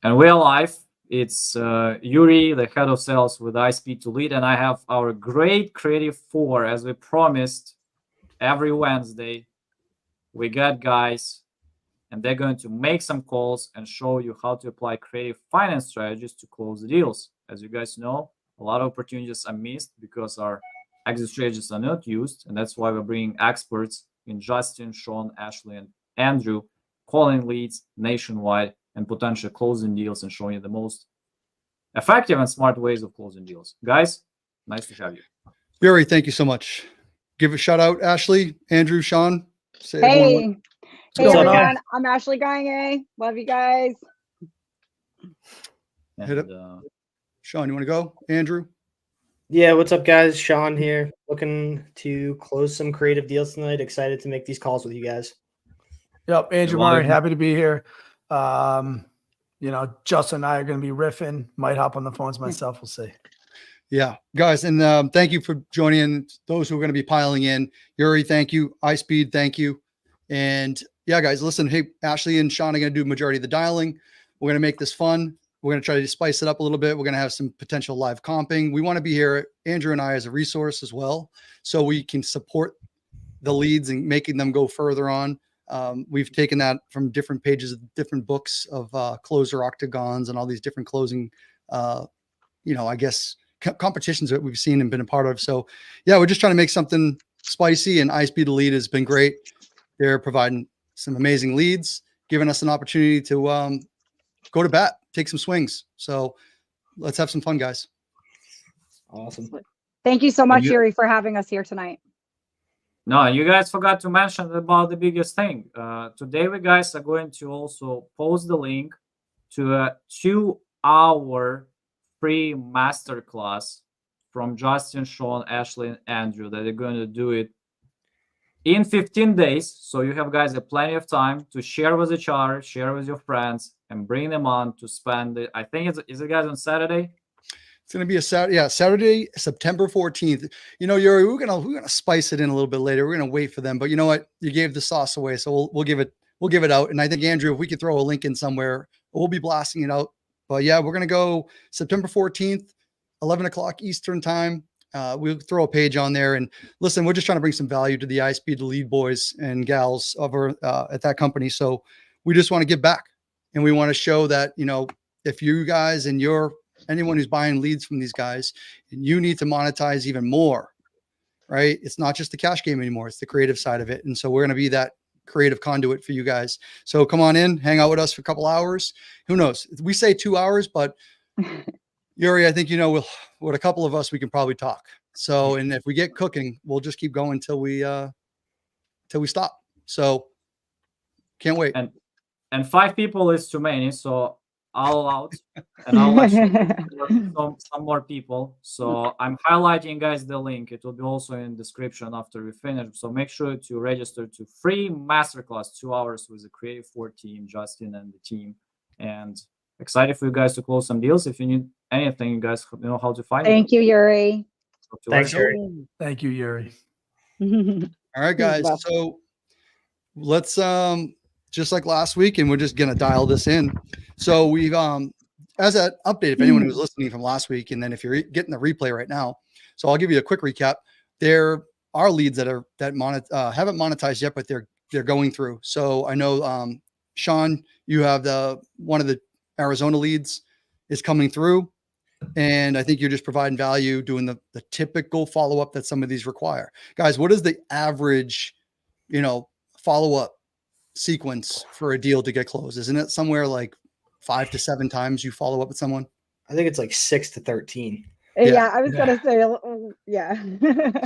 And we're live. It's Yuri, the head of sales with iSpeedToLead, and I have our great creative four. As we promised, every Wednesday, we got guys, and they're going to make some calls and show you how to apply creative finance strategies to close the deals. As you guys know, a lot of opportunities are missed because our exit strategies are not used, and that's why we're bringing experts in Justin, Shaun, Ashley, and Andrew, calling leads nationwide and potentially closing deals and showing you the most effective and smart ways of closing deals. Guys, nice to have you. Yuri, thank you so much. Give a shout out, Ashley, Andrew, Shaun. Hey, hey everyone. I'm Ashley Gagne. Love you guys. Hit it. Shaun, you want to go? Andrew? Yeah, what's up, guys? Shaun here. Looking to close some creative deals tonight. Excited to make these calls with you guys. Yep, Andrew Murray, happy to be here. You know, Justin and I are going to be riffing. Might hop on the phones myself. We'll see. Yeah, guys, and thank you for joining in. Those who are going to be piling in, Yuri, thank you. iSpeed, thank you. And yeah, guys, listen. Hey, Ashley and Shaun are going to do the majority of the dialing. We're going to make this fun. We're going to try to spice it up a little bit. We're going to have some potential live comping. We want to be here, Andrew and I, as a resource as well, so we can support the leads and making them go further on. We've taken that from different pages of different books of closer octagons and all these different closing, I guess competitions that we've seen and been a part of. So yeah, we're just trying to make something spicy, and iSpeedToLead has been great. They're providing some amazing leads, giving us an opportunity to go to bat, take some swings. So let's have some fun, guys. Awesome. Thank you so much, Yuri, for having us here tonight. No, you guys forgot to mention about the biggest thing. Today, we guys are going to also post the link to a 2-hour free masterclass from Justin, Shaun, Ashley, and Andrew that are going to do it in 15 days. So you have guys plenty of time to share with each other, share with your friends, and bring them on to spend it. I think is it guys on Saturday? It's going to be a Saturday. Yeah, Saturday, September 14th. You know, Yuri, we're gonna spice it in a little bit later. We're gonna wait for them, but you know what? You gave the sauce away, so we'll give it out. And I think, Andrew, if we could throw a link in somewhere, we'll be blasting it out. But yeah, we're gonna go September 14th, 11 o'clock Eastern time. We'll throw a page on there. And listen, we're just trying to bring some value to the iSpeedToLead boys and gals over at that company. So we just want to give back, and we want to show that, you know, if you guys and anyone who's buying leads from these guys, and you need to monetize even more, right? It's not just the cash game anymore. It's the creative side of it. And so we're going to be that creative conduit for you guys. So come on in, hang out with us for a couple hours. Who knows? We say 2 hours, but Yuri, I think, you know, with a couple of us, we can probably talk. So, and if we get cooking, we'll just keep going till we stop. So can't wait. And 5 people is too many. So I'll allow it, and I'll let you some more people. So I'm highlighting, guys, the link. It will be also in the description after we finish. So make sure to register to free masterclass, 2 hours with the Creative 4 team, Justin and the team. And excited for you guys to close some deals. If you need anything, you guys know how to find Thank you, Yuri. Thanks, Yuri. Thank you, Yuri. All right, guys. So let's just like last week, and we're just gonna dial this in. So we've as an update, if anyone was listening from last week, and then if you're getting the replay right now, so I'll give you a quick recap. There are leads that haven't monetized yet, but they're going through. So I know Shaun, you have one of the Arizona leads is coming through, and I think you're just providing value, doing the typical follow-up that some of these require. Guys, what is the average, follow-up sequence for a deal to get closed? Isn't it somewhere like 5 to 7 times you follow up with someone? I think it's like 6 to 13. Yeah, I was gonna say, yeah.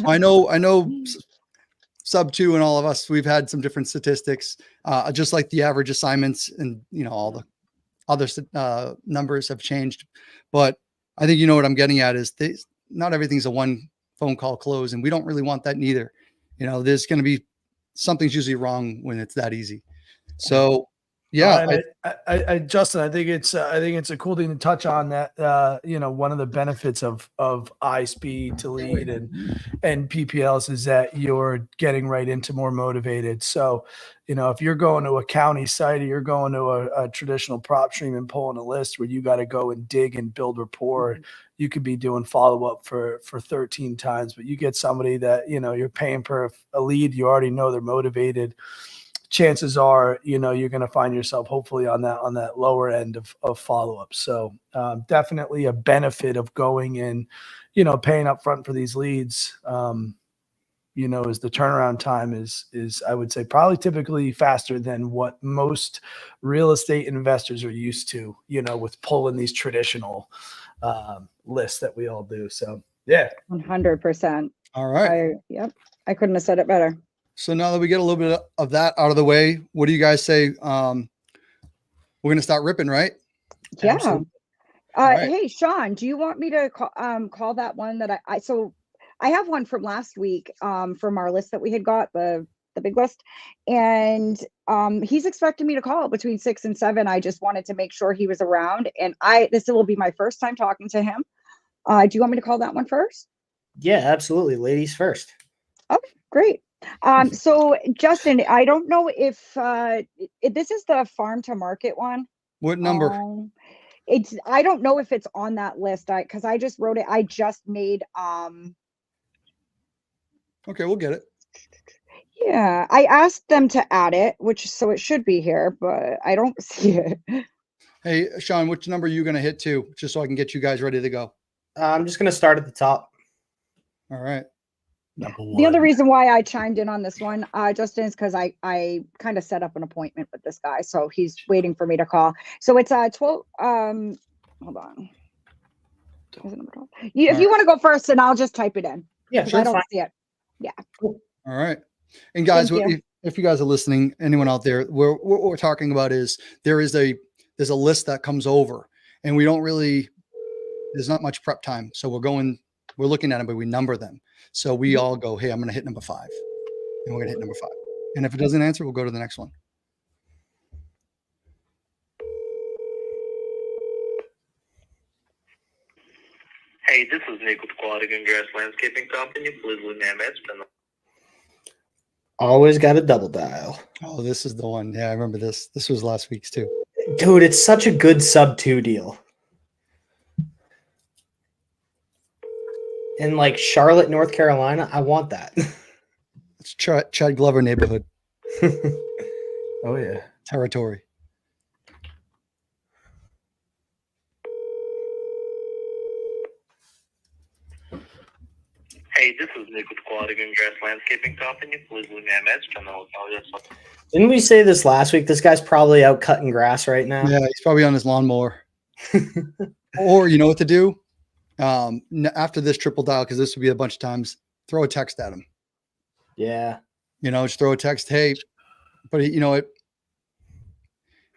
So I know SubTo and all of us, we've had some different statistics, just like the average assignments, and all the other numbers have changed. But I think you know what I'm getting at is not everything's a one phone call close, and we don't really want that neither. There's going to be something's usually wrong when it's that easy. So Yeah. Justin, I think it's a cool thing to touch on that. One of the benefits of iSpeedToLead and PPLs is that you're getting right into more motivated. So, if you're going to a county site or you're going to a traditional prop stream and pulling a list where you got to go and dig and build rapport, you could be doing follow up for 13 times. But you get somebody that you're paying per a lead, you already know they're motivated. Chances are, you're going to find yourself hopefully on that lower end of follow-up. So definitely a benefit of going and, paying up front for these leads, is the turnaround time is I would say probably typically faster than what most real estate investors are used to, with pulling these traditional lists that we all do. So yeah. 100%. All right. I couldn't have said it better. So now that we get a little bit of that out of the way, what do you guys say? We're going to start ripping, right? Yeah. Right. Hey, Shaun, do you want me to call that one that I have one from last week from our list that we had got, the big list. And he's expecting me to call between 6 and 7. I just wanted to make sure he was around. And this will be my first time talking to him. Do you want me to call that one first? Yeah, absolutely. Ladies first. Okay, great. So Justin, I don't know if this is the farm to market one. What number? I don't know if it's on that list. Because I just wrote it. I just made Okay, we'll get it. Yeah, I asked them to add it, so it should be here, but I don't see it. Hey, Shaun, which number are you going to hit to, just so I can get you guys ready to go? I'm just going to start at the top. All right. The other reason why I chimed in on this one, Justin, is because I kind of set up an appointment with this guy, so he's waiting for me to call. So it's 12. Hold on. Is it number 12? If you want to go first, then I'll just type it in. Yeah, sure. I don't see it. Yeah. Cool. All right. And guys, if you guys are listening, anyone out there, what we're talking about is there's a list that comes over, and there's not much prep time. So we're looking at them, but we number them. So we all go, hey, I'm going to hit number 5, and we're going to hit number 5. And if it doesn't answer, we'll go to the next one. Hey, this is Nick with Quality Grass Landscaping Company. Please leave me a message. Always got a double dial. Oh, this is the one. Yeah, I remember this. This was last week's too. Dude, it's such a good SubTo deal. In like Charlotte, North Carolina, I want that. It's Chad Glover neighborhood. Oh yeah. Territory. Hey, this is Nick with Quality Grass Landscaping Company. Please leave me a message and I'll tell you something. Didn't we say this last week? This guy's probably out cutting grass right now. Yeah, he's probably on his lawnmower. Or you know what to do? After this triple dial, because this would be a bunch of times, throw a text at him. Yeah. Just throw a text. Hey, but you know it.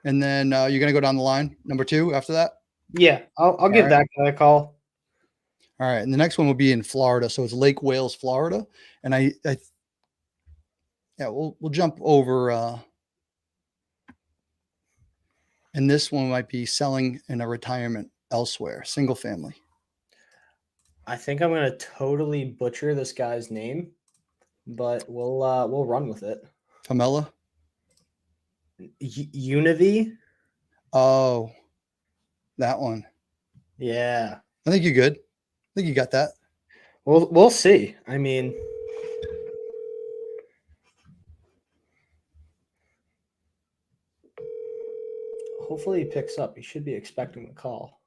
And then you're going to go down the line. Number 2 after that. Yeah. I'll give that guy a call. All right. And the next one will be in Florida. So it's Lake Wales, Florida. And we'll jump over. And this one might be selling in a retirement elsewhere, single family. I think I'm going to totally butcher this guy's name, but we'll run with it. Famella? Univi? Oh, that one. Yeah. I think you're good. I think you got that. We'll see. I mean, hopefully he picks up. He should be expecting the call.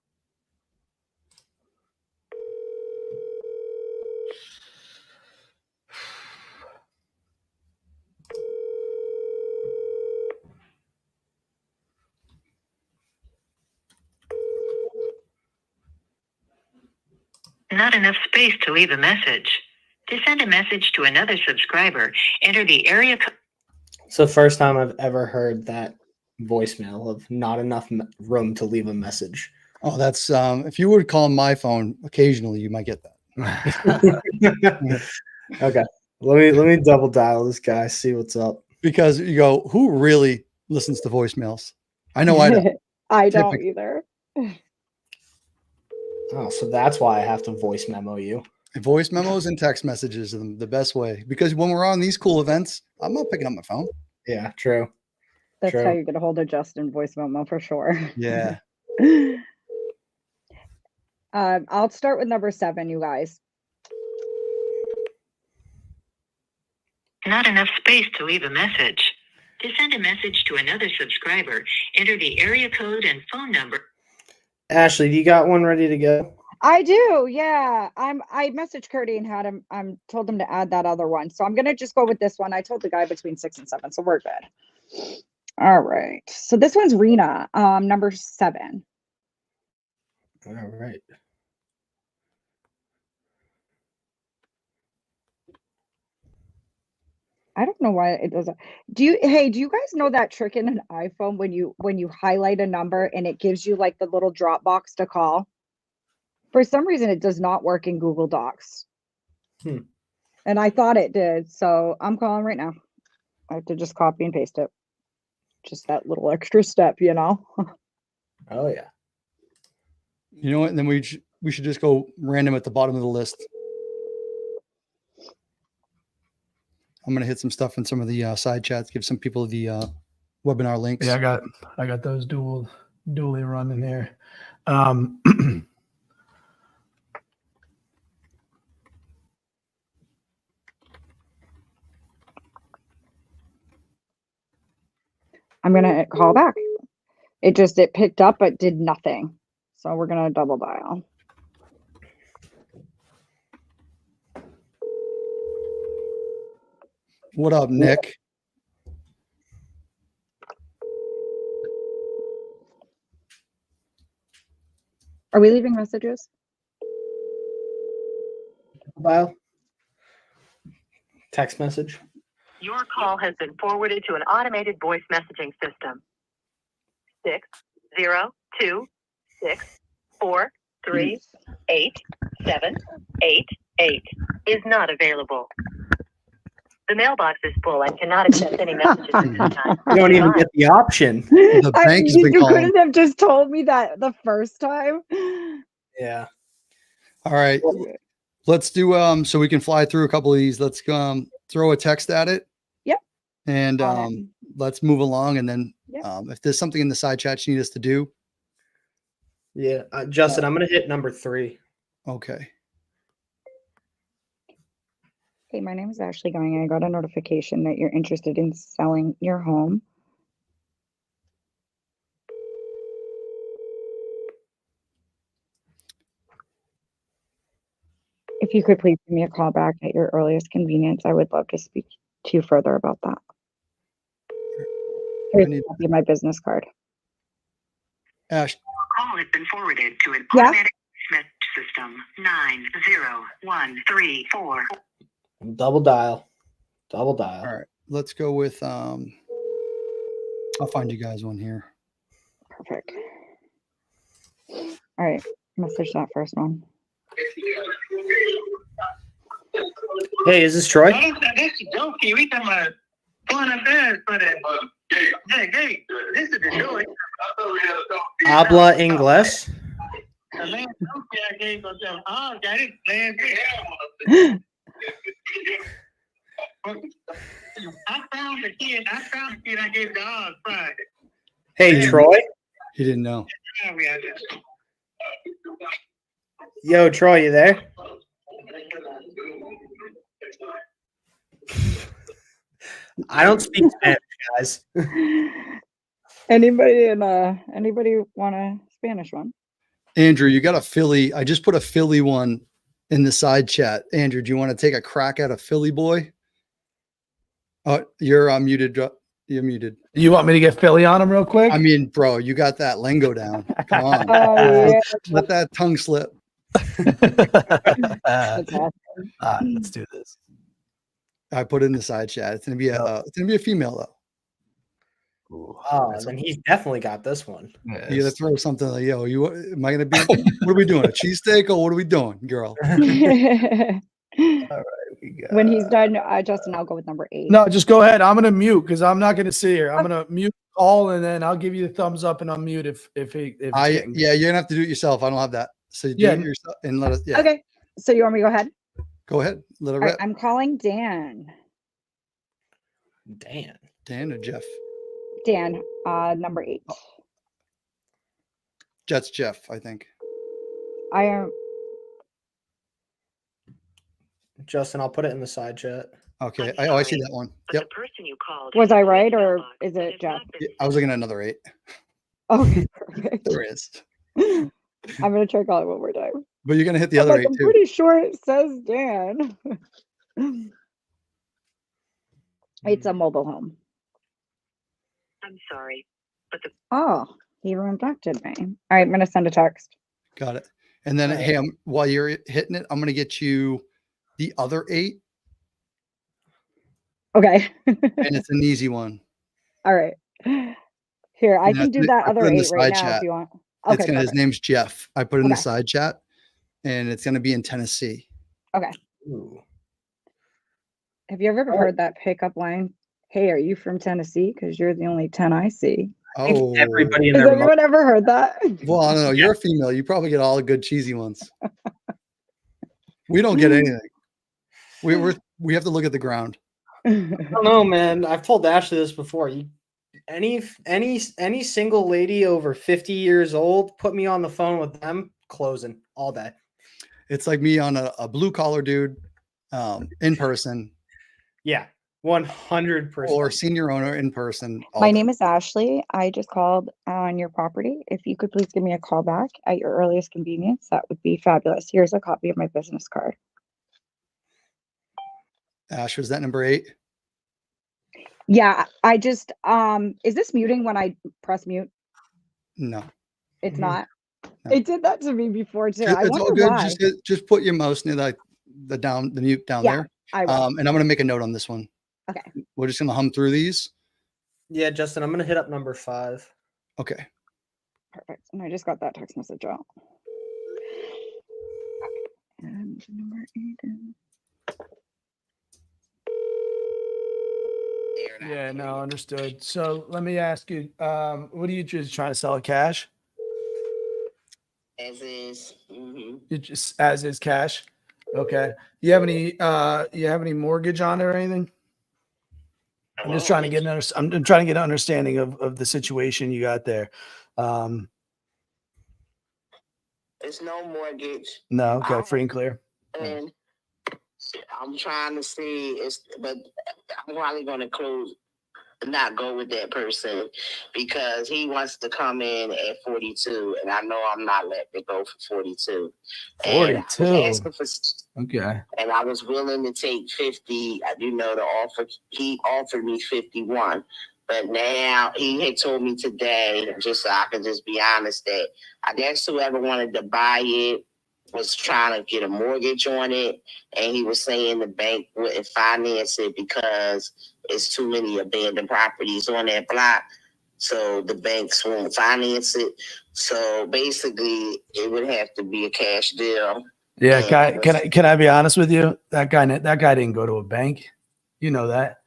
Not enough space to leave a message. To send a message to another subscriber, enter the area code. It's the first time I've ever heard that voicemail of not enough room to leave a message. Oh, that's if you were to call my phone occasionally, you might get that. Okay. Let me double dial this guy, see what's up. Because you go, who really listens to voicemails. I know I don't. I don't Typically. either. Oh, so that's why I have to voice memo you. Voice memos and text messages are the best way, because when we're on these cool events, I'm not picking up my phone. Yeah, true. That's True. how you get a hold of Justin, voice memo for sure. Yeah. I'll start with number 7, you guys. Not enough space to leave a message. To send a message to another subscriber, enter the area code and phone number. Ashley, do you got one ready to go? I do, yeah. I messaged Curdy and had him. Told him to add that other one. So I'm gonna just go with this one. I told the guy between 6 and 7, so we're good. All right. So this one's Rena, number 7. All right. I don't know why it doesn't. Do you guys know that trick in an iPhone when you highlight a number and it gives you like the little drop box to call? For some reason, it does not work in Google Docs. And I thought it did. So I'm calling right now. I have to just copy and paste it. Just that little extra step, you know? Oh, yeah. You know what? And then we should just go random at the bottom of the list. I'm going to hit some stuff in some of the side chats, give some people the webinar links. Yeah, I got those dually running here. I'm going to call back. It picked up, but did nothing. So we're going to double dial. What up, Nick? Are we leaving messages? Mobile. Text message. Your call has been forwarded to an automated voice messaging system. 602-643-8788 is not available. The mailbox is full and cannot accept any messages at this time. You don't even get the option. The bank has been You calling. couldn't have just told me that the first time. Yeah. All right. Let's do so we can fly through a couple of these. Let's throw a text at it. Yep. And let's move along. And then Yep. If there's something in the side chat you need us to do. Yeah. Justin, I'm going to hit number 3. Okay. Hey, my name is Ashley Gagne. I got a notification that you're interested in selling your home. If you could please give me a call back at your earliest convenience, I would love to speak to you further about that. Here's a copy of my business card. Ash, Call has been forwarded to an Yeah. automatic message system. 90134. Double dial. all right. Let's go with I'll find you guys one here. Perfect. All right. Message that first one. Hey, is this Troy? Habla inglés. Hey, Troy. He didn't know. Yo, Troy, you there? I don't speak Spanish, guys. Anybody want a Spanish one? Andrew, you got a Philly. I just put a Philly one in the side chat. Andrew, do you want to take a crack at a Philly boy? Oh, you're muted. You're muted. You want me to get Philly on him real quick? I mean, bro, you got that lingo down. Come on. Oh, yeah. Let that tongue slip. That's awesome. Let's do this. I put it in the side chat. It's gonna be a female though. Ooh, Oh, then he's definitely got this one. yes. You gotta throw something like, yo, am I gonna be what are we doing? A cheesesteak or what are we doing, girl? When he's done, Justin, I'll go with number 8. No, just go ahead. I'm gonna mute because I'm not gonna sit here. I'm gonna mute call, and then I'll give you the thumbs up and unmute if Yeah, you're gonna have to do it yourself. I don't have that. So do Yeah. it yourself and let us. Yeah. Okay. So you want me to go ahead? Go ahead. Let it All right, rip. I'm calling Dan. Dan. Dan or Jeff? Dan, number 8. That's Jeff, I think. I am. Justin, I'll put it in the side chat. Okay. I'm I see sorry, that one. But Yep. the person you called Was has I a right, voicemail or box is that it has Jeff? not been Yeah, I was looking at another 8. Okay, perfect. There is. I'm gonna try calling one more time. But you're gonna hit the I'm other like, 8 I'm too. pretty sure it says Dan. It's a mobile home. I'm sorry, but the Oh, he rejected me. All right, I'm gonna send a text. Got it. And then, All right. hey, while you're hitting it, I'm gonna get you the other 8, Okay. and it's an easy one. All right. Here, I And can that's do it. that I put other in the 8 right side now chat. if you want. It's Okay, gonna. His perfect. name's Jeff. I put in the Okay. side chat, and it's gonna be in Tennessee. Okay. Ooh. Have you ever All right. heard that pickup line? Hey, are you from Tennessee? Because you're the only 10 I see. Oh, Everybody in Has their anyone ever heard that? well, I don't know. You're a female. You probably get all the good cheesy ones. We don't get anything. We have to look at the ground. I don't know, man. I've told Ashley this before. Any single lady over 50 years old, put me on the phone with them, closing all day. It's like me on a blue collar dude, in person, Yeah, 100%. or senior owner in person. My name is Ashley. I just called on your property. If you could please give me a call back at your earliest convenience, that would be fabulous. Here's a copy of my business card. Ash, was that number 8? Yeah, I just is this muting when I press mute? No, It's Mhm. not. No. It did that to me before too. I it's all wonder good. why. Just put your mouse near the mute down Yeah, there. I will. And I'm gonna make a note on this one. Okay. We're just gonna hum through these. Yeah, Justin, I'm gonna hit up number 5. Okay. Perfect. And I just got that text message out. And number 8 is... Yeah, no, understood. So let me ask you, what are you just trying to sell it cash? As is. You just as is cash. Okay. You have any mortgage on it or anything? I'm just trying to get I'm trying to get an understanding of the situation you got there. It's no mortgage. No, okay, free and clear. And I'm trying to see, but I'm probably going to not go with that person because he wants to come in at 42, and I know I'm not letting it go for 42. 42. And I was asking for, Okay. and I was willing to take 50. I do know the offer. He offered me 51. But now he had told me today, just so I can just be honest, that I guess whoever wanted to buy it was trying to get a mortgage on it. And he was saying the bank wouldn't finance it because it's too many abandoned properties on that block. So the banks won't finance it. So basically it would have to be a cash deal. Yeah, And can I be honest with you? That guy didn't go to a bank. You know that.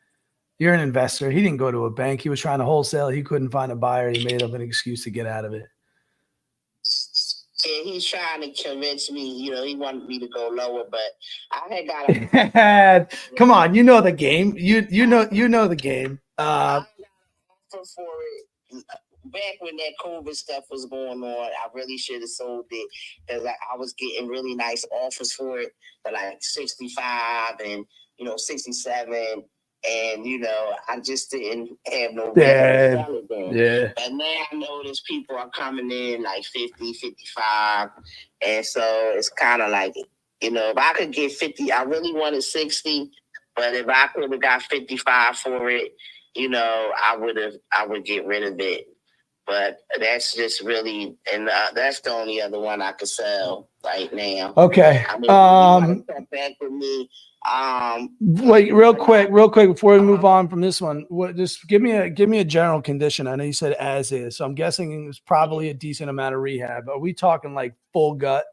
You're an investor. He didn't go to a bank. He was trying to wholesale. He couldn't find a buyer. He made up an excuse to get out of it. And he's trying to convince me, he wanted me to go lower, but I had got Come on, you know the game. You know the game. I got an offer for it back when that COVID stuff was going on. I really should have sold it because I was getting really nice offers for it, for like 65 and 67. And I just didn't have no reason to sell it then. Yeah. But now I notice people are coming in like 50, 55. And so it's kind of like, if I could get 50, I really wanted 60. But if I could have got 55 for it, I would get rid of it. But that's just really, and that's the only other one I could sell right now. Okay. I mean, back with me. Wait, real quick before we move on from this one, just give me a general condition. I know you said as is, so I'm guessing it's probably a decent amount of rehab. Are we talking like full gut?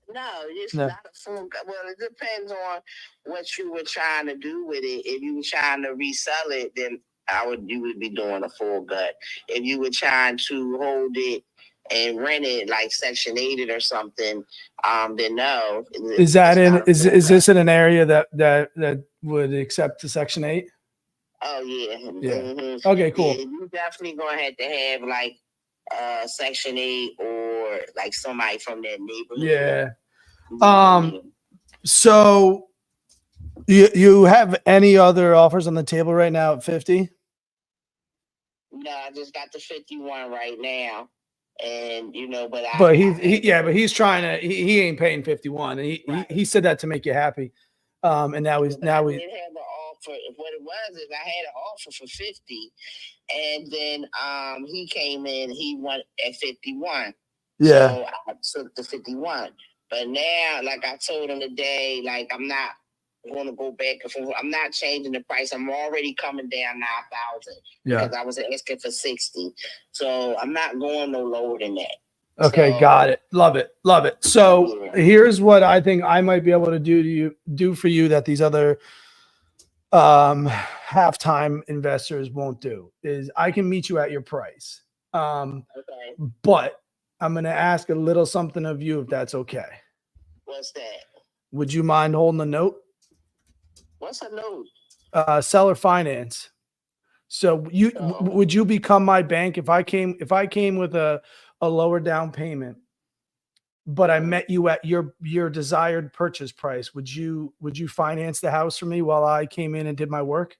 No, it's not a full gut. Well, it depends on what you were trying to do with it. If you were trying to resell it, then you would be doing a full gut. If you were trying to hold it and rent it like Section 8 or something, then no. Is that is this in an area that would accept the Section 8? Oh yeah. Yeah. Mm-hmm. Okay, cool. Yeah, you definitely gonna have to have like Section 8 or like somebody from that neighborhood. Yeah. So you have any other offers on the table right now at 50? No, I just got the 51 right now. And but he's trying to he ain't paying 51. And he said that to make you happy. And now he's did have an offer. What it was is I had an offer for 50, and then he came in, he went at 51. Yeah. So I took the 51. But now, like I told him today, like I'm not going to go back and forth. I'm not changing the price. I'm already coming down 9,000 because I was asking for 60. So I'm not going no lower than that. Okay, got it. Love it. Love it. So here's what I think I might be able to do for you that these other halftime investors won't do is I can meet you at your price. But I'm going to ask a little something of you if that's okay. What's that? Would you mind holding a note? What's a note? Seller finance. So would you become my bank if I came with a lower down payment, but I met you at your desired purchase price? Would you finance the house for me while I came in and did my work?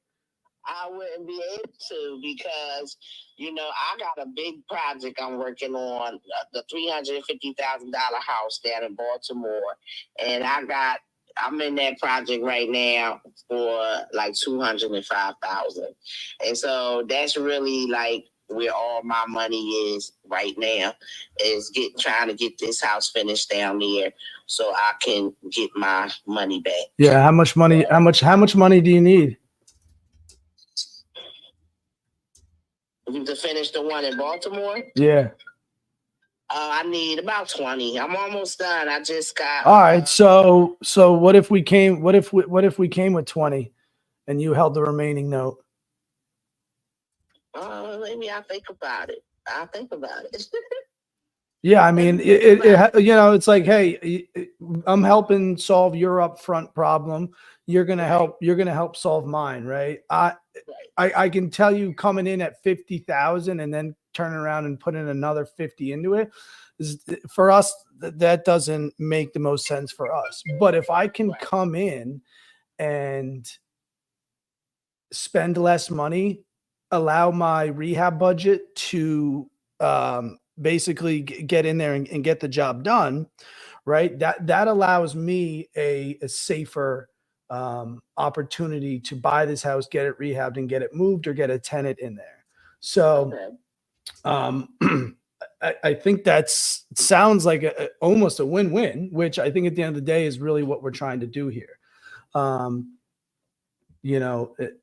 I wouldn't be able to because, I got a big project I'm working on, the $350,000 house down in Baltimore. And I'm in that project right now for like $205,000. And so that's really like where all my money is right now is trying to get this house finished down there so I can get my money back. Yeah. How much money do you need? To finish the one in Baltimore? Yeah. I need about 20. I'm almost done. I just got. All right. So what if we came with 20 and you held the remaining note? Maybe I'll think about it. Yeah. I mean, it's like, hey, I'm helping solve your upfront problem. You're going to help solve mine. Right. I can tell you coming in at 50,000 and then turning around and putting another 50 into it for us, that doesn't make the most sense for us. But if I can come in and spend less money, allow my rehab budget to basically get in there and get the job done, right? That allows me a safer opportunity to buy this house, get it rehabbed and get it moved or get a tenant in there. So I think that sounds like almost a win-win, which I think at the end of the day is really what we're trying to do here. I'm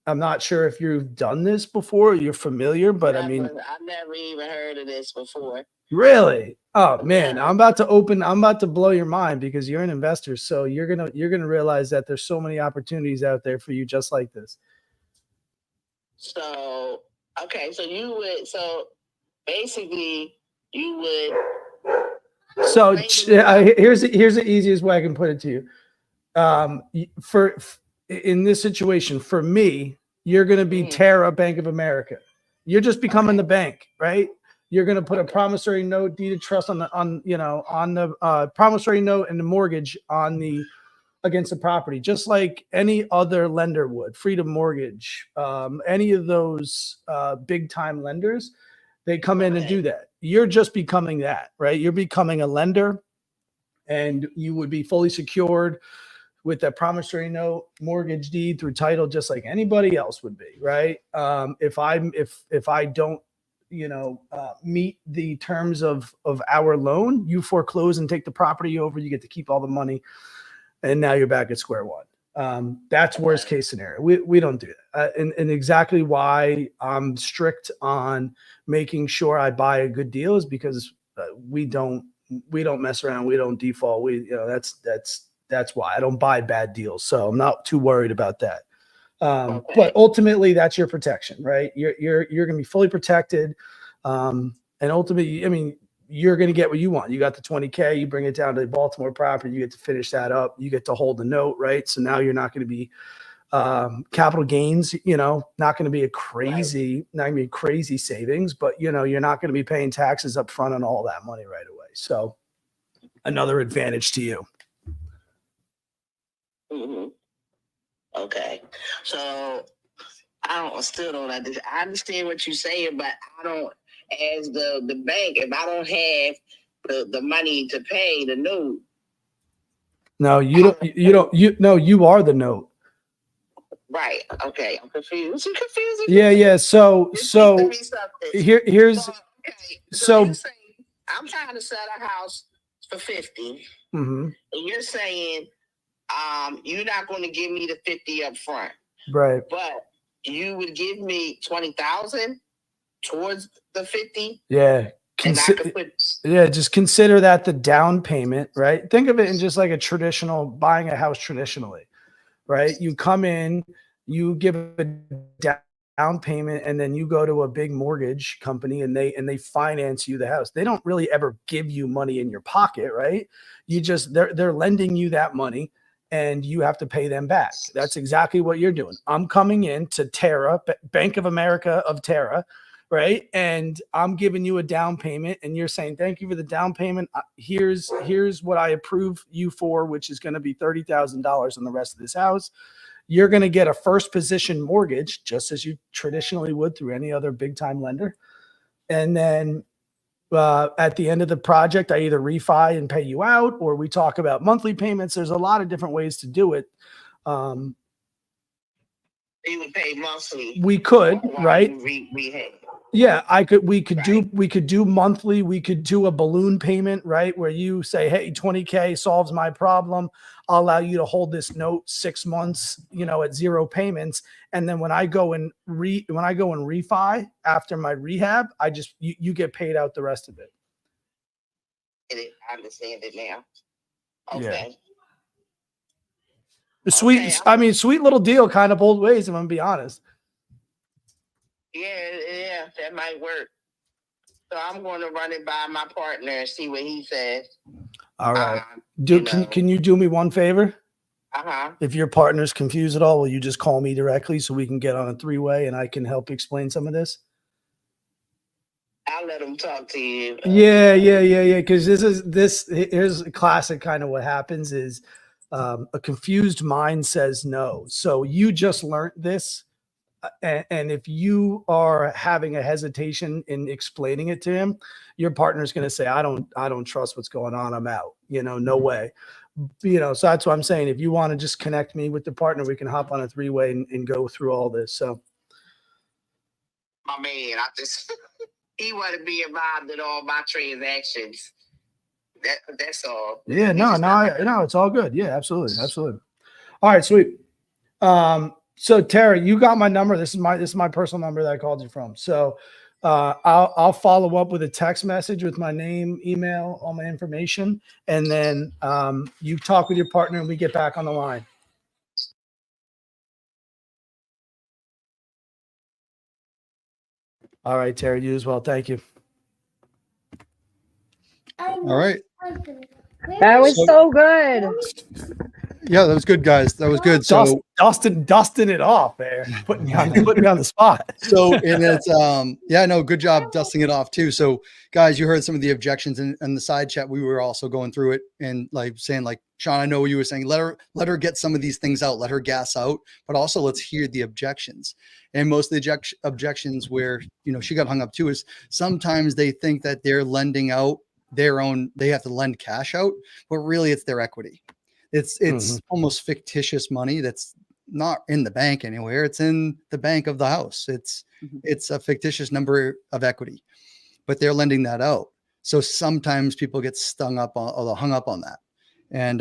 not sure if you've done this before, you're familiar, but I've never even heard of this before. Really? Oh man, I'm about to blow your mind because you're an investor. So you're going to realize that there's so many opportunities out there for you just like this. So, okay. So basically you would. So here's the easiest way I can put it to you. In this situation, for me, you're going to be Terra Bank of America. You're just becoming the bank, right? You're going to put a promissory note, deed of trust on the promissory note and the mortgage against the property, just like any other lender would. Freedom Mortgage, any of those big time lenders, they come in and do that. You're just becoming that, right? You're becoming a lender, and you would be fully secured with that promissory note, mortgage deed through title, just like anybody else would be, right? If I don't meet the terms of our loan, you foreclose and take the property over, you get to keep all the money, and now you're back at square one. That's worst case scenario. We don't do that. And exactly why I'm strict on making sure I buy a good deal is because we don't mess around. We don't default. That's why I don't buy bad deals. So I'm not too worried about that. But ultimately that's your protection, right? You're going to be fully protected. And ultimately, I mean, you're going to get what you want. You got the 20K, you bring it down to the Baltimore property, you get to finish that up. You get to hold the note, right? So now you're not going to be capital gains, you know, not going to be not going to be crazy savings, but you know, you're not going to be paying taxes up front on all that money right away. So another advantage to you. Okay. So still don't understand. I understand what you're saying, but I don't, as the bank, if I don't have the money to pay the note. No, you are the note. Right. Okay. I'm confused. I'm confused. Yeah. So here's So you're saying, I'm trying to sell a house for 50. Mm-hmm. And you're saying you're not going to give me the 50 up front. Right. But you would give me 20,000 towards the 50. Yeah. Just consider that the down payment, right? Think of it in just like a traditional buying a house traditionally, right? You come in, you give a down payment, and then you go to a big mortgage company and they finance you the house. They don't really ever give you money in your pocket, right? They're lending you that money and you have to pay them back. That's exactly what you're doing. I'm coming in to Terra, Bank of America of Terra, right? And I'm giving you a down payment and you're saying, thank you for the down payment. Here's what I approve you for, which is going to be $30,000 on the rest of this house. You're going to get a first position mortgage, just as you traditionally would through any other big time lender. And then at the end of the project, I either refi and pay you out, or we talk about monthly payments. There's a lot of different ways to do it. You would pay monthly. We could, right? Yeah, we could do monthly. We could do a balloon payment, right? Where you say, hey, 20K solves my problem. I'll allow you to hold this note 6 months, you know, at 0 payments. And then when I go and refi after my rehab, you get paid out the rest of it. I understand it now. Okay. Yeah. Sweet little deal, kind of both ways, if I'm gonna be honest. Yeah, that might work. So I'm going to run it by my partner and see what he says. All right. Can you do me one favor? If your partner's confused at all, will you just call me directly so we can get on a 3-way and I can help explain some of this? I'll let him talk to you. Yeah. Because here's a classic kind of what happens is a confused mind says no. So you just learned this. And if you are having a hesitation in explaining it to him, your partner's going to say, I don't trust what's going on. I'm out, no way. So that's what I'm saying. If you want to just connect me with the partner, we can hop on a 3-way and go through all this. So. My man, he want to be involved in all my transactions. That's all. Yeah, no, it's all good. Yeah, absolutely. All right, sweet. So Terry, you got my number. This is my personal number that I called you from. So I'll follow up with a text message with my name, email, all my information, and then you talk with your partner and we get back on the line. All right, Terry, you as well. Thank you. All right. That was so good. Yeah, that was good, guys. That was good. So dusting it off there, putting me on the spot. So, and it's good job dusting it off too. So guys, you heard some of the objections in the side chat. We were also going through it and saying Shaun, I know you were saying, let her get some of these things out, let her gas out, but also let's hear the objections. And most of the objections where, she got hung up too is sometimes they think that they're lending out they have to lend cash out, but really it's their equity. It's almost fictitious money that's not in the bank anywhere. It's in the bank of the house. It's a fictitious number of equity, but they're lending that out. So sometimes people get hung up on that. And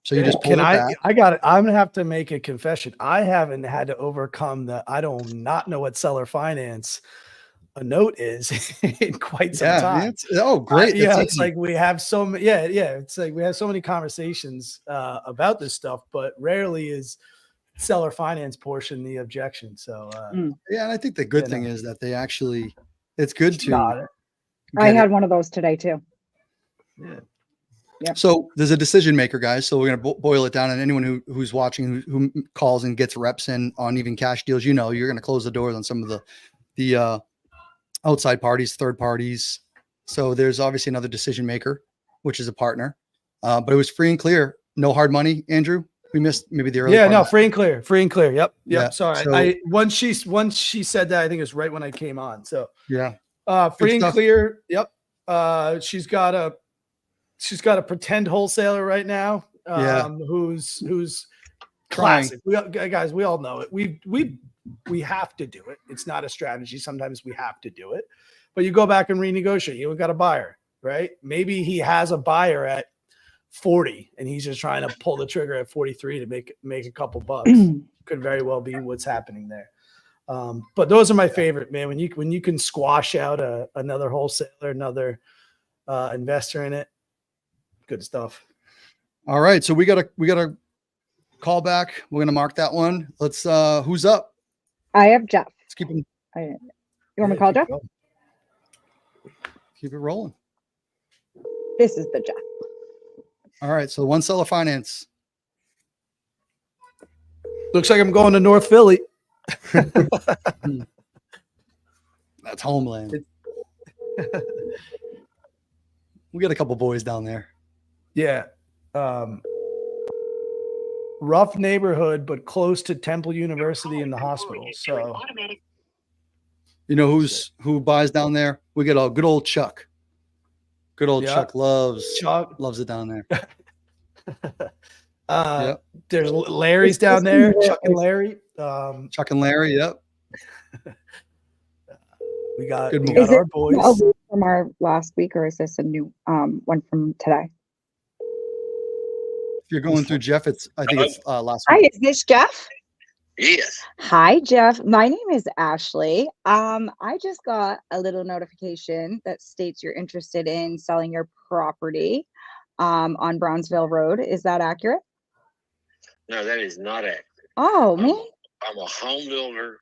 so you just pull it back. I got it. I'm gonna have to make a confession. I haven't had to overcome I do not know what seller finance a note is in quite some time. Great. It's like we have so many. It's like we have so many conversations about this stuff, but rarely is seller finance portion, the objection. So Yeah, and I think the good thing is that they actually, it's good to. got it. I get had it. one of those today too. Yeah. Yep. So there's a decision maker, guys. So we're going to boil it down. And anyone who's watching, who calls and gets reps in on even cash deals, you know, you're going to close the doors on some of the outside parties, third parties. So there's obviously another decision maker, which is a partner. But it was free and clear. No hard money, Andrew. We missed maybe the early. Yeah, part no, of that. free and clear, free and clear. Yep. Yeah, Sorry. so- Once she said that, I think it was right when I came on. So Yeah. free and stuff. clear. Yep. She's got a pretend wholesaler right now. Yeah. Who's Trying. classic. Guys, we all know it. We have to do it. It's not a strategy. Sometimes we have to do it, but you go back and renegotiate. You got a buyer, right? Maybe he has a buyer at 40 and he's just trying to pull the trigger at 43 to make a couple bucks. Could very well be what's happening there. But those are my favorite, man. When you can squash out another wholesaler, another investor in it, good stuff. All right. So we got a call back. We're going to mark that one. Let's, who's up? I have Jeff. Let's keep him. You want me to call Jeff? Keep it rolling. This is the Jeff. All right. So one seller finance. Looks like I'm going to North Philly. That's homeland. We got a couple boys down there. Yeah. Rough neighborhood, but close to Temple University and the hospital. So You know who buys down there? We got a good old Chuck. Good old Yeah. Chuck loves it down there. Yep. There's Larry's down there, Chuck and Larry. Chuck and Larry. Yep. We got Good move. our boys. From our last week, or is this a new one from today? If you're going through Jeff, I think it's last Hi, week. is this Jeff? Yes. Hi, Jeff. My name is Ashley. I just got a little notification that states you're interested in selling your property on Brownsville Road. Is that accurate? No, that is not accurate. Oh, man. I'm a home builder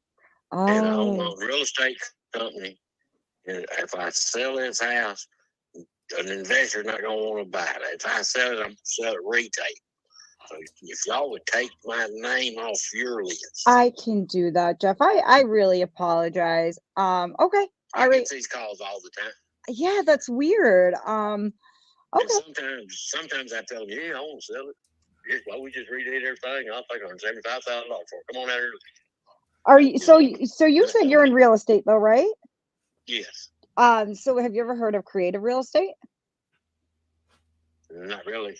and I own Oh, a real estate company. And if I sell this house, an investor's not going to want to buy it. If I sell it, I'm going to sell it retail. So if y'all would take my name off your list. I can do that, Jeff. I really apologize. Okay. I All right. get these calls all the time. Yeah, that's weird. Okay. And sometimes I tell them, yeah, I want to sell it. Yes, well, we just redid everything. I'll take $175,000 for it. Come on out here. Are you so you said you're in real estate though, right? Yes. So have you ever heard of creative real estate? Not really.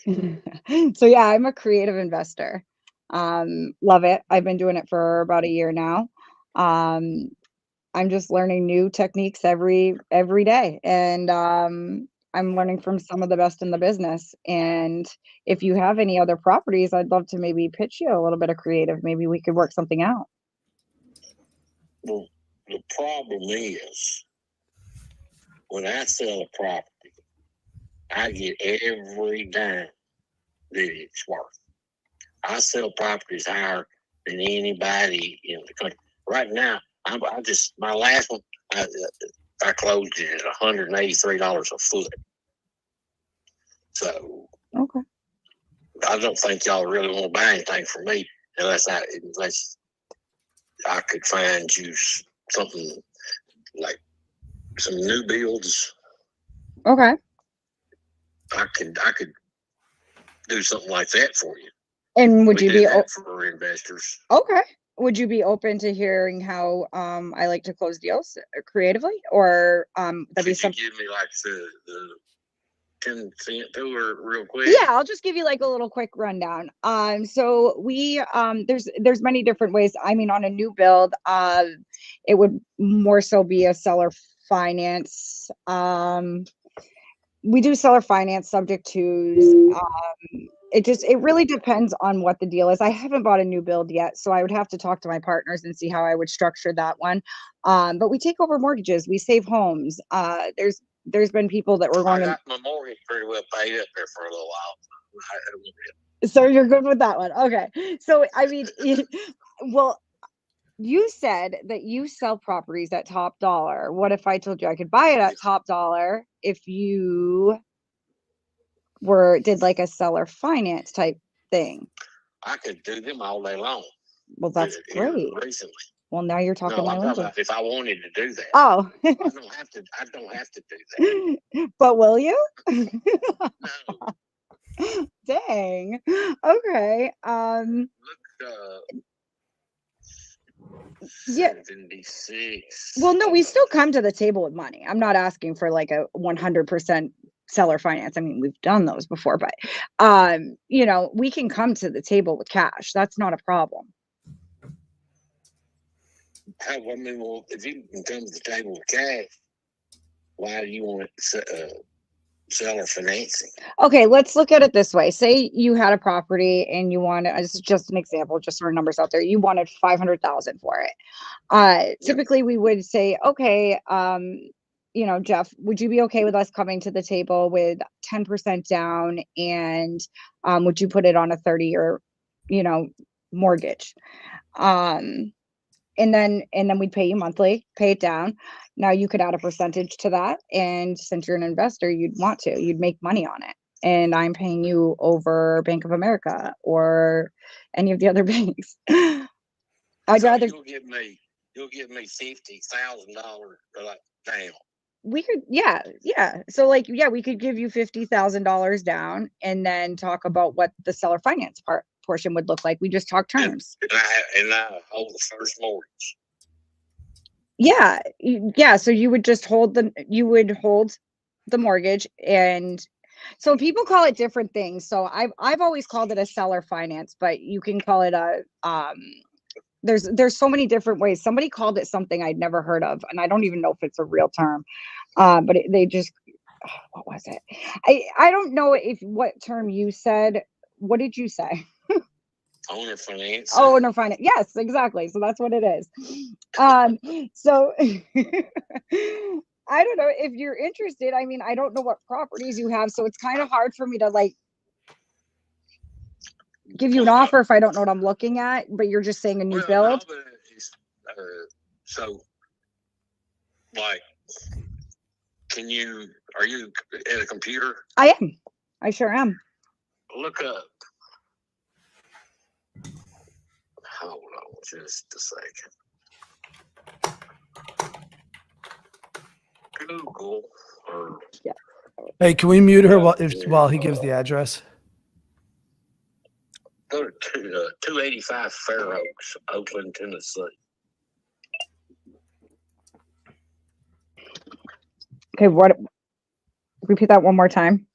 So yeah, I'm a creative investor. Love it. I've been doing it for about a year now. I'm just learning new techniques every day, and I'm learning from some of the best in the business. And if you have any other properties, I'd love to maybe pitch you a little bit of creative. Maybe we could work something out. Well, the problem is when I sell a property, I get every dime that it's worth. I sell properties higher than anybody in the country. Right now, my last one, I closed it at $183 a foot. So Okay. I don't think y'all really want to buy anything from me unless I could find you something like some new builds. Okay. I could do something like that for you. And would We you do be that for investors? okay? Would you be open to hearing how I like to close deals creatively, or that'd be Could you something? give me like the 10-cent tour real quick? Yeah, I'll just give you like a little quick rundown. So we there's many different ways. I mean, on a new build, it would more so be a seller finance. We do seller finance subject to. It really depends on what the deal is. I haven't bought a new build yet, so I would have to talk to my partners and see how I would structure that one. But we take over mortgages. We save homes. There's been people that were I going. got my mortgage pretty well paid up there for a little while. So you're good with that one. Okay. So, I mean, well, you said that you sell properties at top dollar. What if I told you I could buy it at top dollar if you did like a seller finance type thing? I could do them all day long. Well, that's great. Recently. Well, now you're talking No, my I'm talking language. about if I wanted to do that. Oh, I don't have to do that. but will you? No. Dang. Okay. Look, Yeah. 76. Well, no, we still come to the table with money. I'm not asking for like a 100% seller finance. I mean, we've done those before, but you know, we can come to the table with cash. That's not a problem. I mean, well, if you can come to the table with cash, why do you want seller financing? Okay, let's look at it this way. Say you had a property and you wanted, this is just an example, just for numbers out there, you wanted 500,000 for it. Typically we would say, okay, you know, Jeff, would you be okay with us coming to the table with 10% down, and would you put it on a 30-year, you know, mortgage? And then we'd pay you monthly, pay it down. Now you could add a percentage to that. And since you're an investor, you'd make money on it. And I'm paying you over Bank of America or any of the other banks. I'd rather you'll give me $50,000 down. We could, yeah. So like, yeah, we could give you $50,000 down and then talk about what the seller finance portion would look like. We just talk terms. And I hold the first mortgage. Yeah. So you would just hold the mortgage. And so people call it different things. So I've always called it a seller finance, but you can call it a, there's so many different ways. Somebody called it something I'd never heard of, and I don't even know if it's a real term. But they just, what was it? I don't know what term you said. What did you say? Owner finance. Oh, owner finance. Yes, exactly. So that's what it is. So I don't know if you're interested. I mean, I don't know what properties you have, so it's kind of hard for me to like give you an offer if I don't know what I'm looking at, but you're just saying a new build. No, so like, are you at a computer? I am. I sure am. Look up. Hold on just a second. Google. Yeah. Hey, can we mute her while he gives the address? Go to 285 Fair Oaks, Oakland, Tennessee. Okay, repeat that one more time.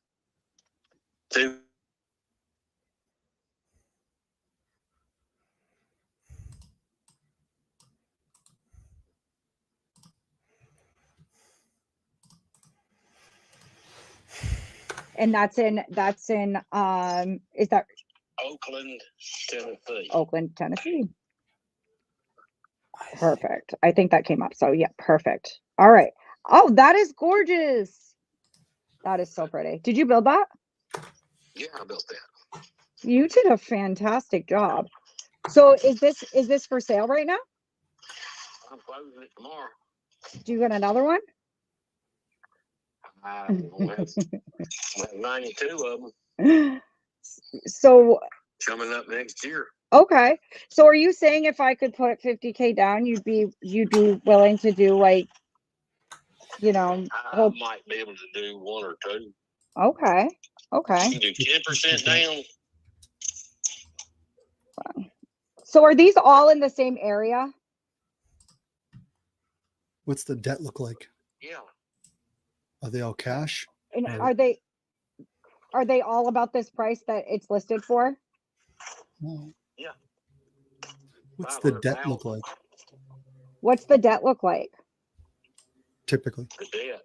And that's in is that Oakland, Tennessee. Oakland, Tennessee. Perfect. I think that came up. So yeah, perfect. All right. Oh, that is gorgeous. That is so pretty. Did you build that? Yeah, I built that. You did a fantastic job. So is this for sale right now? I'm closing it tomorrow. Do you got another one? I have 92 of them. So coming up next year. Okay. So are you saying if I could put 50K down, you'd be willing to do like, you know, I might be able to do one or two. Okay. You can do 10% down. So are these all in the same area? What's the debt look like? Yeah. Are they all cash? And are they all about this price that it's listed for? No. Yeah. What's the debt look like? What's the debt look like? Typically. The debt.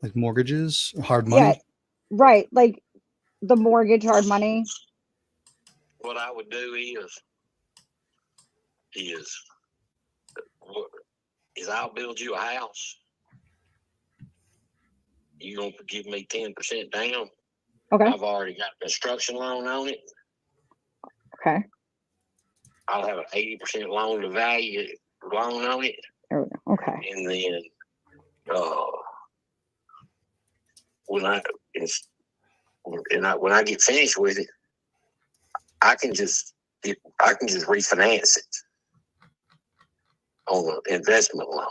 Like mortgages, hard money? Yeah, right. Like the mortgage, hard money. What I would do is I'll build you a house. You're going to give me 10% down. Okay. I've already got a construction loan on it. Okay. I'll have an 80% loan to value loan on it. There we go. Okay. And then when I get finished with it, I can just refinance it on an investment loan.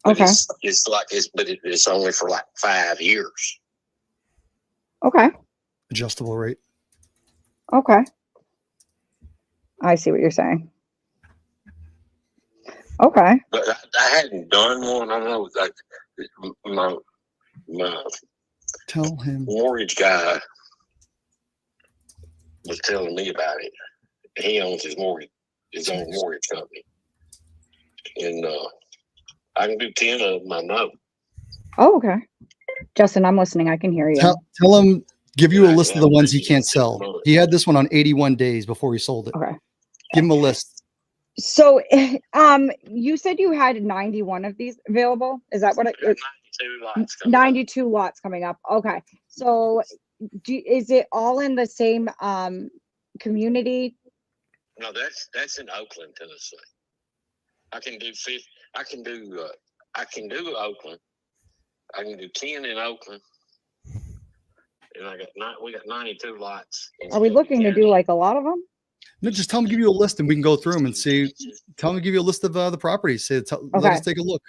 But Okay. it's only for like 5 years. Okay. Adjustable rate. Okay. I see what you're saying. Okay. But I hadn't done one. I know, like my Tell him. mortgage guy was telling me about it. He owns his own mortgage company, and I can do 10 of them. I know. Oh, okay. Justin, I'm listening. I can hear you. Tell him, give you a list of the ones he can't sell. He had this one on 81 days before he sold it. Okay. Give him a list. So, you said you had 91 of these available. Is that what it? 92 lots. 92 lots coming up. Okay. So, is it all in the same community? No, that's in Oakland, Tennessee. I can do Oakland. I can do 10 in Oakland. And we got 92 lots. Are we looking to do like a lot of them? No, just tell him to give you a list and we can go through them and see. Tell him to give you a list of the properties. Let us take a look.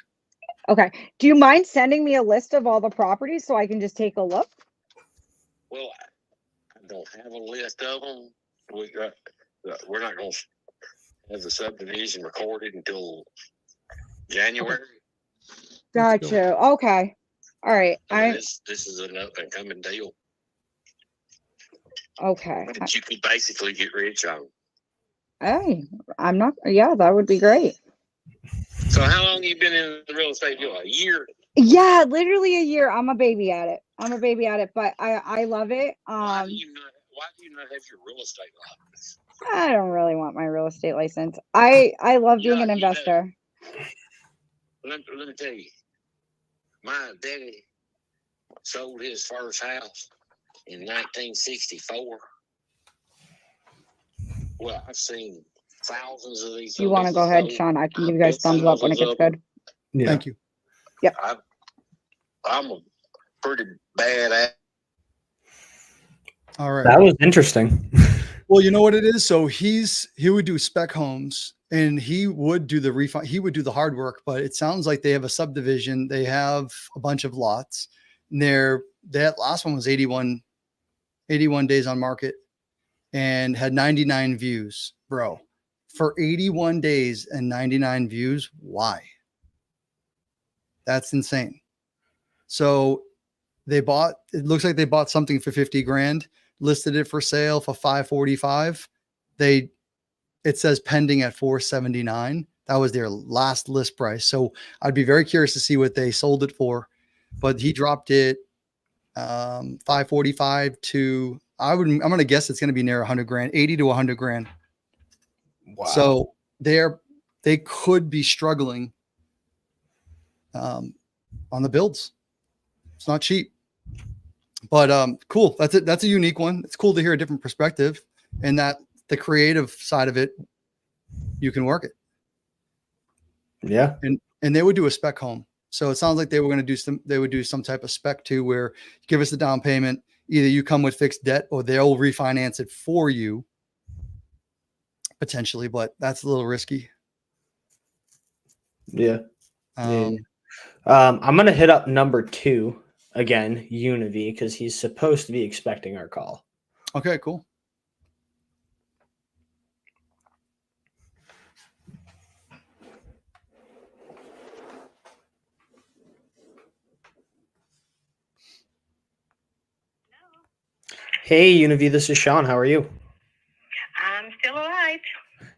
Okay. Do you mind sending me a list of all the properties so I can just take a look? Well, I don't have a list of them. We're not going to have the subdivision recorded until January. Gotcha. Okay. All right. This is an up and coming deal. Okay. That you could basically get rich on. Hey, I'm not. Yeah, that would be great. So how long you been in the real estate deal? A year? Yeah, literally a year. I'm a baby at it. But I love it. Why do you not have your real estate license? I don't really want my real estate license. I love being an investor. Let me tell you, my daddy sold his first house in 1964. Well, I've seen thousands of these. You want to go ahead, Shaun? I can give you guys thumbs up when it gets good. Yeah. Thank you. Yep. I'm a pretty bad at. All right. That was interesting. Well, you know what it is? So he would do spec homes and he would do the refund. He would do the hard work, but it sounds like they have a subdivision. They have a bunch of lots. And that last one was 81 days on market and had 99 views, bro. For 81 days and 99 views, why? That's insane. So it looks like they bought something for 50 grand, listed it for sale for 545. It says pending at 479. That was their last list price. So I'd be very curious to see what they sold it for, but he dropped it 545 to, I'm going to guess it's going to be near 100 grand, 80 to 100 grand. Wow. So they could be struggling on the builds. It's not cheap, but cool. That's it. That's a unique one. It's cool to hear a different perspective, and that the creative side of it, you can work it. Yeah. And they would do a spec home. So it sounds like they would do some type of spec too, where you give us the down payment. Either you come with fixed debt or they'll refinance it for you potentially, but that's a little risky. Yeah. I'm going to hit up number 2 again, Univy, because he's supposed to be expecting our call. Okay, cool. Hey, Univy, this is Shaun. How are you? I'm still alive.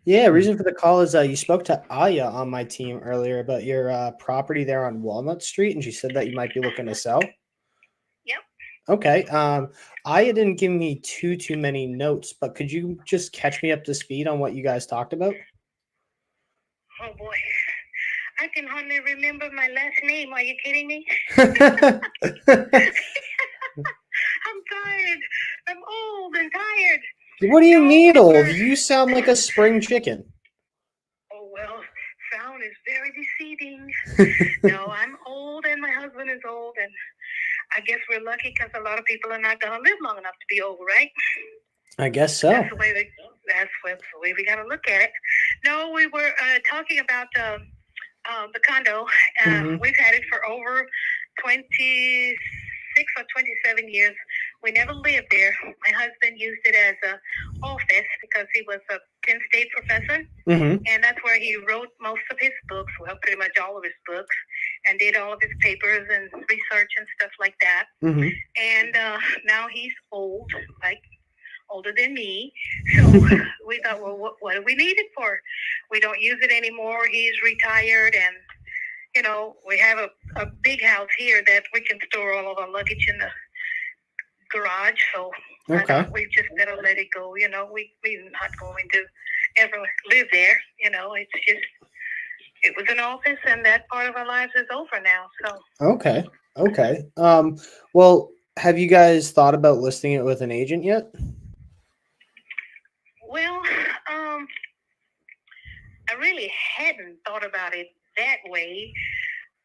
Yeah, reason for the call is you spoke to Aya on my team earlier about your property there on Walnut Street, and she said that you might be looking to sell. Yep. Okay. Aya didn't give me too many notes, but could you just catch me up to speed on what you guys talked about? Oh boy. I can hardly remember my last name. Are you kidding me? I'm tired. I'm old and tired. What do you No, mean we old? were- You sound like a spring chicken. Oh, well, sound is very deceiving. No, I'm old and my husband is old, and I guess we're lucky because a lot of people are not going to live long enough to be old, right? I guess so. That's the way we got to look at it. No, we were talking about the condo. Mhm. We've had it for over 26 or 27 years. We never lived there. My husband used it as an office because he was a Penn State professor, Mm-hmm. and that's where he wrote most of his books, well, pretty much all of his books, and did all of his papers and research and stuff like that. Mm-hmm. And now he's old, like older than me. So we thought, well, what do we need it for? We don't use it anymore. He's retired, and you know, we have a big house here that we can store all of our luggage in the garage. So I Okay. thought we just better let it go. You know, we're not going to ever live there. You know, it's just, it was an office, and that part of our lives is over now. So Okay. Okay. Well, have you guys thought about listing it with an agent yet? well, I really hadn't thought about it that way.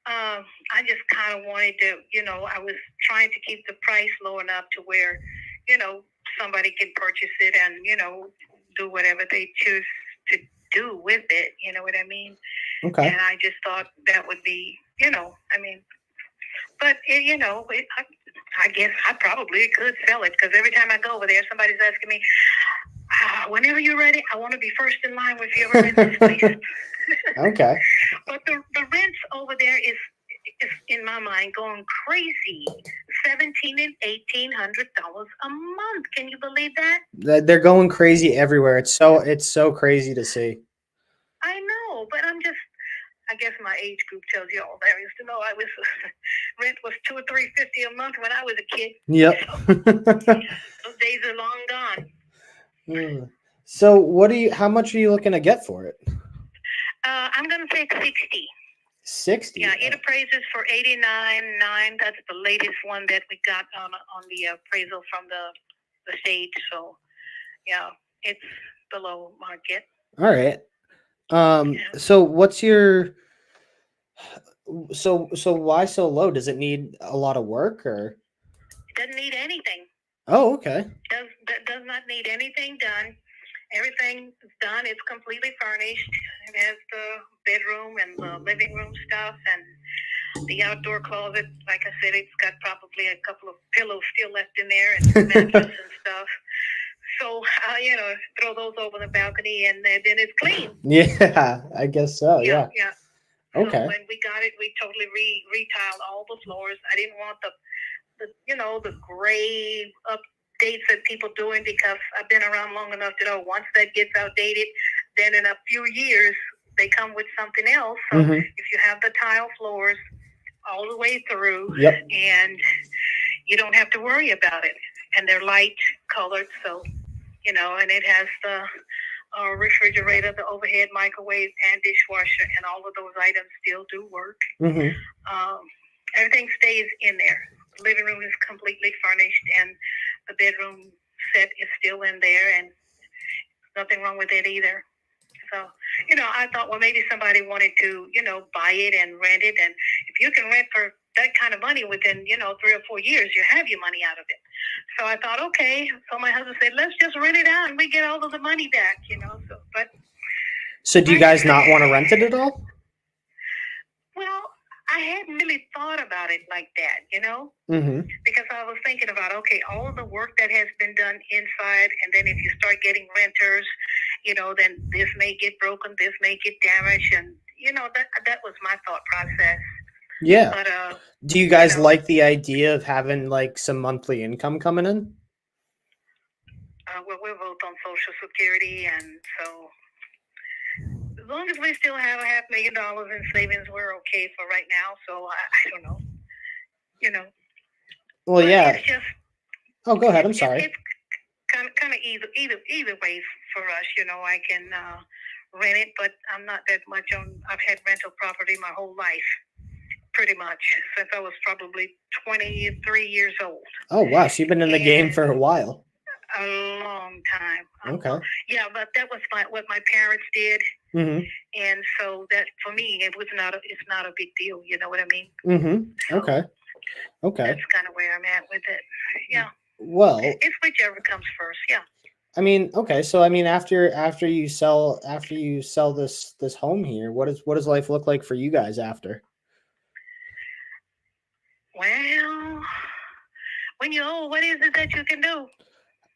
I just kind of wanted to, you know, I was trying to keep the price low enough to where, you know, somebody can purchase it and, you know, do whatever they choose to do with it. You know what I mean? Okay. And I just thought that would be, you know, I mean, but, you know, I guess I probably could sell it because every time I go over there, somebody's asking me, whenever you're ready, I want to be first in line with you ever rent this place. Okay. But the rents over there is in my mind going crazy. $1,700 and $1,800 a month. Can you believe that? They're going crazy everywhere. It's so crazy to see. I know, but I guess my age group tells you all there is to know. I was rent was $200 or $350 a month when I was a kid. Yep. Those days are long gone. So how much are you looking to get for it? I'm gonna say 60. 60. Yeah, it appraises for 89.9. That's the latest one that we got on the appraisal from the state. So, yeah, it's below market. All right. Yeah. So what's your so why so low? Does it need a lot of work or? It doesn't need anything. Oh, okay. Does not need anything done. Everything is done. It's completely furnished. It has the bedroom and the living room stuff and the outdoor closet. Like I said, it's got probably a couple of pillows still left in there and mattress and stuff. So, you know, throw those over the balcony and then it's clean. Yeah, I guess so. Yeah. Yeah. Okay. So when we got it, we totally retiled all the floors. I didn't want the you know, the gray updates that people doing because I've been around long enough to know once that gets outdated, then in a few years they come with something else. So Mhm. if you have the tile floors all the way through, Yep. and you don't have to worry about it, and they're light colored, so you know, and it has the refrigerator, the overhead microwave, and dishwasher, and all of those items still do work. Mhm. Everything stays in there. The living room is completely furnished, and the bedroom set is still in there, and nothing wrong with it either. So, you know, I thought, well, maybe somebody wanted to, you know, buy it and rent it, and if you can rent for that kind of money within, you know, 3 or 4 years, you have your money out of it. So I thought, okay. So my husband said, let's just rent it out, and we get all of the money back, you know. So do you guys not want to rent it at all? Well, I hadn't really thought about it like that, you know, Mm-hmm. because I was thinking about, okay, all of the work that has been done inside, and then if you start getting renters, you know, then this may get broken, this may get damaged, and, you know, that was my thought process. Yeah. But, do you guys you know, like the idea of having like some monthly income coming in? well, we're both on Social Security, and so as long as we still have $500,000 in savings, we're okay for right now. So I don't know, you know. Well, But yeah. it's just, Oh, go ahead. I'm sorry. It's kind of either ways for us, you know. I can rented, but I'm not that much on. I've had rental property my whole life, pretty much since I was probably 23 years old. Oh wow, so you've been in the game for a while. A long time. Okay. Yeah, but that was what my parents did, Mm-hmm. and so that for me it was not. It's not a big deal. You know what I mean? Mm-hmm. Okay. Okay. That's kind of where I'm at with it. Yeah. Well, It's whichever comes first. Yeah. I mean, okay. So I mean, after you sell this home here, what does life look like for you guys after? Well, when you're old, what is it that you can do?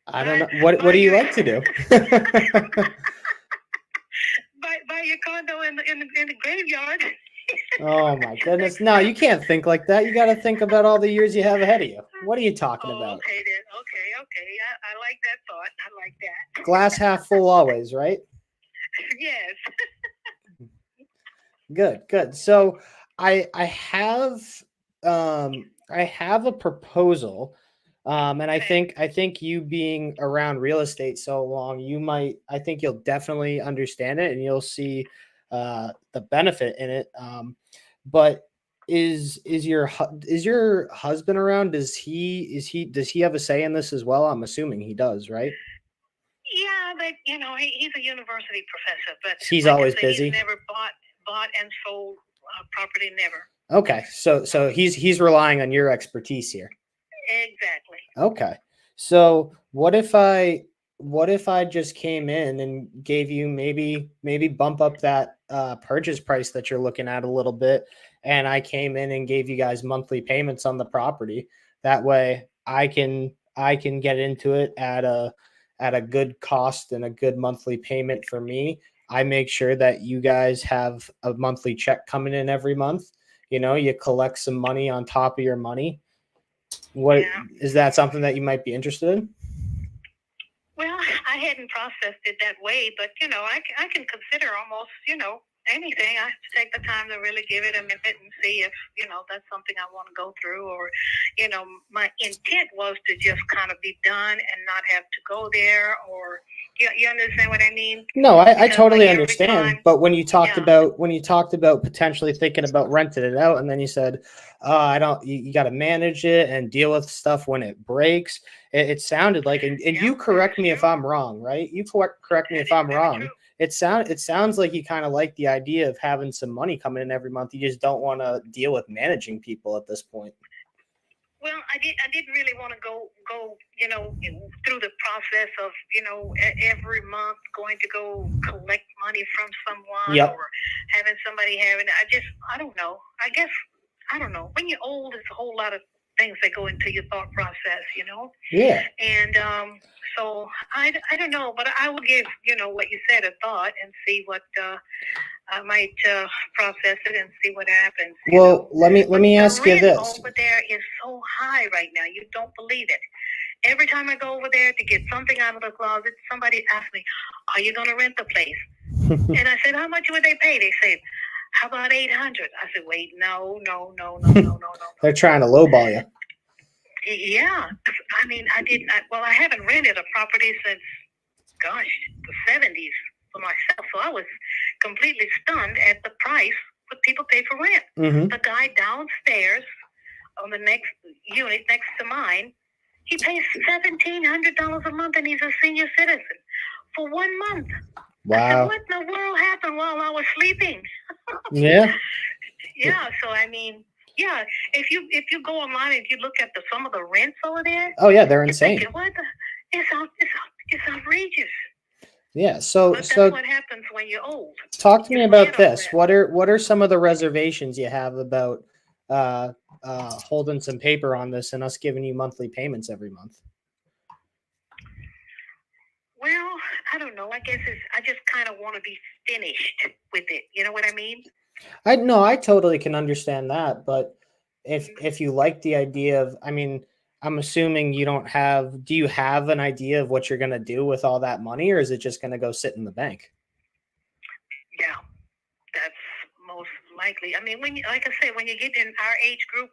I don't know. What do you like to do? buy your condo in the graveyard. Oh my goodness. No, you can't think like that. You got to think about all the years you have ahead of you. What are you talking about? Okay then. Okay. I like that thought. I like that. Glass half full always, right? Yes. Good. So I have a proposal. And I think you being around real estate so long, I think you'll definitely understand it and you'll see the benefit in it. But is your husband around? Does he have a say in this as well? I'm assuming he does, right? Yeah, but he's a university professor, but He's like I always said, busy. He's never bought and sold property, never. Okay, so he's relying on your expertise here. Exactly. Okay, so what if I just came in and gave you maybe bump up that purchase price that you're looking at a little bit, and I came in and gave you guys monthly payments on the property. That way I can get into it at a good cost and a good monthly payment for me. I make sure that you guys have a monthly check coming in every month. You collect some money on top of your money. Is that something that you might be interested in? Well, I hadn't processed it that way, but I can consider almost anything. I have to take the time to really give it a minute and see if that's something I want to go through, or my intent was to just kind of be done and not have to go there, or you understand what I mean? No, I totally understand. But when you talked about potentially thinking about renting it out, and then you said, you got to manage it and deal with stuff when it breaks. It sounded like, and you correct me if I'm wrong, right? You correct me if I'm wrong. It sounds like you kind of like the idea of having some money coming in every month. You just don't want to deal with managing people at this point. Well, I didn't really want to go through the process of every month going to go collect money from someone, yep, or having somebody having it. I don't know. I don't know. When you're old, it's a whole lot of things that go into your thought process, Yeah. And so I don't know, but I will give what you said a thought and see what I might process it and see what happens. Well, let me ask you this. Over there is so high right now. You don't believe it. Every time I go over there to get something out of the closet, somebody asks me, "Are you going to rent the place?" And I said, "How much would they pay?" They said, "How about $800?" I said, "Wait, no." They're trying to lowball you. Yeah, I mean, I haven't rented a property since, the 70s for myself. So I was completely stunned at the price what people pay for rent. Mm-hmm. The guy downstairs on the next unit next to mine, he pays $1,700 a month, and he's a senior citizen for 1 month. Wow. I said, what in the world happened while I was sleeping? Yeah. Yeah. So I mean, yeah. If you go online and you look at some of the rents over there. Oh yeah, they're insane. Thinking, it's outrageous. Yeah. So But that's what happens when you're old. Talk to me about this. What are some of the reservations you have about holding some paper on this and us giving you monthly payments every month? Well, I don't know. I guess I just kind of want to be finished with it. You know what I mean? I totally can understand that. But if you like the idea of, I mean, I'm assuming do you have an idea of what you're going to do with all that money, or is it just going to go sit in the bank? Yeah, that's most likely. I mean, like I said, when you get in our age group,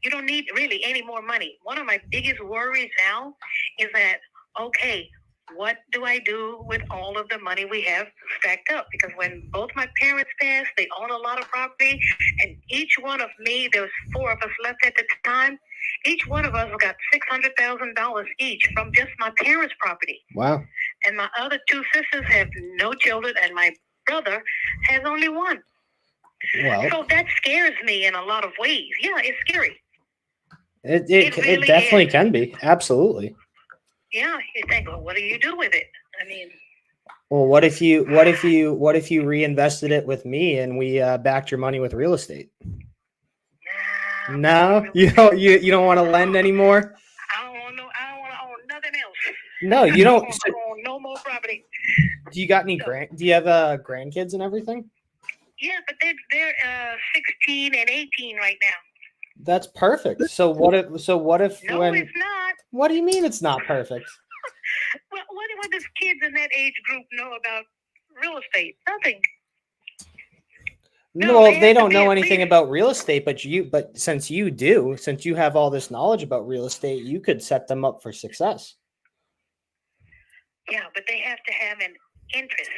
you don't need really any more money. One of my biggest worries now is that, okay, what do I do with all of the money we have stacked up? Because when both my parents passed, they own a lot of property, and each one of me, there was 4 of us left at the time. Each one of us got $600,000 each from just my parents' property. Wow. And my other 2 sisters have no children, and my brother has only 1. Well, So that scares me in a lot of ways. Yeah, it's scary. it really definitely is. can be. Absolutely. Yeah, you think, well, what do you do with it? I mean, Well, what if you reinvested it with me and we backed your money with real estate? nah, No, you don't want to lend anymore. I don't want to own nothing else. No, you I don't. want to own no more property. Do you got any do you have grandkids and everything? Yeah, but they're 16 and 18 right now. That's perfect. So what if No, when it's not. what do you mean it's not perfect? Well, what does kids in that age group know about real estate? Nothing. No, No, they they have to don't be know at anything least- about real estate, but since you have all this knowledge about real estate, you could set them up for success. Yeah, but they have to have an interest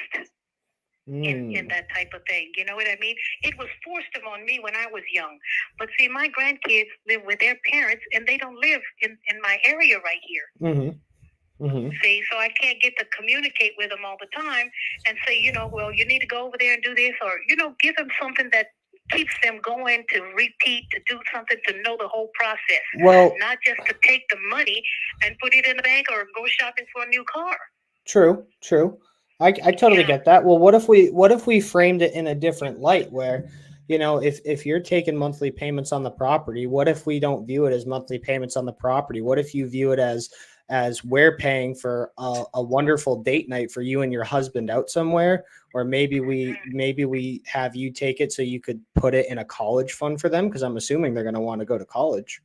in that type of thing. You know what I mean? It was forced upon me when I was young. But see, my grandkids live with their parents, and they don't live in my area right here. Mm-hmm. Mm-hmm. See, so I can't get to communicate with them all the time and say, well, you need to go over there and do this, or, give them something that keeps them going to repeat, to do something, to know the whole process. Well, Not just to take the money and put it in the bank or go shopping for a new car. true. I totally get that. Well, what if we framed it in a different light where, if you're taking monthly payments on the property, what if we don't view it as monthly payments on the property? What if you view it as we're paying for a wonderful date night for you and your husband out somewhere, or maybe we have you take it so you could put it in a college fund for them, because I'm assuming they're going to want to go to college.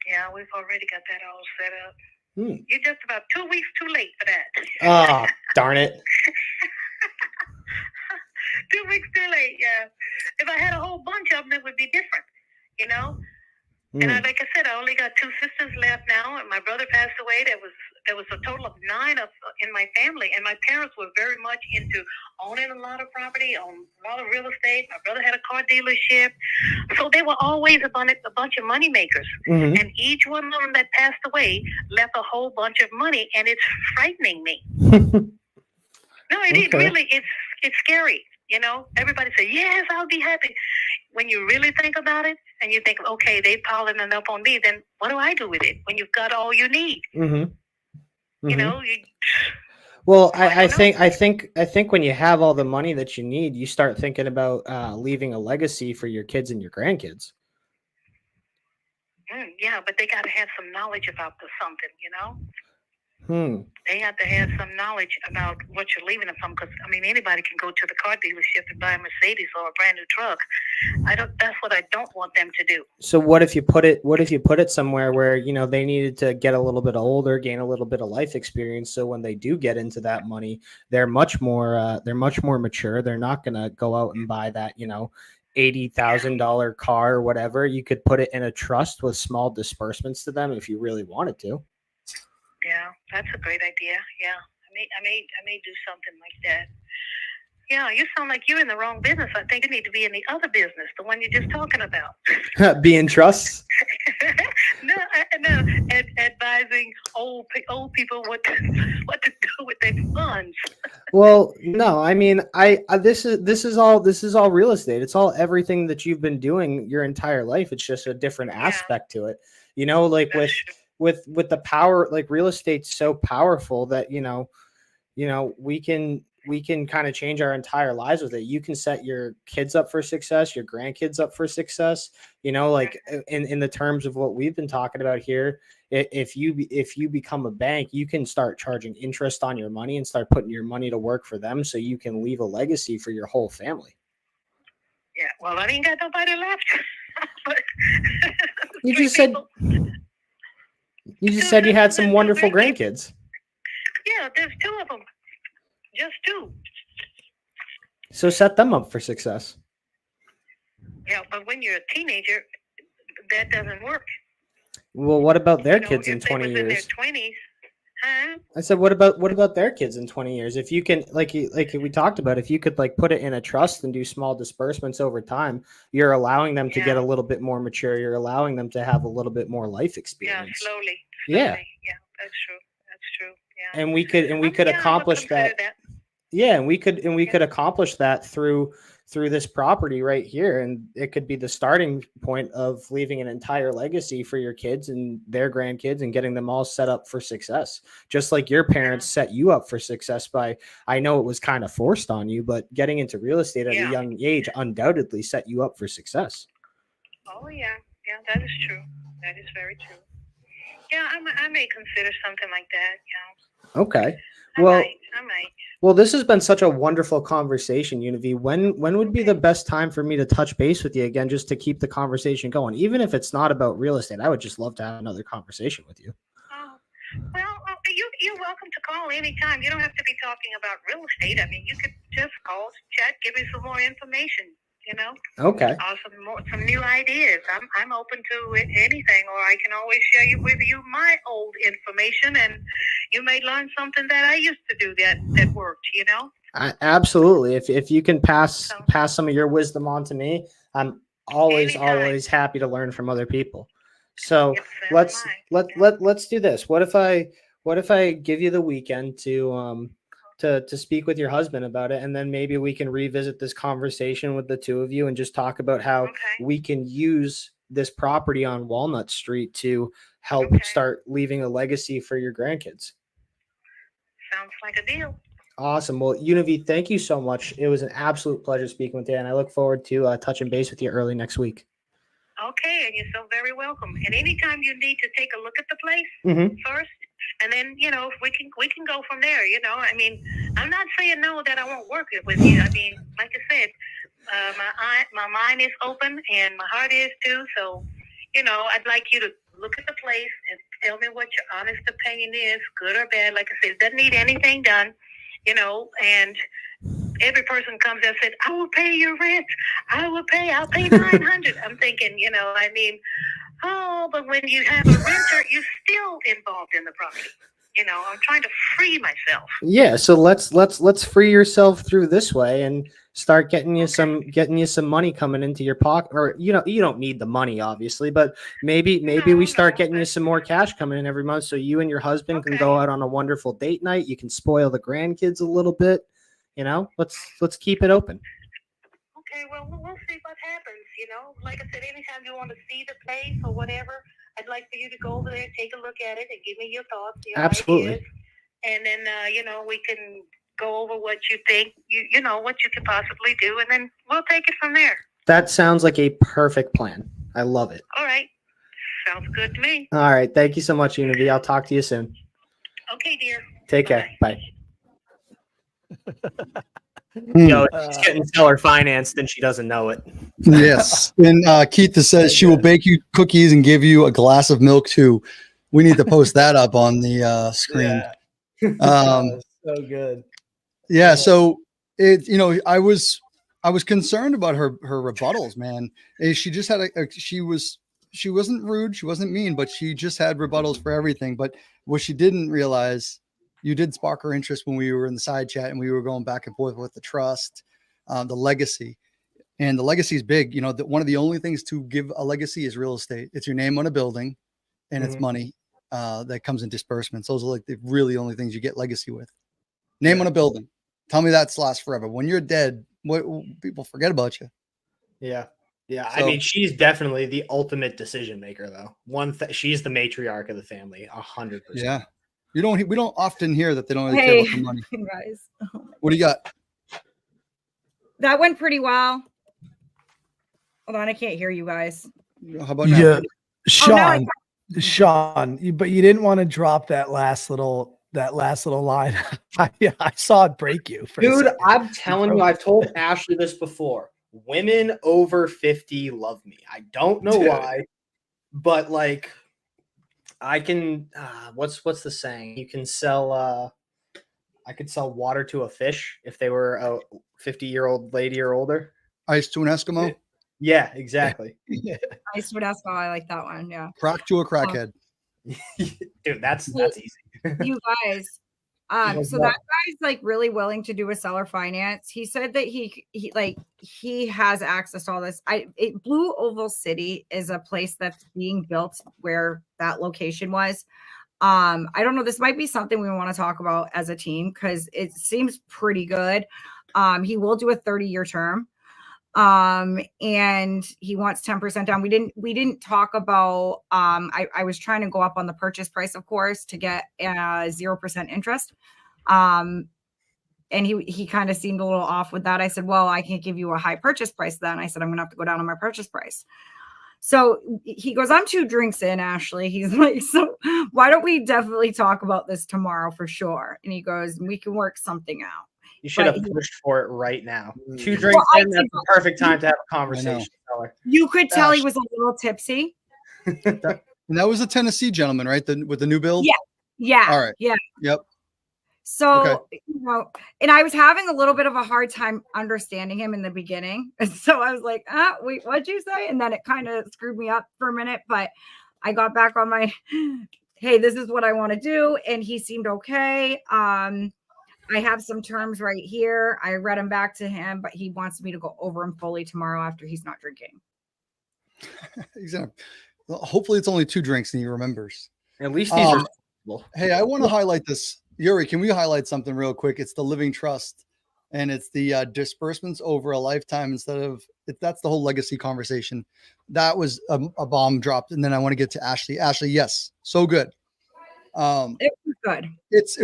Yeah, we've already got that all set up. Hmm. You're just about 2 weeks too late for that. Oh, darn it. 2 weeks too late, yeah. If I had a whole bunch of them, it would be different, And like I said, I only got 2 sisters left now, and my brother passed away. There was a total of 9 in my family, and my parents were very much into owning a lot of property, own a lot of real estate. My brother had a car dealership, so they were always a bunch of money makers. Mm-hmm. And each one of them that passed away left a whole bunch of money, and it's frightening me. No, it really, it's scary. Everybody say, yes, I'll be happy. When you really think about it and you think, okay, they piling it up on me, then what do I do with it when you've got all you need? Mm-hmm. Mm-hmm. Well, I think when you have all the money that you need, you start thinking about leaving a legacy for your kids and your grandkids. Yeah, but they got to have some knowledge about something, Hmm. They have to have some knowledge about what you're leaving them from, because anybody can go to the car dealership and buy a Mercedes or a brand new truck. That's what I don't want them to do. So what if you put it somewhere where they needed to get a little bit older, gain a little bit of life experience, so when they do get into that money, they're much more mature. They're not going to go out and buy that $80,000 car or whatever. You could put it in a trust with small disbursements to them if you really wanted to. Yeah, that's a great idea. Yeah, I may do something like that. Yeah, you sound like you're in the wrong business. I think you need to be in the other business, the one you're just talking about. Be in trusts? No, advising old people what to do with their funds. Well, no, I mean, this is all real estate. It's all everything that you've been doing your entire life. It's just a different aspect to it. Like with the power, like real estate's so powerful that we can kind of change our entire lives with it. You can set your kids up for success, your grandkids up for success, like in the terms of what we've been talking about here. If you become a bank, you can start charging interest on your money and start putting your money to work for them, so you can leave a legacy for your whole family. Yeah, well, I ain't got nobody left. You just said you had some wonderful grandkids. Yeah, there's 2 of them. Just 2. So set them up for success. Yeah, but when you're a teenager, that doesn't work. Well, what about their kids in if they 20 was years? in their 20s, Huh? I said, what about their kids in 20 years? If you can, like we talked about, if you could like put it in a trust and do small disbursements over time, you're allowing them to get a little bit more mature. You're allowing them to have a little bit more life experience. Yeah, slowly. Yeah. Yeah, that's true. That's true. Yeah. And we could accomplish that. Yeah, and we could accomplish that through this property right here, and it could be the starting point of leaving an entire legacy for your kids and their grandkids and getting them all set up for success, just like your parents set you up for success by, I know it was kind of forced on you, but getting into real estate at a young age undoubtedly set you up for success. Oh yeah, that is true. That is very true. Yeah, I may consider something like that. Yeah. Okay. Well, I might. Well, this has been such a wonderful conversation, Univi. When would be the best time for me to touch base with you again, just to keep the conversation going? Even if it's not about real estate, I would just love to have another conversation with you. Oh, well, you're welcome to call anytime. You don't have to be talking about real estate. I mean, you could just call, chat, give me some more information. You know. Okay. Some new ideas. I'm open to anything, or I can always share with you my old information, and you may learn something that I used to do that worked. You know. Absolutely. If you can pass some of your wisdom on to me, I'm always happy to learn from other people. So let's do this. What if I give you the weekend to speak with your husband about it, and then maybe we can revisit this conversation with the two of you and just talk about how we can use this property on Walnut Street to help start leaving a legacy for your grandkids. Sounds like a deal. Awesome. Well, Univi, thank you so much. It was an absolute pleasure speaking with you, and I look forward to touching base with you early next week. Okay, and you're so very welcome. And anytime you need to take a look at the place first, and then, you know, we can go from there. You know, I mean, I'm not saying no that I won't work it with you. I mean, like I said, my mind is open and my heart is too. So, you know, I'd like you to look at the place and tell me what your honest opinion is, good or bad. Like I said, it doesn't need anything done, you know, and every person comes and said, I will pay your rent. I'll pay $900. I'm thinking, you know, I mean, oh, but when you have a renter, you're still involved in the property. You know, I'm trying to free myself. Yeah, so let's free yourself through this way and start getting you some money coming into your pocket. Or you don't need the money, obviously, but maybe we start getting you some more cash coming in every month, so you and your husband can go out on a wonderful date night. You can spoil the grandkids a little bit. You know, let's keep it open. Okay, well, we'll see what happens. You know, like I said, anytime you want to see the place or whatever, I'd like for you to go over there, take a look at it, and give me your thoughts, your Absolutely. ideas. And then, you know, we can go over what you think, you know, what you could possibly do, and then we'll take it from there. That sounds like a perfect plan. I love it. All right. Sounds good to me. All right. Thank you so much, Univi. I'll talk to you soon. Okay, dear. Take care. Bye. Yo, she's getting seller financed and she doesn't know it. Yes. And Keith says she will bake you cookies and give you a glass of milk too. We need to post that up on the screen. Yeah. So good. Yeah. So I was concerned about her rebuttals, man. She just had she wasn't rude. She wasn't mean, but she just had rebuttals for everything. But what she didn't realize, you did spark her interest when we were in the side chat and we were going back and forth with the trust, the legacy, and the legacy is big. You know, one of the only things to give a legacy is real estate. It's your name on a building and it's money that comes in disbursements. Those are like the really only things you get legacy with. Name on a building. Tell me that's lasts forever. When you're dead, what people forget about you. Yeah. Yeah. So, I mean, she's definitely the ultimate decision maker though. She's the matriarch of the family. 100%. Yeah. We don't often hear that they don't really care about the money. Guys. What do you got? That went pretty well. Hold on, I can't hear you guys. How about now? Yeah, Shaun, but you didn't want to drop that last little line. I saw it break you. Dude, I'm telling you, I've told Ashley this before. Women over 50 love me. I don't know why, but like, I can. What's the saying? You can sell. I could sell water to a fish if they were a 50-year-old lady or older. Ice to an Eskimo. Yeah, exactly. Ice to an Eskimo. I like that one. Yeah. Crack to a crackhead. Dude, that's easy. You guys, What's so up? that guy's like really willing to do a seller finance. He said that he has access to all this. Blue Oval City is a place that's being built where that location was. I don't know. This might be something we want to talk about as a team because it seems pretty good. He will do a 30-year term. And he wants 10% down. We didn't talk about, I was trying to go up on the purchase price, of course, to get 0% interest. And he kind of seemed a little off with that. I said, well, I can't give you a high purchase price then. I said, I'm gonna have to go down on my purchase price. So he goes, I'm 2 drinks in, Ashley. He's like, so why don't we definitely talk about this tomorrow for sure? And he goes, we can work something out. You should have pushed for it right now. 2 drinks in, that's the perfect time to have a conversation. You could tell he was a little tipsy. And that was a Tennessee gentleman, right? With the new build? Yeah. All right. Yeah. Yep. So, and I was having a little bit of a hard time understanding him in the beginning. And so I was like, wait, what'd you say? And then it kind of screwed me up for a minute, but I got back on my, hey, this is what I want to do. And he seemed okay. I have some terms right here. I read them back to him, but he wants me to go over them fully tomorrow after he's not drinking. Exactly. Well, hopefully it's only 2 drinks and he remembers. At least these are. Hey, I want to highlight this. Yuri, can we highlight something real quick? It's the living trust and it's the disbursements over a lifetime instead of that's the whole legacy conversation. That was a bomb dropped. And then I want to get to Ashley. Ashley, yes. So good. It was good.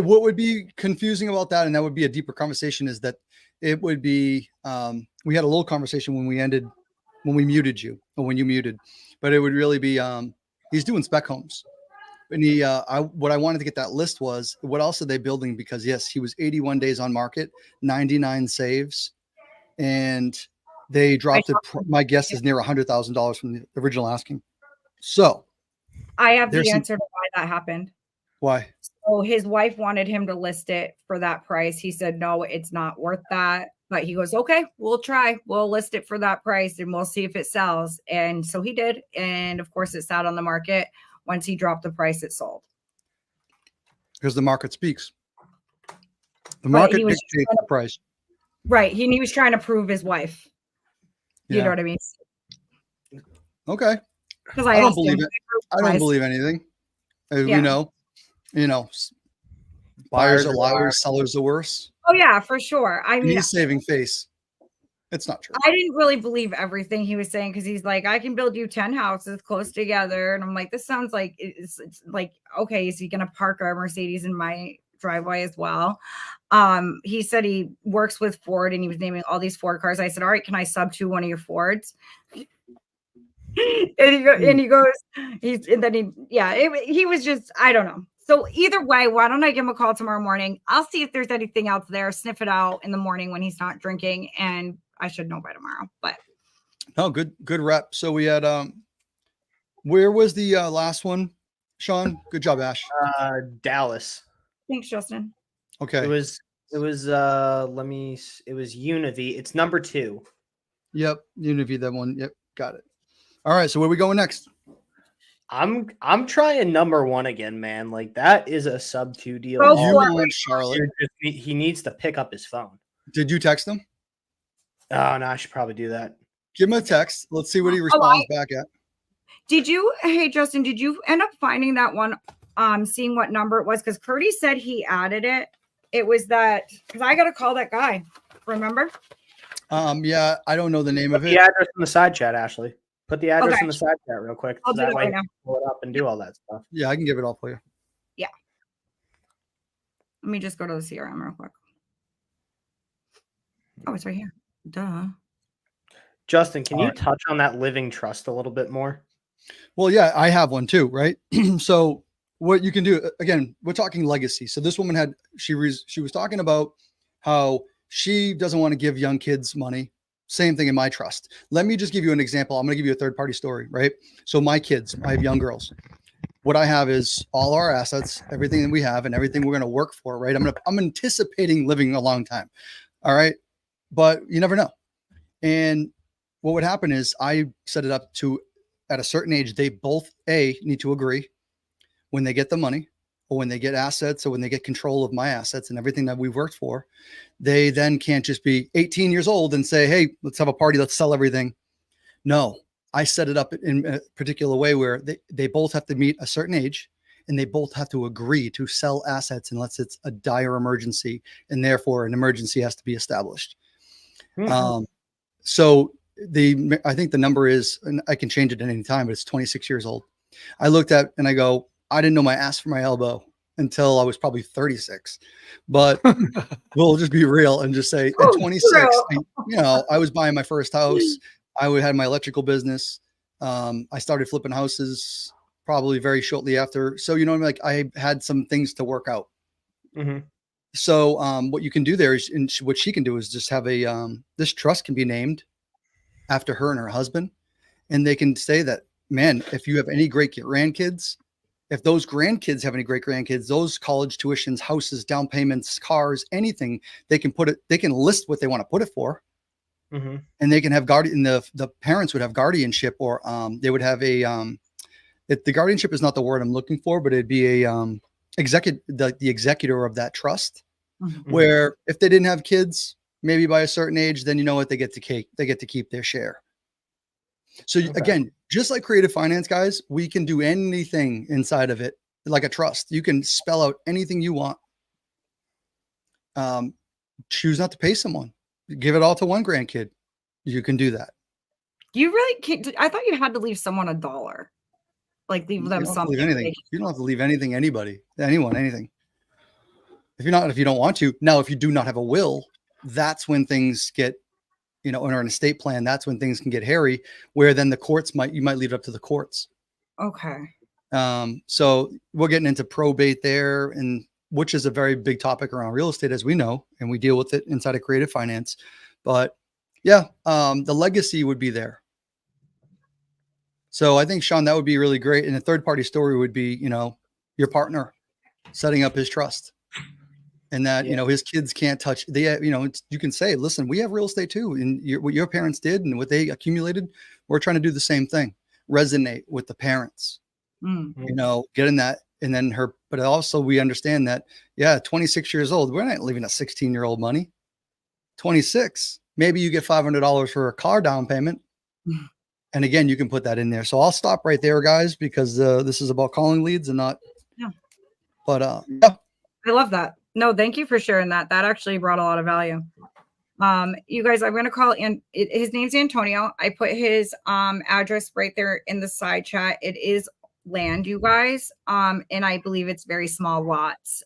What would be confusing about that, and that would be a deeper conversation, is that it would be we had a little conversation when we muted you, or when you muted, but it would really be he's doing spec homes. And what I wanted to get that list was what else are they building? Because yes, he was 81 days on market, 99 saves, and they dropped it. My guess is near $100,000 from the original asking. So I have the answer to why that happened. Why? So his wife wanted him to list it for that price. He said, no, it's not worth that. But he goes, okay, we'll try. We'll list it for that price and we'll see if it sells. And so he did. And of course, it sat on the market. Once he dropped the price, it sold. Because the market speaks. The market dictates the price. Right. He was trying to prove his wife. You know what I mean? Okay. Because I don't believe it. I don't believe anything. You know, buyers are liars, sellers are worse. Oh yeah, for sure. I mean, he's saving face. It's not true. I didn't really believe everything he was saying because he's like, I can build you 10 houses close together. And I'm like, this sounds like it's like, okay, is he going to park a Mercedes in my driveway as well? He said he works with Ford and he was naming all these Ford cars. I said, all right, can I sub to one of your Fords? and he goes, he was just, I don't know. So either way, why don't I give him a call tomorrow morning? I'll see if there's anything else there, sniff it out in the morning when he's not drinking, and I should know by tomorrow. But good rep. So we had where was the last one, Shaun? Good job, Ash. Dallas. Thanks, Justin. Okay. It was Univi. It's number 2. Yep, Univi, that one. Yep, got it. All right, so where are we going next? I'm trying number 1 again, man. Like that is a sub-2 deal. Charlotte. He needs to pick up his phone. Did you text him? Oh no, I should probably do that. Give him a text. Let's see what he responds back at. Hey Justin, did you end up finding that one? Seeing what number it was? Because Curdy said he added it. It was that because I got to call that guy. Remember? Yeah, I don't know the name of it. The address in the side chat, Ashley. Put the address in the side chat real quick. I'll do that right now. Pull it up and do all that stuff. Yeah, I can give it all for you. Yeah. Let me just go to the CRM real quick. Oh, it's right here. Duh. Justin, can you touch on that living trust a little bit more? Well, yeah, I have one too, right? So what you can do, again, we're talking legacy. So this woman she was talking about how she doesn't want to give young kids money. Same thing in my trust. Let me just give you an example. I'm going to give you a third-party story, right? So my kids, I have young girls. What I have is all our assets, everything that we have and everything we're going to work for, right? I'm anticipating living a long time. All right. But you never know. And what would happen is I set it up to, at a certain age, they both need to agree when they get the money, or when they get assets, or when they get control of my assets and everything that we've worked for, they then can't just be 18 years old and say, hey, let's have a party, let's sell everything. No, I set it up in a particular way where they both have to meet a certain age, and they both have to agree to sell assets unless it's a dire emergency, and therefore an emergency has to be established. So I think the number is, and I can change it at any time, but it's 26 years old. I looked at and I go, I didn't know my ass from my elbow until I was probably 36, but we'll just be real and just say at 26, I was buying my first house. I had my electrical business. I started flipping houses probably very shortly after. So, like I had some things to work out. So what you can do there is, and what she can do is just have this trust can be named after her and her husband. And they can say that, man, if you have any great grandkids, if those grandkids have any great grandkids, those college tuitions, houses, down payments, cars, anything, they can list what they want to put it for. And they can have the parents would have guardianship, or they would have the guardianship is not the word I'm looking for, but it'd be the executor of that trust, where if they didn't have kids, maybe by a certain age, then they get to keep their share. So again, just like creative finance, guys, we can do anything inside of it, like a trust. You can spell out anything you want. Choose not to pay someone. Give it all to one grandkid. You can do that. You really can't. I thought you had to leave someone $1. Like leave them something. Leave anything. You don't have to leave anything, anyone, anything. If you don't want to. Now, if you do not have a will, that's when things get, or an estate plan, that's when things can get hairy, where then you might leave it up to the courts. Okay. So we're getting into probate there, and which is a very big topic around real estate, as we know, and we deal with it inside of creative finance. But yeah, the legacy would be there. So I think, Shaun, that would be really great. And a third party story would be, your partner setting up his trust, and that, his kids can't touch you can say, listen, we have real estate too. And what your parents did and what they accumulated, we're trying to do the same thing, resonate with the parents, getting that. And then but also we understand that, 26 years old, we're not leaving a 16-year-old money. 26, maybe you get $500 for a car down payment. And again, you can put that in there. So I'll stop right there, guys, because this is about calling leads and not. Yeah. But I love that. No, thank you for sharing that. That actually brought a lot of value. You guys, I'm going to call in. His name's Antonio. I put his address right there in the side chat. It is land, you guys. And I believe it's very small lots.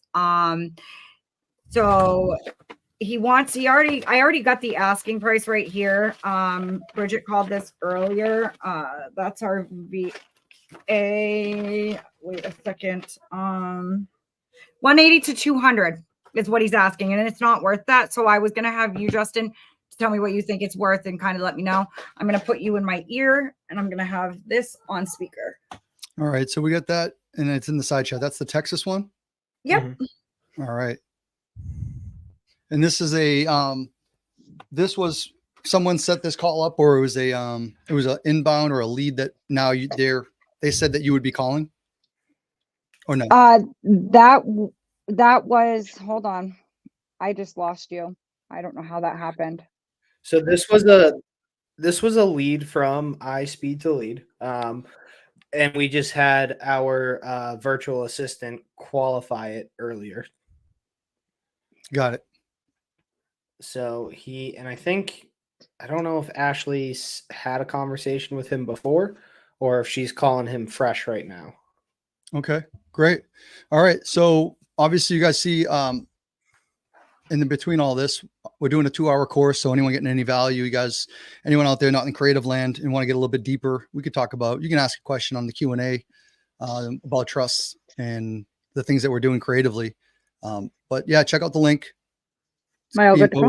So I already got the asking price right here. Bridget called this earlier. That's our VA. Wait a second. 180 to 200 is what he's asking, and it's not worth that. So I was going to have you, Justin, to tell me what you think it's worth and kind of let me know. I'm going to put you in my ear, and I'm going to have this on speaker. All right. So we got that, and it's in the side chat. That's the Texas one? Yep. All right. And this is this was someone set this call up, or it was an inbound or a lead that now they said that you would be calling, or no? That was, hold on. I just lost you. I don't know how that happened. So this was a lead from iSpeedToLead. And we just had our virtual assistant qualify it earlier. Got it. So I don't know if Ashley's had a conversation with him before or if she's calling him fresh right now. Okay, great. All right. So obviously you guys see, in between all this, we're doing a 2-hour course. So anyone getting any value, anyone out there not in creative land and want to get a little bit deeper, you can ask a question on the Q&A about trusts and the things that we're doing creatively. But yeah, check out the link. Am I all good to go?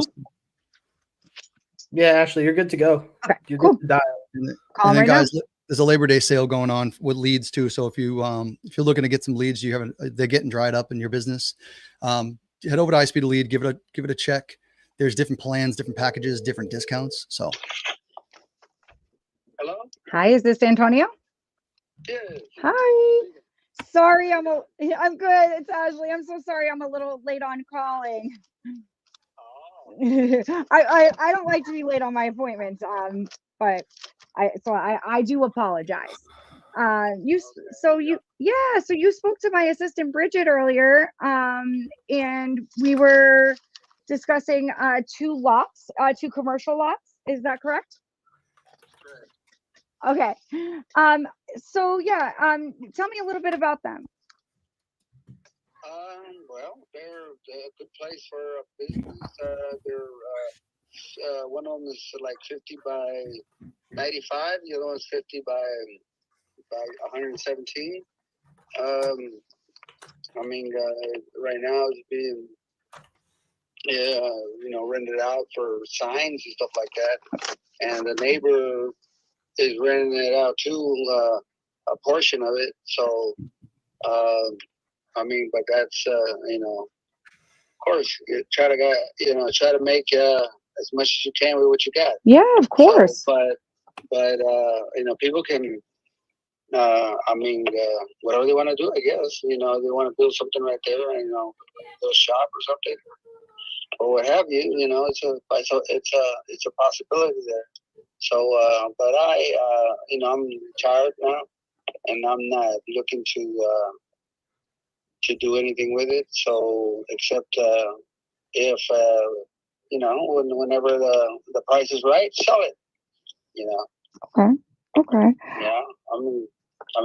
Yeah, Ashley, you're good to go. Okay, you're cool. good to dial. And then guys, there's a Labor Day sale going on with leads too. So if you're looking to get some leads, they're getting dried up in your business, head over to iSpeedToLead, give it a check. There's different plans, different packages, different discounts. So. Hello? Hi, is this Antonio? Yes. Hi. Sorry, I'm good. It's Ashley. I'm so sorry. I'm a little late on calling. I don't like to be late on my appointments. But I do apologize. So you spoke to my assistant Bridget earlier. And we were discussing two commercial lots. Is that correct? Okay. So yeah, tell me a little bit about them. Well, they're a good place for a business. They're one of them is like 50 by 95. The other one's 50 by 117. I mean, right now it's being rented out for signs and stuff like that. And the neighbor is renting it out too, a portion of it. So, I mean, but that's of course, you try to make as much as you can with what you got. Yeah, of course. So, but people can. Whatever they want to do, I guess. They want to build something right there, and build a shop or something, or what have you. It's a possibility there. So, but I'm retired now, and I'm not looking to do anything with it. So, except if whenever the price is right, sell it. Okay. Yeah,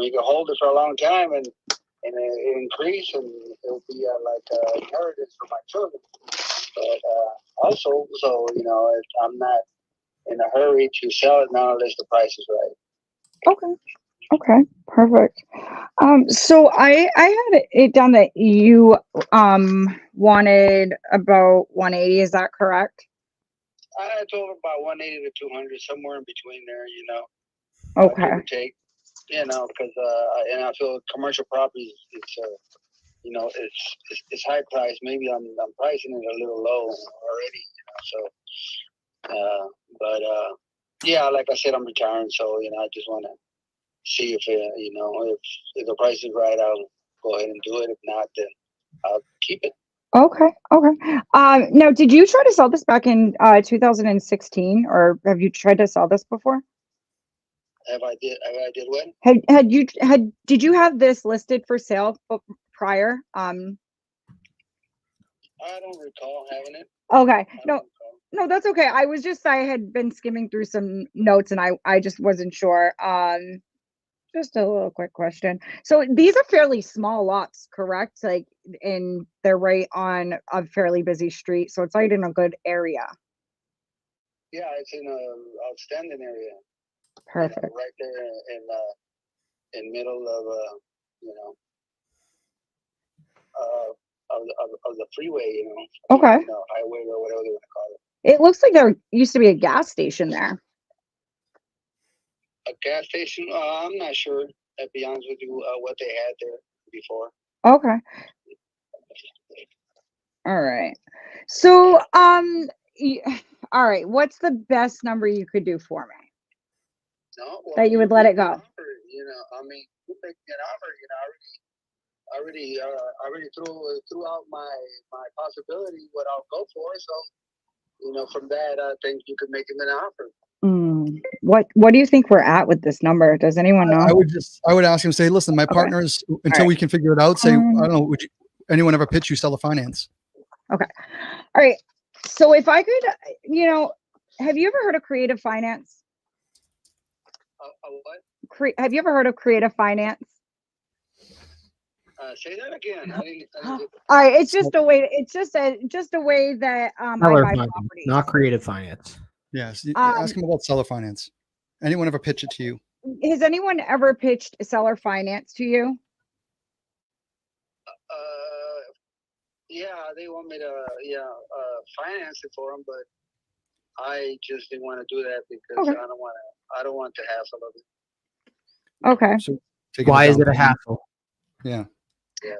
you can hold it for a long time and it increase, and it'll be like a inheritance for my children. But also, so I'm not in a hurry to sell it now unless the price is right. Okay, perfect. So I had it down that you wanted about 180. Is that correct? I told about 180 to 200, somewhere in between there. Okay. Give or take. Because and I feel commercial properties, it's high price. Maybe I'm pricing it a little low already. But yeah, like I said, I'm retiring, so I just want to see if if the price is right, I'll go ahead and do it. If not, then I'll keep it. Okay. Now, did you try to sell this back in 2016, or have you tried to sell this before? Have I did what? Did you have this listed for sale prior? I don't recall having it. Okay. No, that's okay. I had been skimming through some notes and I just wasn't sure. Just a little quick question. So these are fairly small lots, correct? And they're right on a fairly busy street. So it's right in a good area. Yeah, it's in an outstanding area. Perfect. Right there in middle of of the freeway, Okay. Highway or whatever they want to call it. It looks like there used to be a gas station there. A gas station? I'm not sure. To be honest with you, what they had there before. Okay. All right. So, all right. What's the best number you could do for me? That you would let it go? You make an offer. I already threw out my possibility what I'll go for. So, from that, I think you could make him an offer. What do you think we're at with this number? Does anyone know? I would ask him, say, listen, my partners, until we can figure it out, say, I don't know, would anyone ever pitch you seller finance? Okay. All right. So if I could, have you ever heard of creative finance? What? Have you ever heard of creative finance? Say that again. I didn't all right. It's just a way. It's just a way that I buy properties. Not creative finance. Yes. Ask him about seller finance. Anyone ever pitch it to you? Has anyone ever pitched seller finance to you? Yeah, they want me to finance it for them, but I just didn't want to do that because I don't want the hassle of it. Okay. So why is it a hassle? Yeah.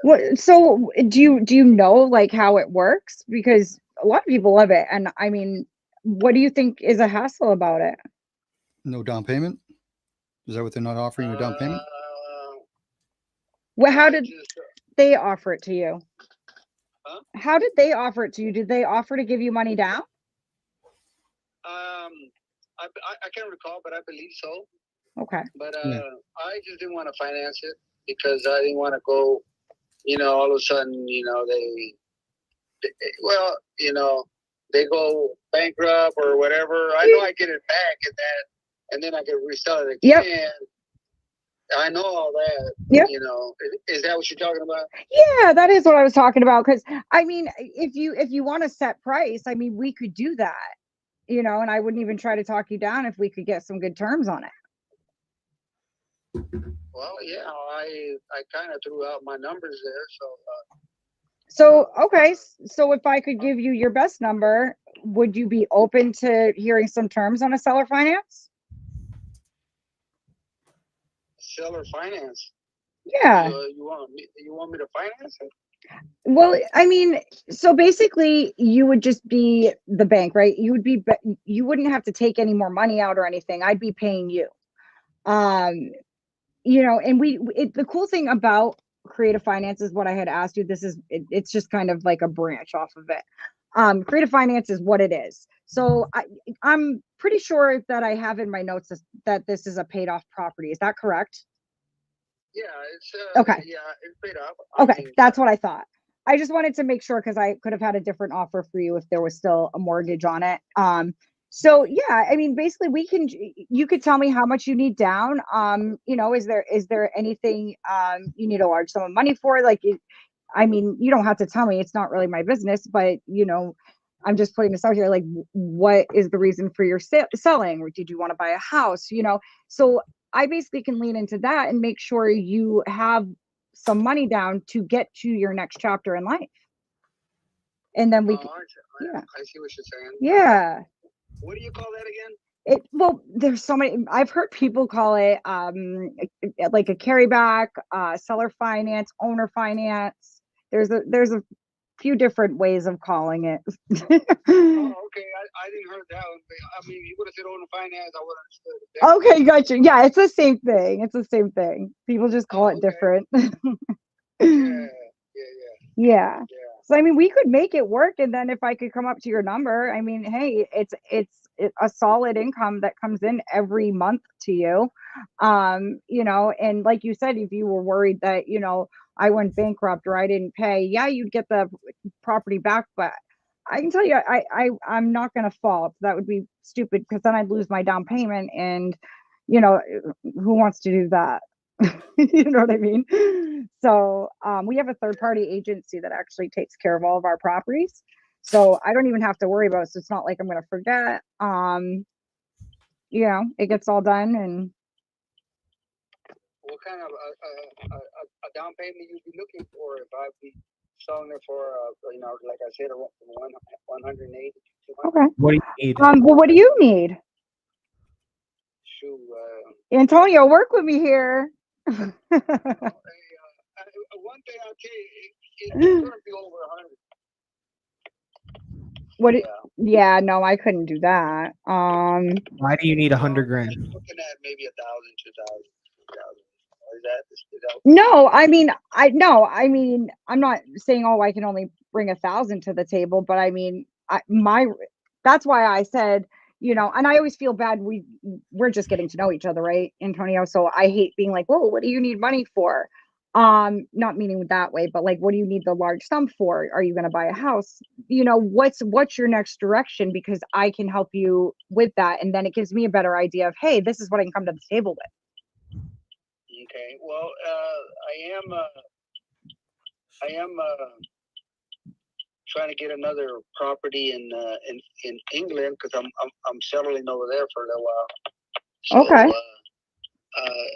What? So do you know how it works? Because a lot of people love it, and I mean, what do you think is a hassle about it? No down payment? Is that what they're not offering you, down payment? Well, how I did just, they offer it to you? Huh? How did they offer it to you? Did they offer to give you money down? I can't recall, but I believe so. Okay. But Yeah. I just didn't want to finance it because I didn't want to go, all of a sudden, well, they go bankrupt or whatever. I know I get it back and then I can resell it Yep. again. I know all that. Yep. Is that what you're talking about? Yeah, that is what I was talking about. Because I mean, if you want a set price, I mean, we could do that. And I wouldn't even try to talk you down if we could get some good terms on it. Well, yeah, I kind of threw out my numbers there, So, okay. So if I could give you your best number, would you be open to hearing some terms on a seller finance? seller finance. Yeah. You want me to finance it? Well, I mean, so basically you would just be the bank, right? You wouldn't have to take any more money out or anything. I'd be paying you. And the cool thing about creative finance is what I had asked you. It's just kind of like a branch off of it. Creative finance is what it is. So I'm pretty sure that I have in my notes that this is a paid off property. Is that correct? Yeah, it's Okay. Yeah, it's paid off. Okay, that's what I thought. I just wanted to make sure because I could have had a different offer for you if there was still a mortgage on it. So yeah, I mean, basically you could tell me how much you need down. Is there anything you need a large sum of money for? Like, I mean, you don't have to tell me, it's not really my business, but I'm just putting this out here. Like, what is the reason for your selling? Or did you want to buy a house? So I basically can lean into that and make sure you have some money down to get to your next chapter in life. And then I see what you're saying. Yeah. What do you call that again? Well, there's so many. I've heard people call it like a carryback, seller finance, owner finance. There's a few different ways of calling it. Oh, okay. I didn't heard that one. But, I mean, you would have said owner finance, I would have understood. Okay, gotcha. Yeah, it's the same thing. It's the same thing. People just call it different. Yeah. So I mean, we could make it work, and then if I could come up to your number, I mean, hey, it's a solid income that comes in every month to you. And like you said, if you were worried that I went bankrupt or I didn't pay, yeah, you'd get the property back, but I can tell you, I'm not going to fault. That would be stupid because then I'd lose my down payment, and who wants to do that? You know what I mean? So we have a third-party agency that actually takes care of all of our properties. So I don't even have to worry about it. So it's not like I'm going to forget. It gets all done. And what kind of a down payment you'd be looking for if I'd be selling it for, like I said, 180? Okay. What do you need? Well, what do you need? Shoot. Antonio, work with me here. One thing I'll tell you, it's going to be over 100. What? Yeah, no, I couldn't do that. Why do you need $100,000? Looking at maybe 1,000, 2,000, 3,000. Is that No, I mean, I'm not saying, I can only bring 1,000 to the table, but I mean, that's why I said, and I always feel bad. We're just getting to know each other, right, Antonio? So I hate being like, whoa, what do you need money for? Not meaning that way, but like, what do you need the large sum for? Are you going to buy a house? What's your next direction? Because I can help you with that. And then it gives me a better idea of, hey, this is what I can come to the table with. Okay. Well, I am trying to get another property in England because I'm settling over there for a little while. So, okay.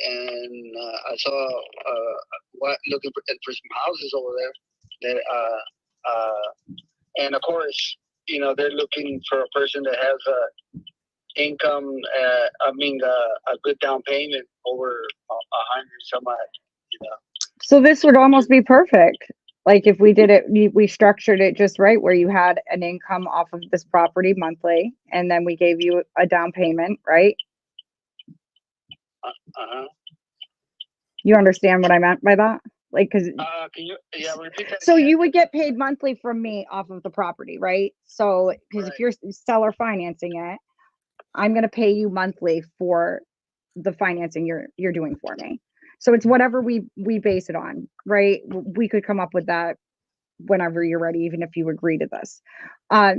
And I saw looking for some houses over there that and of course they're looking for a person that has a income. A good down payment over 100 some odd. So this would almost be perfect. Like if we did it, we structured it just right, where you had an income off of this property monthly, and then we gave you a down payment, right? Uh-huh. You understand what I meant by that? Like, because Can you repeat that? so again? you would get paid monthly from me off of the property, right? So because if Right. you're seller financing it, I'm going to pay you monthly for the financing you're doing for me. So it's whatever we base it on, right? We could come up with that whenever you're ready, even if you agree to this.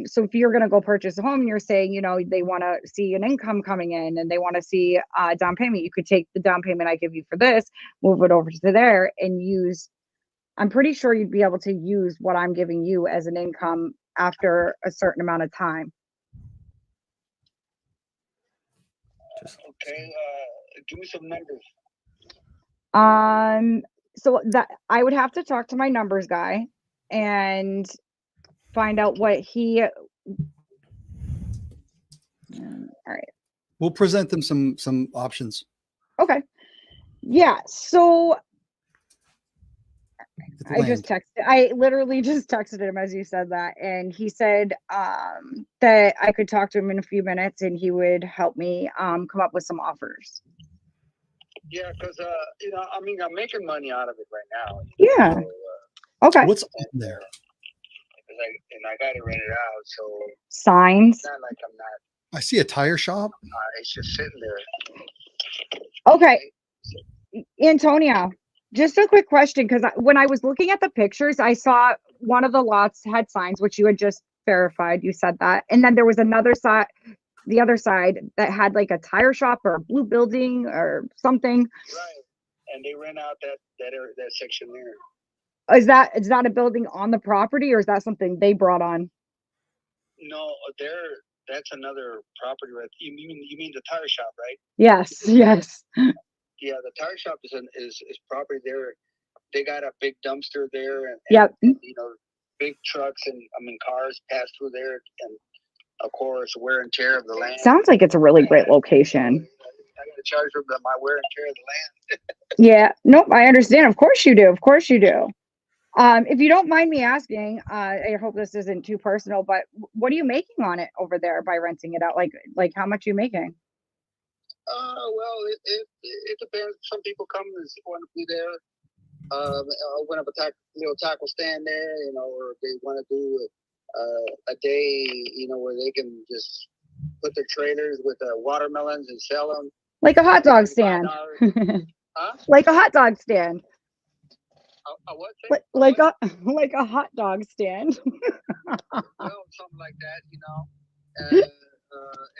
So if you're going to go purchase a home and you're saying, you know, they want to see an income coming in and they want to see a down payment, you could take the down payment I give you for this, move it over to there and use, I'm pretty sure you'd be able to use what I'm giving you as an income after a certain amount of time. Okay, give me some numbers. So that I would have to talk to my numbers guy and find out what he. All right. We'll present them some options. Okay. Yeah. So It's I just texted. I literally just texted him as you said that, and he said that I could talk to him in a few minutes, and he would help me come up with some offers. Yeah, because you know, I mean, I'm making money out of it right now. Yeah. So, Okay. What's on there? and I got it rented out, so Signs. it's not like I'm not. I see a tire shop. It's just sitting there. Okay. Antonio, just a quick question, because when I was looking at the pictures, I saw one of the lots had signs, which you had just verified. You said that. And then there was another side, the other side that had like a tire shop or a blue building or something. Right. And they rent out that section there. Is that a building on the property or is that something they brought on? No, that's another property, right? You mean the tire shop, right? Yes, yes. Yeah, the tire shop is property there. They got a big dumpster there, and Yep. you know, big trucks and cars pass through there, and of course, wear and tear of the land. Sounds like it's a really great location. I got to charge for my wear and tear of the land. Yeah. Nope. I understand. Of course you do. Of course you do. If you don't mind me asking, I hope this isn't too personal, but what are you making on it over there by renting it out? Like how much are you making? Well, it depends. Some people come and want to be there. Open up a little tackle stand there, you know, or they want to do a day, you know, where they can just put their trailers with watermelons and sell them. Like a hot dog stand. Huh? Like a hot dog stand. What? Like a hot dog stand. Well, something like that, you know.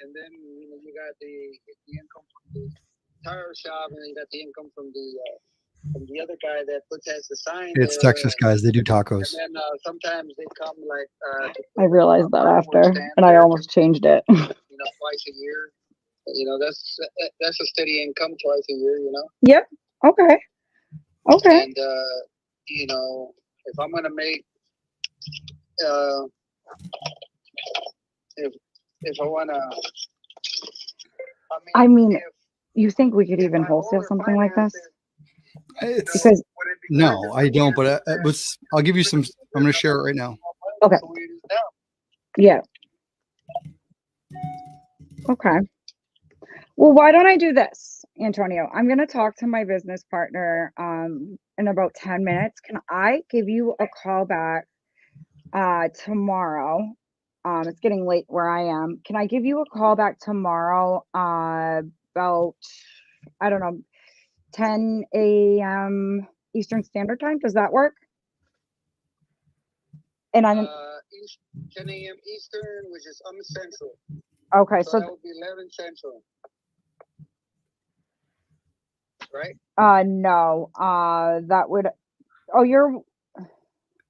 And then you know you got the income from the tire shop, and then you got the income from the other guy that has the sign. It's there. Texas guys. They do tacos. And then sometimes they come like. I realized that after, and I almost changed it. You know, twice a year. You know, that's a steady income twice a year. You know. Yep. Okay. Okay. And you know, if I'm gonna make if I wanna, I mean, you think we could even wholesale something like this? Because No, I don't. But I'll give you some. I'm going to share it right now. okay. Yeah. Okay. Well, why don't I do this, Antonio? I'm going to talk to my business partner in about 10 minutes. Can I give you a call back tomorrow? It's getting late where I am. Can I give you a call back tomorrow about, I don't know, 10 a.m. Eastern Standard Time? Does that work? And I'm 10 a.m. Eastern, which is Central. okay. So that would be 11 Central. Right? No, that would,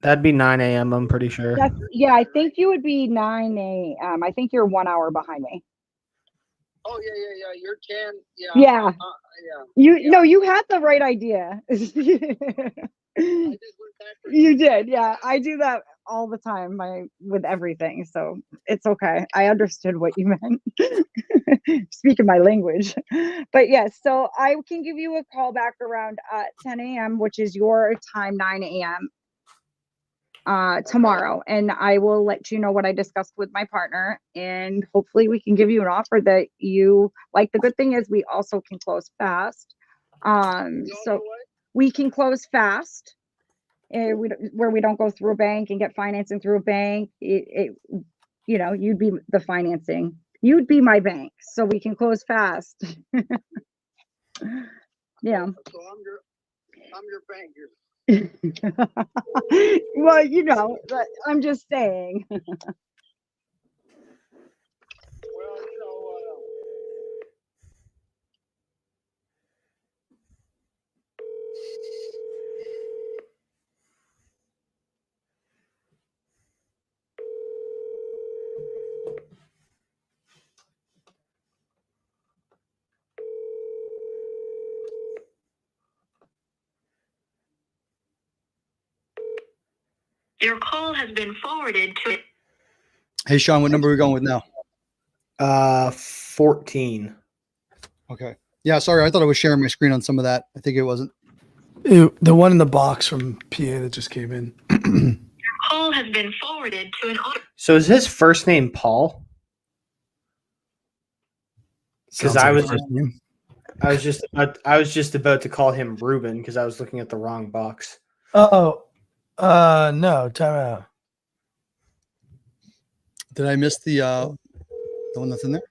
That'd be 9 a.m. I'm pretty sure. yeah, I think you would be 9 a.m. I think you're 1 hour behind me. Oh, yeah. You're 10. Yeah. Yeah. Yeah. No, you had the right idea. I just went backwards. You did. Yeah. I do that all the time with everything. So it's okay. I understood what you meant. Speaking my language. But yes, so I can give you a call back around 10 a.m., which is your time, 9 a.m. Tomorrow, and I will let you know what I discussed with my partner, and hopefully we can give you an offer that you like. The good thing is we also can close fast. So we can close fast. Where we don't go through a bank and get financing through a bank. You know, you'd be the financing. You'd be my bank, so we can close fast. Yeah. So I'm your banker. Well, you know, but I'm just saying. Well, you know, Your call has been forwarded to. Hey, Sean, what number are we going with now? 14. Okay. Yeah, sorry. I thought I was sharing my screen on some of that. I think it wasn't. The one in the box from PA that just came in. Your call has been forwarded to an auto. So is his first name Paul? Because Sounds I like was a first name. I was just about to call him Ruben because I was looking at the wrong box. Oh, no, time out. Did I miss the one that's in there?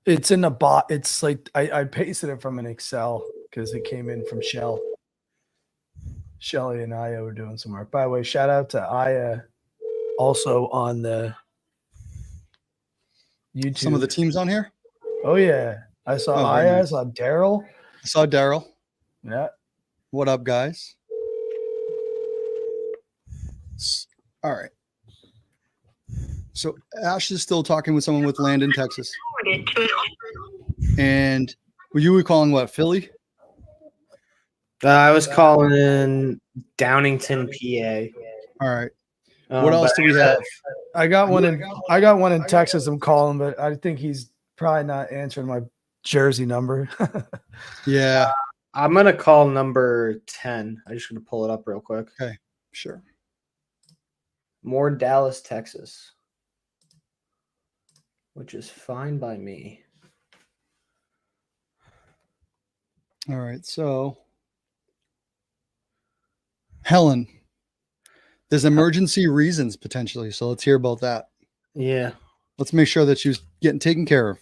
It's in a bot. It's like I pasted it from an Excel because it came in from Shell. Shelly and Aya were doing some work. By the way, shout out to Aya also on the YouTube. Some of the teams on here? Oh yeah. I saw Oh, very Aya, I nice. saw Daryl. I saw Daryl. Yeah. What up, guys? All right. So Ash is still talking with someone with land in Texas. Forwarded to an auto. And you were calling what, Philly? I was calling Downington, PA. All right. What else but do we have? I got one in Texas. I'm calling, but I think he's probably not answering my Jersey number. Yeah, I'm gonna call number 10. I just gonna pull it up real quick. sure. More Dallas, Texas, which is fine by me. All right. So Helen, there's emergency reasons potentially. So let's hear about that. Yeah, Let's make sure that she's getting taken care of.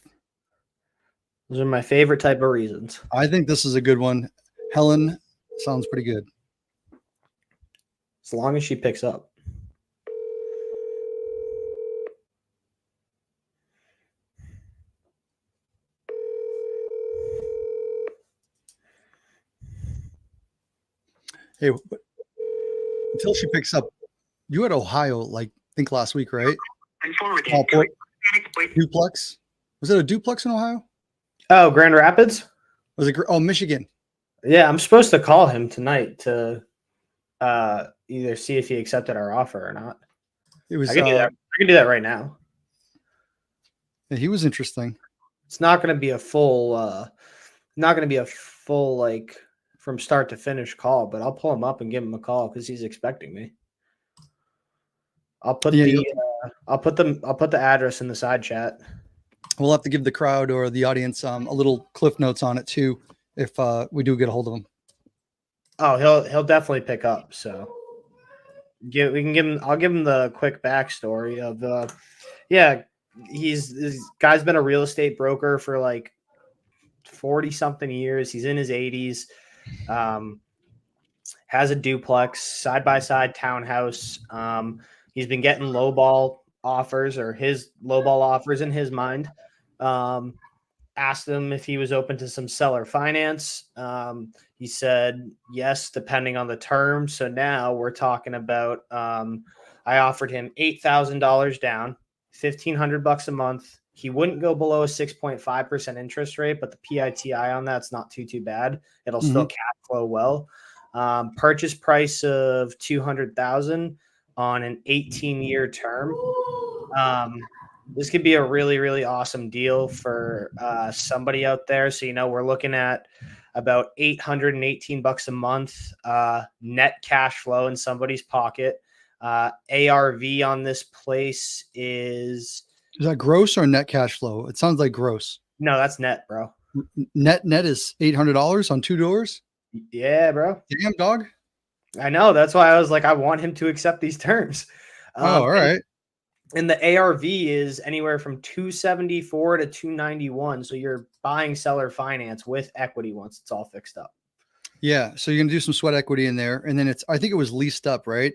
those are my favorite type of reasons. I think this is a good one. Helen sounds pretty good. As long as she picks up. Hey, until she picks up, you had Ohio, like, I think last week, right? And forwarded Small to port an duplex. Was it a duplex in Ohio? Oh, Grand Rapids? Was it? Oh, Michigan. Yeah, I'm supposed to call him tonight to either see if he accepted our offer or not. It was. I can do that. I can do that right now. Yeah, he was interesting. It's not going to be a full, like from start to finish call, but I'll pull him up and give him a call because he's expecting me. I'll put I'll put the address in the side chat. We'll have to give the crowd or the audience a little cliff notes on it too, if we do get a hold of him. Oh, he'll definitely pick up. So we can give him. I'll give him the quick backstory of this guy's been a real estate broker for like 40 something years. He's in his 80s. Has a duplex, side by side townhouse. He's been getting lowball offers, or his lowball offers in his mind. Asked him if he was open to some seller finance. He said yes, depending on the terms. So now we're talking about I offered him $8,000 down, $1,500 a month. He wouldn't go below a 6.5% interest rate, but the PITI on that's not too bad. It'll still cash flow well. Purchase price of $200,000 on an 18-year term. This could be a really, really awesome deal for somebody out there. So, we're looking at about $818 a month net cash flow in somebody's pocket. ARV on this place is that gross or net cash flow? It sounds like gross. No, that's net, bro. Net is $800 on 2 doors. Yeah, bro. Damn, dog. I know. That's why I was like, I want him to accept these terms. All right. And the ARV is anywhere from 274 to 291. So you're buying seller finance with equity once it's all fixed up. Yeah. So you're going to do some sweat equity in there. And then I think it was leased up, right?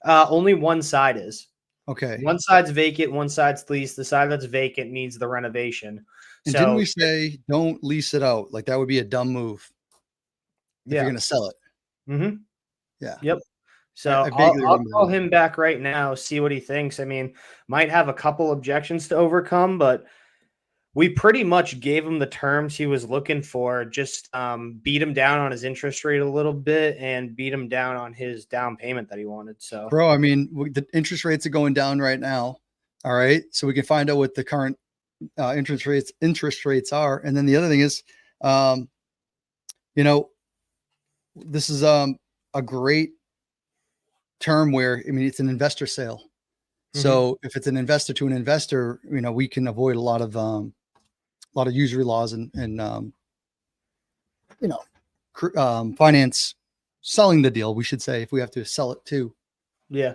Only one side is. Okay. One side's vacant, one side's leased. The side that's vacant needs the renovation. And So didn't we say don't lease it out? Like that would be a dumb move if you're going to sell it. Mm-hmm. Yeah. Yep. So I vaguely I'll remember call that. him back right now, see what he thinks. I mean, might have a couple objections to overcome, but we pretty much gave him the terms he was looking for. Just beat him down on his interest rate a little bit and beat him down on his down payment that he wanted. So, Bro, I mean, the interest rates are going down right now. All right. So we can find out what the current interest rates are. And then the other thing is, this is a great term where, I mean, it's an investor sale. So if it's an investor to an investor, we can avoid a lot of usury laws and finance selling the deal, we should say, if we have to sell it too. yeah.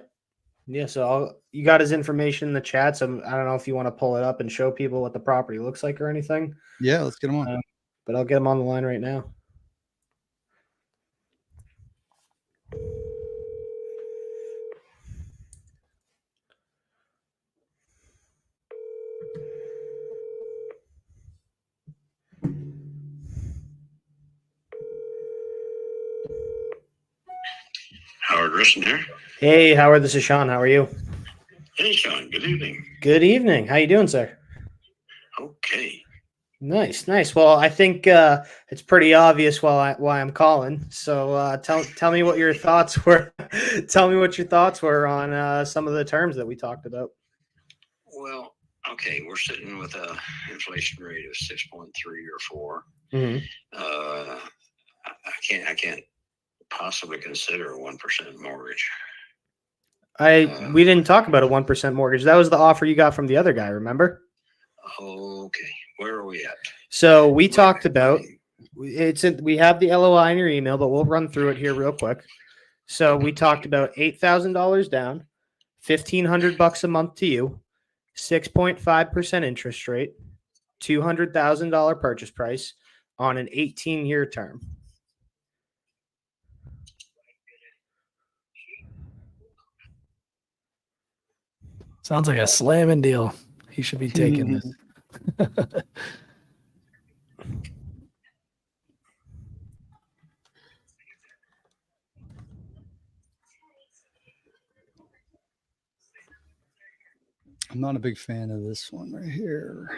Yeah. So you got his information in the chat. So I don't know if you want to pull it up and show people what the property looks like or anything. Yeah. Let's get them on. But I'll get him on the line right now. Howard Rustin here. Hey, Howard, this is Shaun. How are you? Hey, Shaun. Good evening. Good evening. How you doing, sir? Okay. Nice. Well, I think it's pretty obvious why I'm calling. So tell me what your thoughts were. Tell me what your thoughts were on some of the terms that we talked about. Well, okay, we're sitting with a inflation rate of 6.3 or 4. Mm-hmm. I can't possibly consider a 1% mortgage. We didn't talk about a 1% mortgage. That was the offer you got from the other guy. Remember? Okay, where are we at? So we talked about we have the LOI in your email, but we'll run through it here real quick. So we talked about $8,000 down, $1,500 a month to you, 6.5% interest rate, $200,000 purchase price on an 18-year term. Sounds like a slamming deal. He should be taking this. I'm not a big fan of this one right here.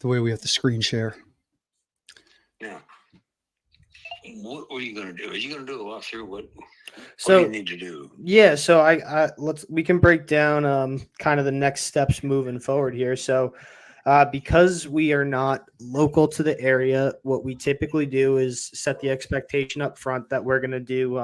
The way we have to screen share. Yeah. What are you going to do? Are you going to do a walkthrough? What So do you need to do? yeah, so we can break down kind of the next steps moving forward here. So because we are not local to the area, what we typically do is set the expectation up front that we're going to do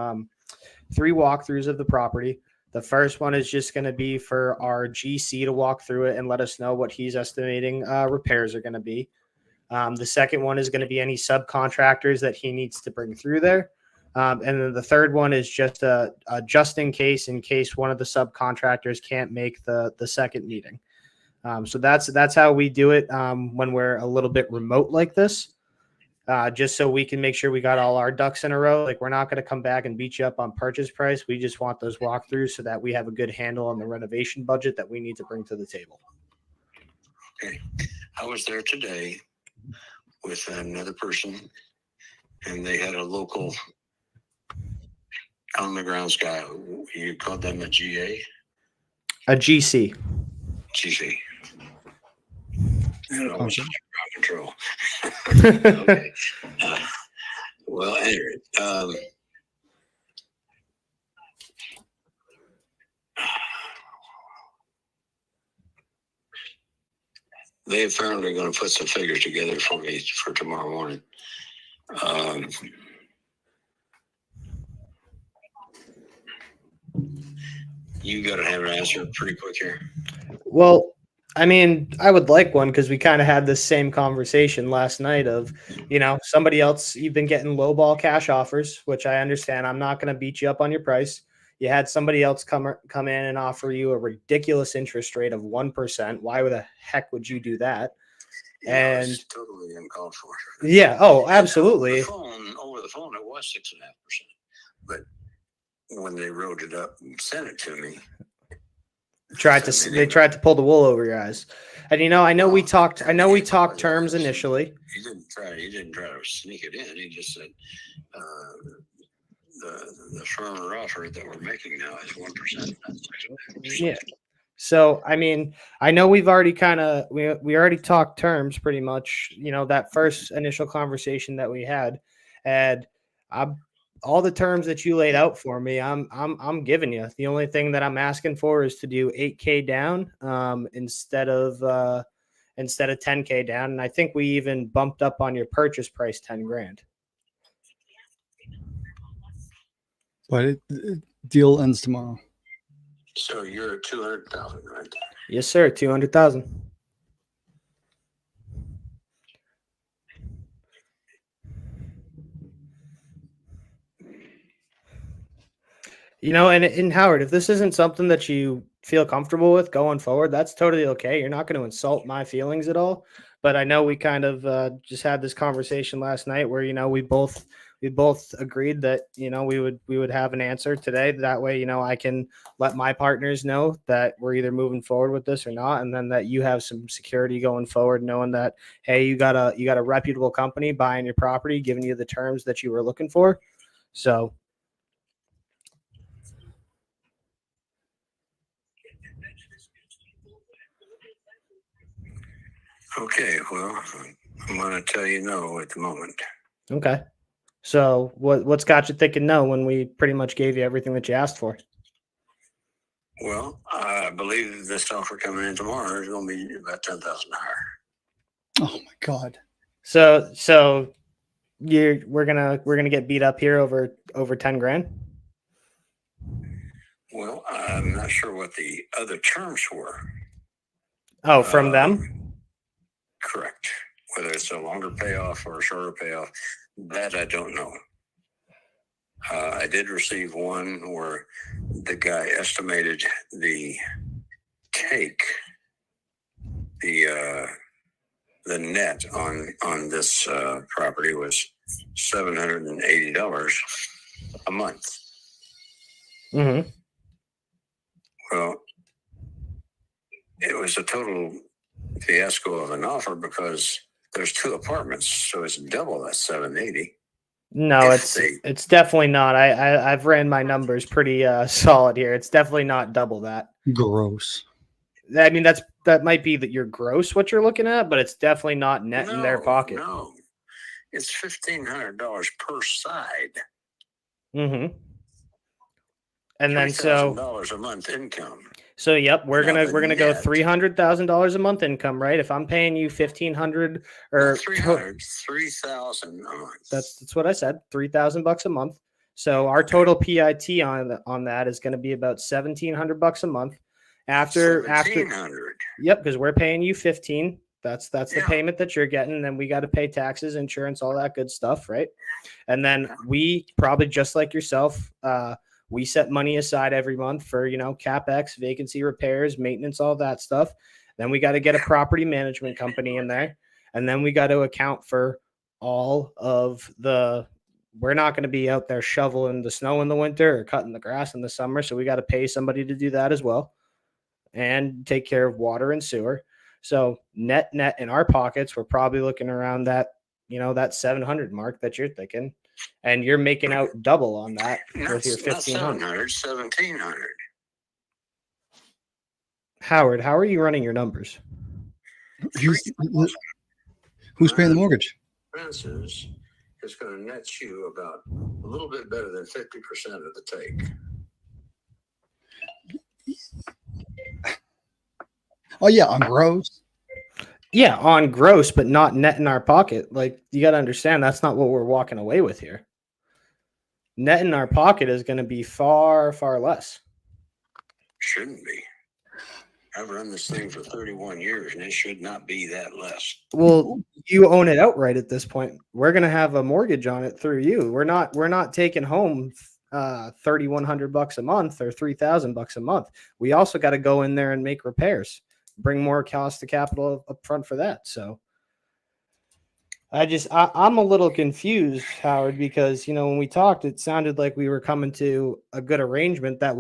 3 walkthroughs of the property. The first one is just going to be for our GC to walk through it and let us know what he's estimating repairs are going to be. The second one is going to be any subcontractors that he needs to bring through there. And then the third one is just a just in case one of the subcontractors can't make the second meeting. So that's how we do it when we're a little bit remote like this, just so we can make sure we got all our ducks in a row. Like, we're not going to come back and beat you up on purchase price. We just want those walkthroughs so that we have a good handle on the renovation budget that we need to bring to the table. Okay. I was there today with another person, and they had a local on the grounds guy. You called them a GA? A GC. GC. I was control. Okay. Well, anyway, they apparently going to put some figures together for me for tomorrow morning. You got to have an answer pretty quick here. Well, I mean, I would like one because we kind of had this same conversation last night of, somebody else, you've been getting lowball cash offers, which I understand. I'm not going to beat you up on your price. You had somebody else come in and offer you a ridiculous interest rate of 1%. Why the heck would you do that? Yeah, And it's totally uncalled for. yeah, oh, absolutely. Over the phone, it was 6.5%. But when they wrote it up and sent it to me, they tried to pull the wool over your eyes. And I know we talked terms initially. He didn't try to sneak it in. He just said the firmer offer that we're making now is 1%. Yeah. So, I mean, I know we've already we already talked terms pretty much, that first initial conversation that we had, and all the terms that you laid out for me, I'm giving you. The only thing that I'm asking for is to do 8K down, instead of 10K down. And I think we even bumped up on your purchase price 10 grand. But deal ends tomorrow. So you're at 200,000, right? Yes, sir. 200,000. And Howard, if this isn't something that you feel comfortable with going forward, that's totally okay. You're not going to insult my feelings at all. But I know we kind of just had this conversation last night where, we both agreed that, we would have an answer today. That way, I can let my partners know that we're either moving forward with this or not. And then that you have some security going forward, knowing that, hey, you got a reputable company buying your property, giving you the terms that you were looking for. So. Okay, well, I'm going to tell you no at the moment. Okay. So what's got you thinking no when we pretty much gave you everything that you asked for? Well, I believe this offer coming in tomorrow is going to be about 10,000 higher. Oh my God. So we're gonna get beat up here over 10 grand. Well, I'm not sure what the other terms were. Oh, from them? Correct. Whether it's a longer payoff or a shorter payoff, that I don't know. I did receive one where the guy estimated the net on this property was $780 a month. Mm-hmm. Well, it was a total fiasco of an offer because there's 2 apartments, so it's double that 780. No, it's definitely not. I've ran my numbers pretty solid here. It's definitely not double that. Gross. I mean, that might be that you're gross what you're looking at, but it's definitely not net in their pocket. No, it's $1,500 per side. Mm-hmm. And then $3,000 a month income. So yep, we're gonna go $300,000 a month income, right? If I'm paying you $1,500 or $3,000 a month. That's what I said. $3,000 a month. So our total PIT on that is going to be about $1,700 a month. After yep, because we're paying you 15. That's the payment that you're getting. And then we got to pay taxes, insurance, all that good stuff, right? And then we probably just like yourself. We set money aside every month for, CapEx, vacancy repairs, maintenance, all that stuff. Then we got to get a property management company in there. And then we got to account for all of we're not going to be out there shoveling the snow in the winter or cutting the grass in the summer. So we got to pay somebody to do that as well and take care of water and sewer. So net in our pockets, we're probably looking around that, that 700 mark that you're thinking. And you're making out double on that with your 1,500. 1,700. Howard, how are you running your numbers? Who's paying the mortgage? Expenses is going to net you about a little bit better than 50% of the take. Oh yeah, on gross. Yeah, on gross, but not net in our pocket. Like, you got to understand, that's not what we're walking away with here. Net in our pocket is going to be far, far less. Shouldn't be. I've run this thing for 31 years, and it should not be that less. Well, you own it outright at this point. We're gonna have a mortgage on it through you. We're not taking home $3,100 a month or $3,000 a month. We also got to go in there and make repairs, bring more cost to capital up front for that. So I'm a little confused, Howard, because when we talked, it sounded like we were coming to a good arrangement that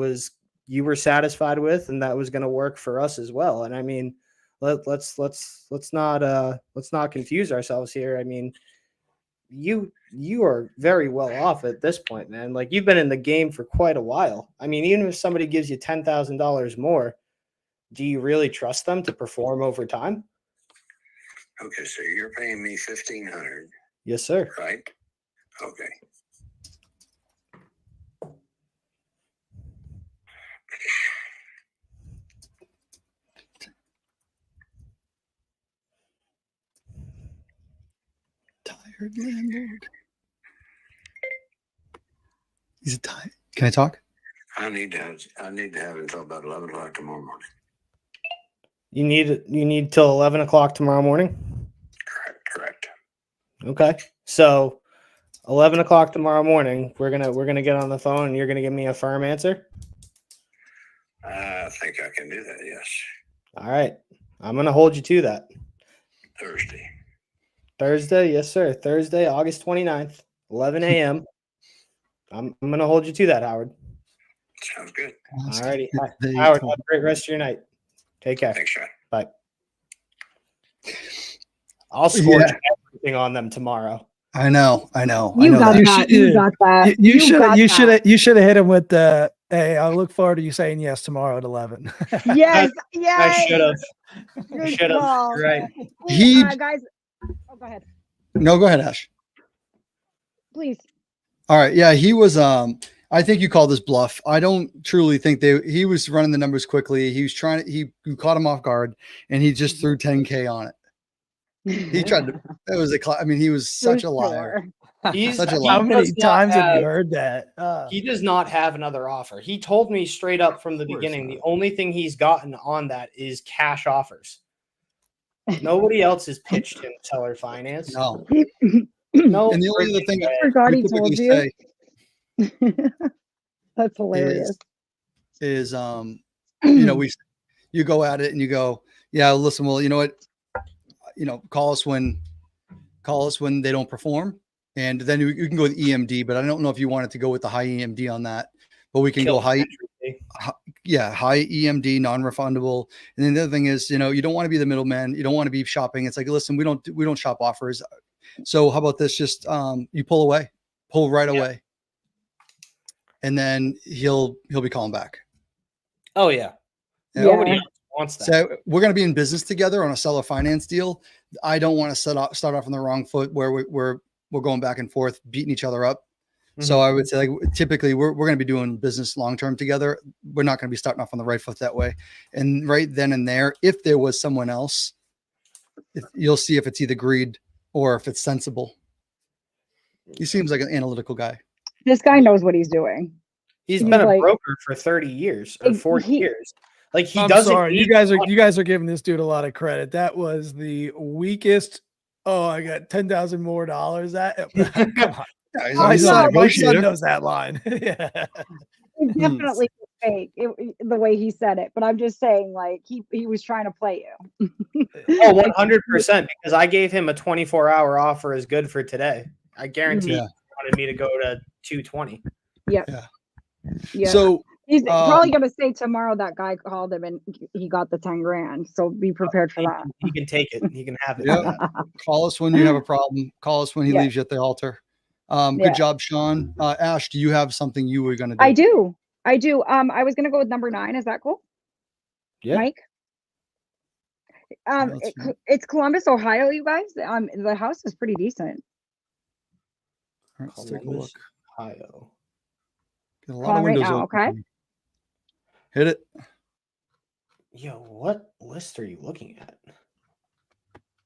you were satisfied with, and that was going to work for us as well. And I mean, let's not confuse ourselves here. I mean, you are very well off at this point, man. Like, you've been in the game for quite a while. I mean, even if somebody gives you $10,000 more, do you really trust them to perform over time? Okay, so you're paying me $1,500, Yes, sir. right? Okay. Tired landlord. He's a tired. Can I talk? I need to have until about 11 o'clock tomorrow morning. You need till 11 o'clock tomorrow morning? Correct. Okay. So 11 o'clock tomorrow morning, we're gonna get on the phone and you're gonna give me a firm answer? I think I can do that, yes. All right. I'm gonna hold you to that. Thursday, yes, sir. Thursday, August 29th, 11 a.m. I'm gonna hold you to that, Howard. Sounds good. All righty. Howard, have a great rest of your night. Take care. Thanks, Shaun. Bye. I'll scorch everything on them tomorrow. I know. You got that. You got that. You should have hit him with the, hey, I look forward to you saying yes tomorrow at 11. Yes. I should have. Good Should have. call. Right. Hey, guys. Oh, go ahead. No, go ahead, Ash. Please. All right. Yeah, he was. I think you called this bluff. I don't truly think he was running the numbers quickly. He was trying to. You caught him off guard, and he just threw 10K on it. He tried to. It was he was such a liar. He's Such a How liar. many times have you heard that? He does not have another offer. He told me straight up from the beginning, the only thing he's gotten on that is cash offers. Nobody else has pitched him seller finance. No. No. And the only other thing I forgot he told you. That's hilarious. Is you go at it and you go, yeah, listen, well, you know what? Call us when they don't perform. And then you can go with EMD, but I don't know if you wanted to go with the high EMD on that, but we can go high EMD, non-refundable. And then the other thing is, you don't want to be the middleman. You don't want to be shopping. It's like, listen, we don't shop offers. So how about this? Just, you pull right away. And then he'll be calling back. Oh yeah. Nobody else wants that. So we're going to be in business together on a seller finance deal. I don't want to start off on the wrong foot where we're going back and forth, beating each other up. Mm-hmm. So I would say, typically we're going to be doing business long-term together. We're not going to be starting off on the right foot that way. And right then and there, if there was someone else, you'll see if it's either greed or if it's sensible. He seems like an analytical guy. This guy knows what he's doing. He's been a broker for 30 years or 40 years. Like, he doesn't. Sorry, you guys are giving this dude a lot of credit. That was the weakest. Oh, I got $10,000 more. That come on. Yeah, my son knows that line. Yeah. It's definitely fake the way he said it, but I'm just saying, like, he was trying to play you. Oh, 100%, because I gave him a 24-hour offer is good for today. I guarantee he wanted me to go to 220. Yeah. So he's probably going to say tomorrow that guy called him and he got the 10 grand. So be prepared for that. He can take it. He can have it. Yeah. Call us when you have a problem. Call us when he leaves you at the altar. Good job, Shaun. Ash, do you have something you were going to do? I do. I was going to go with number 9. Is that cool? Yeah. Mike? It's Columbus, Ohio, you guys. The house is pretty decent. All right, let's take a look. Ohio. Get a lot of windows open. Okay. Hit it. Yo, what list are you looking at?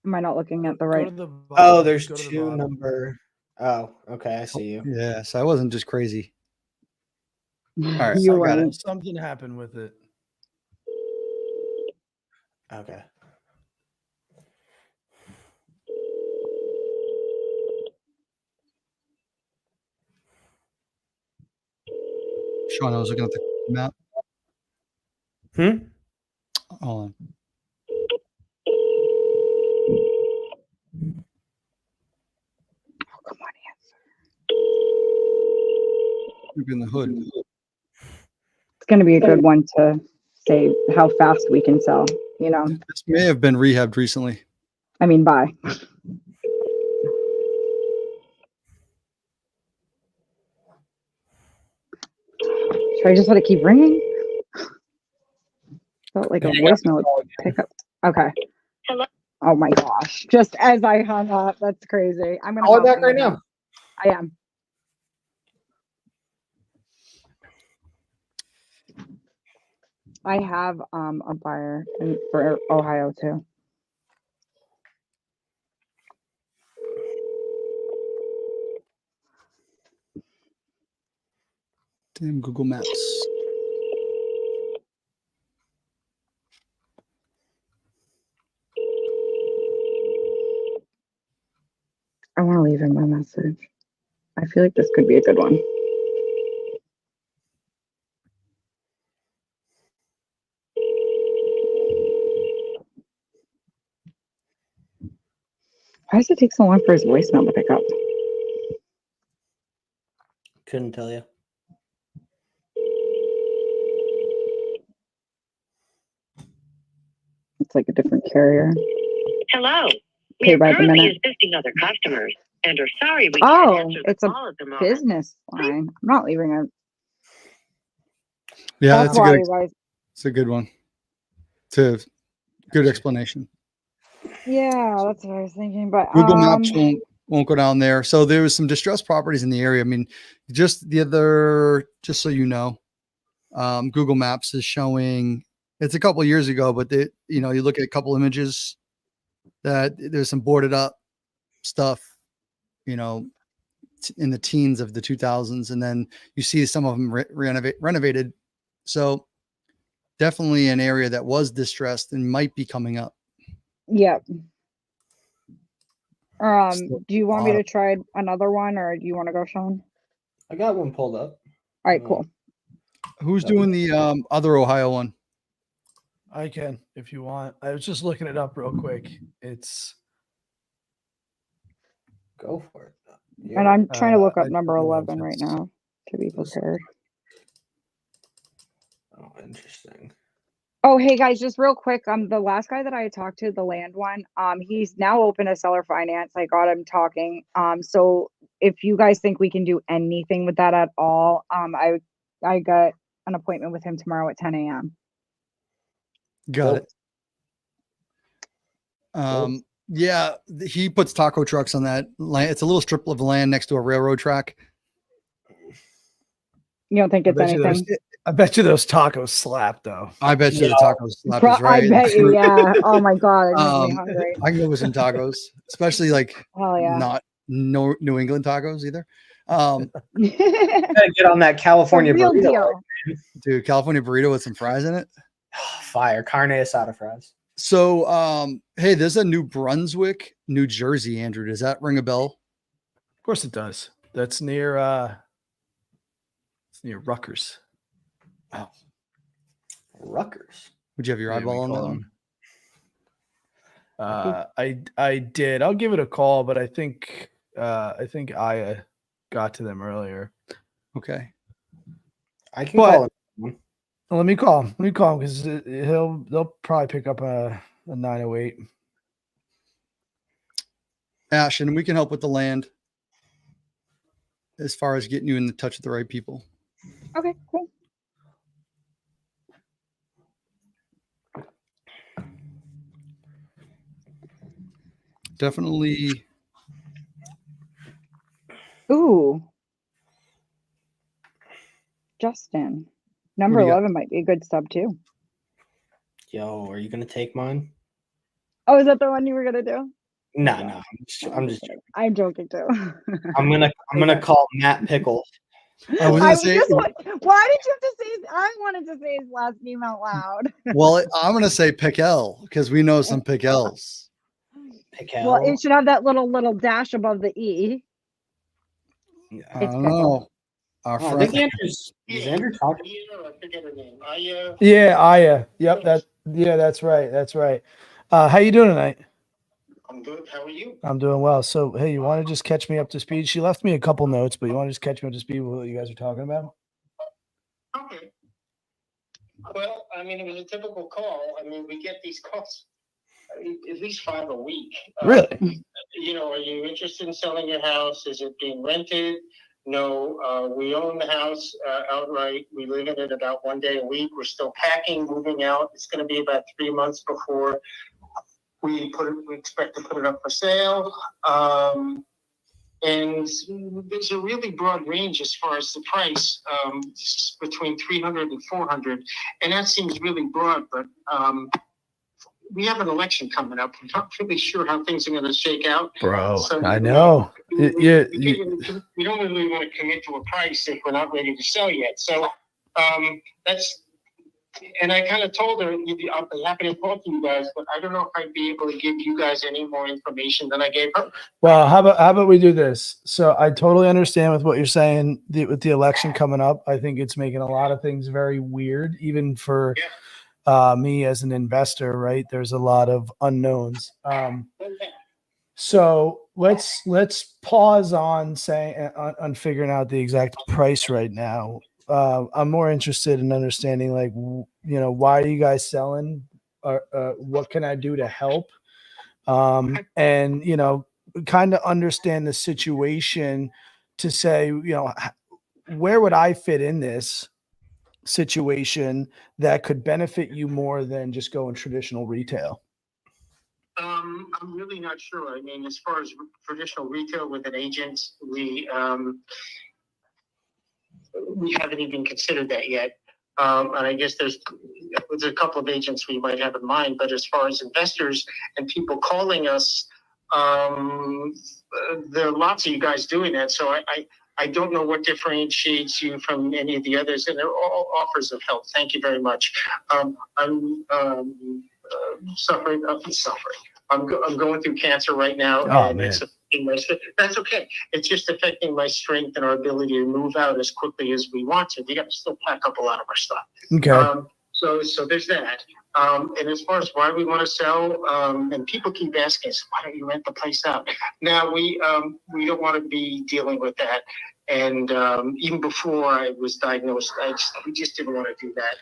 Am I not looking at the right? Oh, there's 2 number. Oh, okay. I see you. Yeah. So I wasn't just crazy. All right. You're right. Something happened with it. Okay. Sean, I was looking at the map. Hmm. Hold on. Oh, come on, Look in the hood. it's going to be a good one to say how fast we can sell. You know, This may have been rehabbed recently. I mean, buy. Should I just let it keep ringing? Felt like a voicemail would pick up. Okay. Hello? Oh my gosh. Just as I hung up. That's crazy. I'm going to Call back right now. I am. I have a buyer for Ohio too. Damn Google Maps. I want to leave him a message. I feel like this could be a good one. Why does it take so long for his voicemail to pick up? Couldn't tell you. It's like a different carrier. Hello. Pay We are by the currently minute. assisting other customers and are sorry we Oh, can't answer the it's a call at the moment. business line. I'm not leaving it. Yeah, That's that's a why good. you guys. It's a good one. Good explanation. Yeah, that's what I was thinking. But Google Maps won't go down there. So there was some distressed properties in the area. I mean, just so you know, Google Maps is showing. It's a couple of years ago, but you look at a couple images that there's some boarded up stuff, in the teens of the 2000s, and then you see some of them renovated. So definitely an area that was distressed and might be coming up. Yep. Still Do you want me lot to try another one, or do you want to go, Sean? I got one pulled up. All right, cool. Who's doing the other Ohio one? I can, if you want. I was just looking it up real quick. It's Go for it. And I'm trying to look up I number don't know if 11 right it's- now to be prepared. Oh, interesting. Oh, hey guys, just real quick. The last guy that I talked to, the land one, he's now open to seller finance. I got him talking. So if you guys think we can do anything with that at all, I got an appointment with him tomorrow at 10 a.m. Got it. Yeah, he puts taco trucks on that land. It's a little strip of land next to a railroad track. You don't think it's anything? I bet you those tacos slap though. I bet you the tacos slap is right. I bet you, yeah. Oh my God, it makes me hungry. I can go with some tacos, especially like Hell yeah. not New England tacos either. Gotta get on that California Real burrito. deal. Dude, California burrito with some fries in it. Fire. Carne asada fries. So, hey, there's a New Brunswick, New Jersey, Andrew. Does that ring a bell? Of course it does. That's near it's near Rutgers. Oh, Rutgers. would you have your Yeah, eyeball we on that call one? I did. I'll give it a call, but I think Aya got to them earlier. Okay. I can But- call it. Let me call him because they'll probably pick up a 908. Ash, and we can help with the land as far as getting you in touch with the right people. Okay, cool. Definitely. Ooh. Justin. Number What do you got? 11 might be a good sub too. Yo, are you gonna take mine? Oh, is that the one you were gonna do? No. I'm just I'm joking too. I'm gonna call Matt Pickle. I was gonna say, why did you have to say? I wanted to say his last name out loud. well, I'm gonna say Pickell because we know some Pickells. Well, it should have that little dash above the E. I don't know. Our I friend, think Andrew's, is Andrew talking? I forget her name. Yeah, Aya. Yep, that's right. That's right. How you doing tonight? I'm good. How are you? I'm doing well. So, hey, you want to just catch me up to speed? She left me a couple notes, but you want to just catch me up to speed with what you guys are talking about? Okay. Well, I mean, it was a typical call. I mean, we get these calls, I mean, at least 5 a week. Really? You know, are you interested in selling your house? Is it being rented? No, we own the house outright. We live in it about 1 day a week. We're still packing, moving out. It's going to be about 3 months before we expect to put it up for sale. And there's a really broad range as far as the price, between 300 and 400. And that seems really broad, but we have an election coming up. I'm not really sure how things are going to shake out. Bro, So, I know. We don't really want to commit to a price if we're not ready to sell yet. So that's, and I kind of told her, I'll be happy to talk to you guys, but I don't know if I'd be able to give you guys any more information than I gave her. Well, how about we do this? So I totally understand with what you're saying with the election coming up. I think it's making a lot of things very weird, even for me as an investor, right? There's a lot of unknowns. So let's pause on saying on figuring out the exact price right now. I'm more interested in understanding, like, why are you guys selling? What can I do to help? And, kind of understand the situation to say, where would I fit in this situation that could benefit you more than just going traditional retail? I'm really not sure. I mean, as far as traditional retail with an agent, we haven't even considered that yet. And I guess there's a couple of agents we might have in mind, but as far as investors and people calling us, there are lots of you guys doing that. So I don't know what differentiates you from any of the others, and they're all offers of help. Thank you very much. I'm suffering. I'm going through cancer right now, and man. it's affecting my strength. That's okay. It's just affecting my strength and our ability to move out as quickly as we want to. We got to still pack up a lot of our stuff. Okay. So there's that. And as far as why we want to sell, and people keep asking us, why don't you rent the place out? Now we don't want to be dealing with that. And even before I was diagnosed, we just didn't want to do that.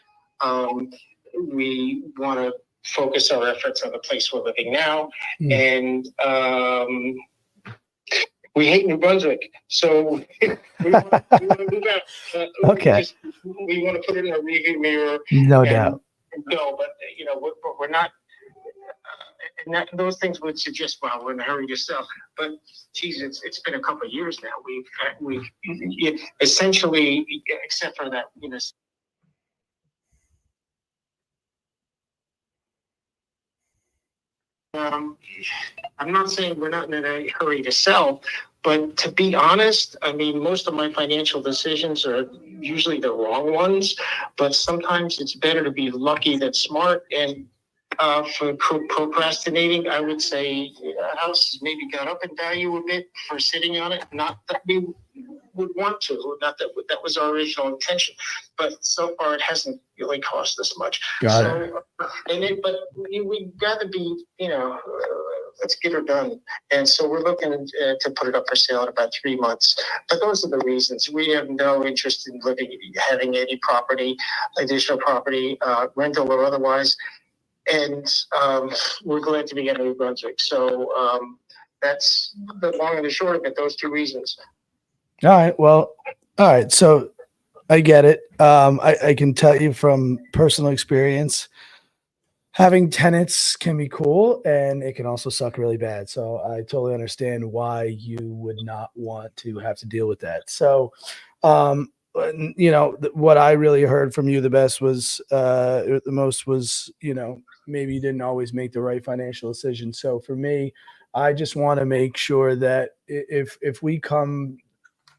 We want to focus our efforts on the place we're living now. And we hate New Brunswick, so we want to move out. Okay. We want to put it in a rearview mirror. No doubt. No, but we're not. And those things would suggest, well, we're in a hurry to sell. But geez, it's been a couple of years now. We've essentially, except for that, I'm not saying we're not in a hurry to sell, but to be honest, I mean, most of my financial decisions are usually the wrong ones, but sometimes it's better to be lucky than smart. And for procrastinating, I would say a house has maybe gone up in value a bit for sitting on it. Not that we would want to, not that that was our original intention, but so far it hasn't really cost us much. Got it. But we got to be, let's get her done. And so we're looking to put it up for sale in about 3 months. But those are the reasons. We have no interest in having any property, additional property, rental or otherwise. And we're glad to be in New Brunswick. So that's the long and the short of it, those 2 reasons. All right. Well, all right. So I get it. I can tell you from personal experience, having tenants can be cool and it can also suck really bad. So I totally understand why you would not want to have to deal with that. So, what I really heard from you the most was, maybe you didn't always make the right financial decision. So for me, I just want to make sure that if we come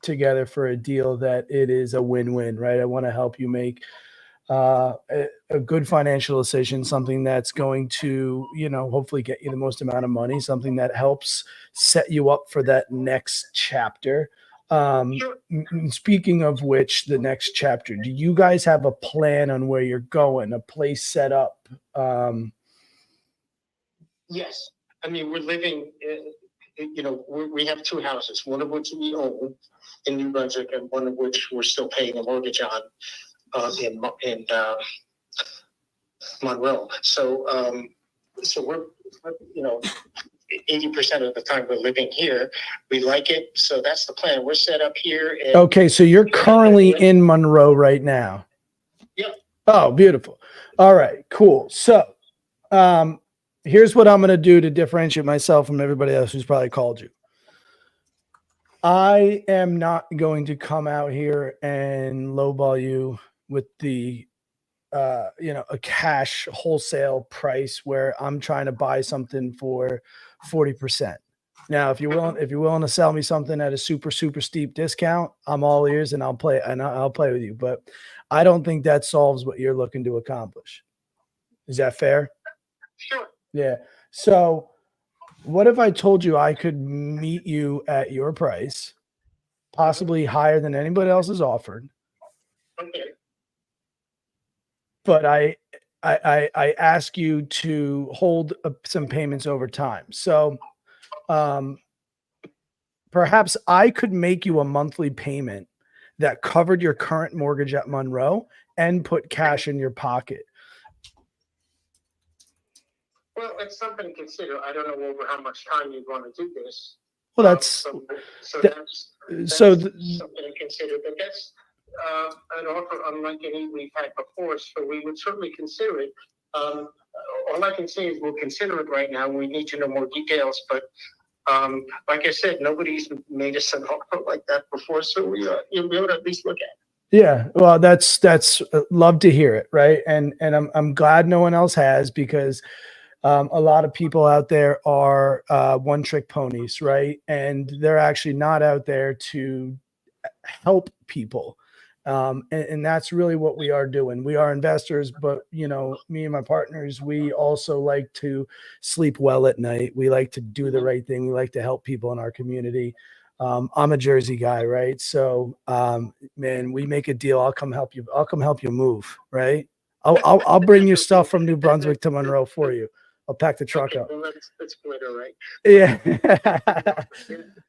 together for a deal that it is a win-win, right? I want to help you make a good financial decision, something that's going to, hopefully get you the most amount of money, something that helps set you up for that next chapter. Speaking of which, the next chapter, do you guys have a plan on where you're going, a place set up? Yes. I mean, we're living, we have two houses, one of which we own in New Brunswick and one of which we're still paying a mortgage on in Monroe. So we're, 80% of the time we're living here. We like it. So that's the plan. We're set up here. Okay. So you're currently in Monroe right now. Yep. Oh, beautiful. All right, cool. So, here's what I'm going to do to differentiate myself from everybody else who's probably called you. I am not going to come out here and lowball you with the, a cash wholesale price where I'm trying to buy something for 40%. Now, if you're willing to sell me something at a super, super steep discount, I'm all ears and I'll play with you. But I don't think that solves what you're looking to accomplish. Is that fair? Sure. Yeah. So what if I told you I could meet you at your price, possibly higher than anybody else has offered? Okay. But I ask you to hold some payments over time. So perhaps I could make you a monthly payment that covered your current mortgage at Monroe and put cash in your pocket. Well, it's something to consider. I don't know over how much time you'd want to do this. Well, that's something to consider. But that's an offer unlike any we've had before, so we would certainly consider it. All I can say is we'll consider it right now. We need to know more details, but like I said, nobody's made us an offer like that before, so you'll be able to at least look at it. Yeah, well, that's love to hear it, right? And I'm glad no one else has, because a lot of people out there are one-trick ponies, right? And they're actually not out there to help people. And that's really what we are doing. We are investors, but me and my partners, we also like to sleep well at night. We like to do the right thing. We like to help people in our community. I'm a Jersey guy, right? So, man, we make a deal. I'll come help you. I'll come help you move, right? I'll bring you stuff from New Brunswick to Monroe for you. I'll pack the truck up. Well, that's good, all right. Yeah.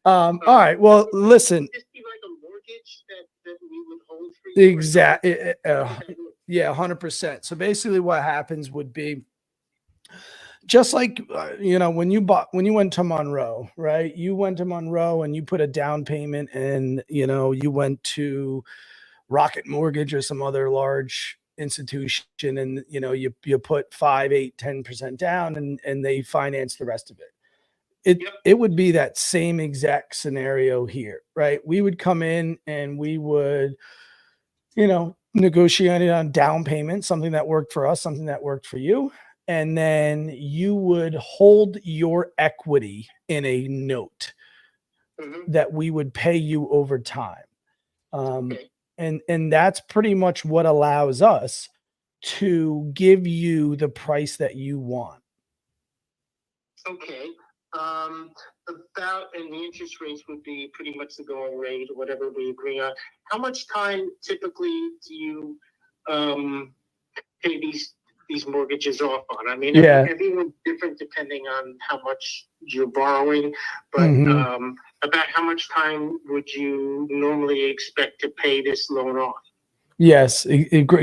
All right. Well, listen. Just be like a mortgage that we would hold for you. Exactly. Yeah, 100%. So basically what happens would be just like, when you went to Monroe, right? You went to Monroe and you put a down payment and, you went to Rocket Mortgage or some other large institution and, you put 5, 8, 10% down and they finance the rest of it. It would be that same exact scenario here, right? We would come in and we would, negotiate it on down payment, something that worked for us, something that worked for you. And then you would hold your equity in a note that we would pay you over time. And that's pretty much what allows us to give you the price that you want. Okay. And the interest rates would be pretty much the going rate or whatever we agree on. How much time typically do you pay these mortgages off on? I mean, everyone's different depending on how much you're borrowing, but about how much time would you normally expect to pay this loan off? Yes,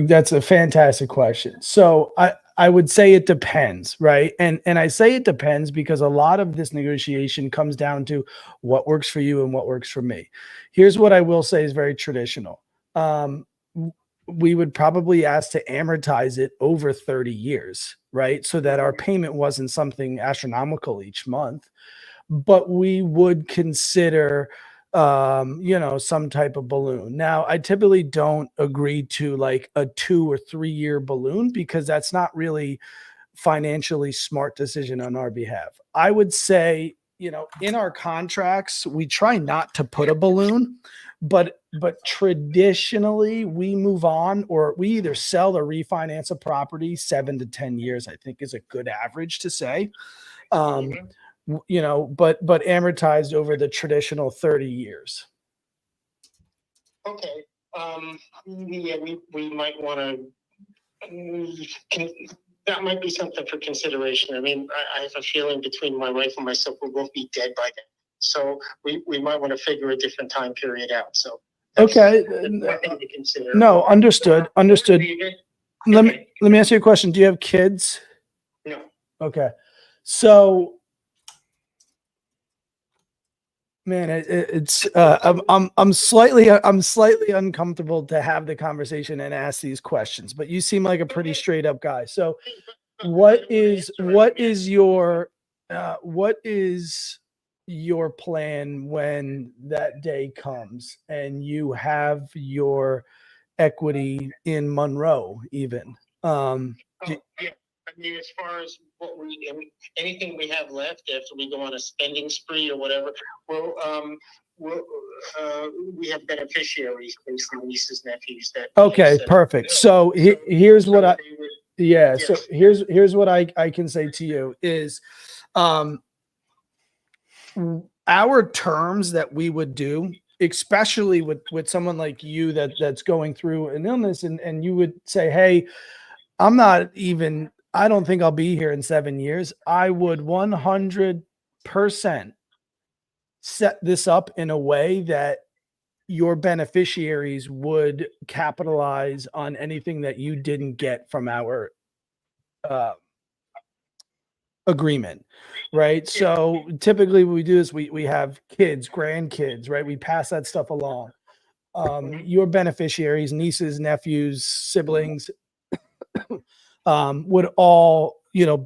that's a fantastic question. So I would say it depends, right? And I say it depends because a lot of this negotiation comes down to what works for you and what works for me. Here's what I will say is very traditional. We would probably ask to amortize it over 30 years, right? So that our payment wasn't something astronomical each month, but we would consider some type of balloon. Now, I typically don't agree to like a 2 or 3 year balloon because that's not really financially smart decision on our behalf. I would say, in our contracts, we try not to put a balloon, but traditionally we move on, or we either sell or refinance a property 7 to 10 years, I think is a good average to say. But amortized over the traditional 30 years. Okay. Yeah, we might want to. That might be something for consideration. I mean, I have a feeling between my wife and myself, we won't be dead by then. So we might want to figure a different time period out. So okay, nothing to consider. No, understood. Let me ask you a question. Do you have kids? No. Okay, so. Man, I'm slightly uncomfortable to have the conversation and ask these questions, but you seem like a pretty straight up guy. So what is your plan when that day comes and you have your equity in Monroe even? Yeah. I mean, as far as anything we have left after we go on a spending spree or whatever, we have beneficiaries, basically nieces, nephews. Okay, perfect. So here's what So here's what I can say to you is, our terms that we would do, especially with someone like you that's going through an illness, and you would say, hey, I don't think I'll be here in 7 years. I would 100% set this up in a way that your beneficiaries would capitalize on anything that you didn't get from our agreement, right? So typically what we do is we have kids, grandkids, right? We pass that stuff along. Your beneficiaries, nieces, nephews, siblings, would all,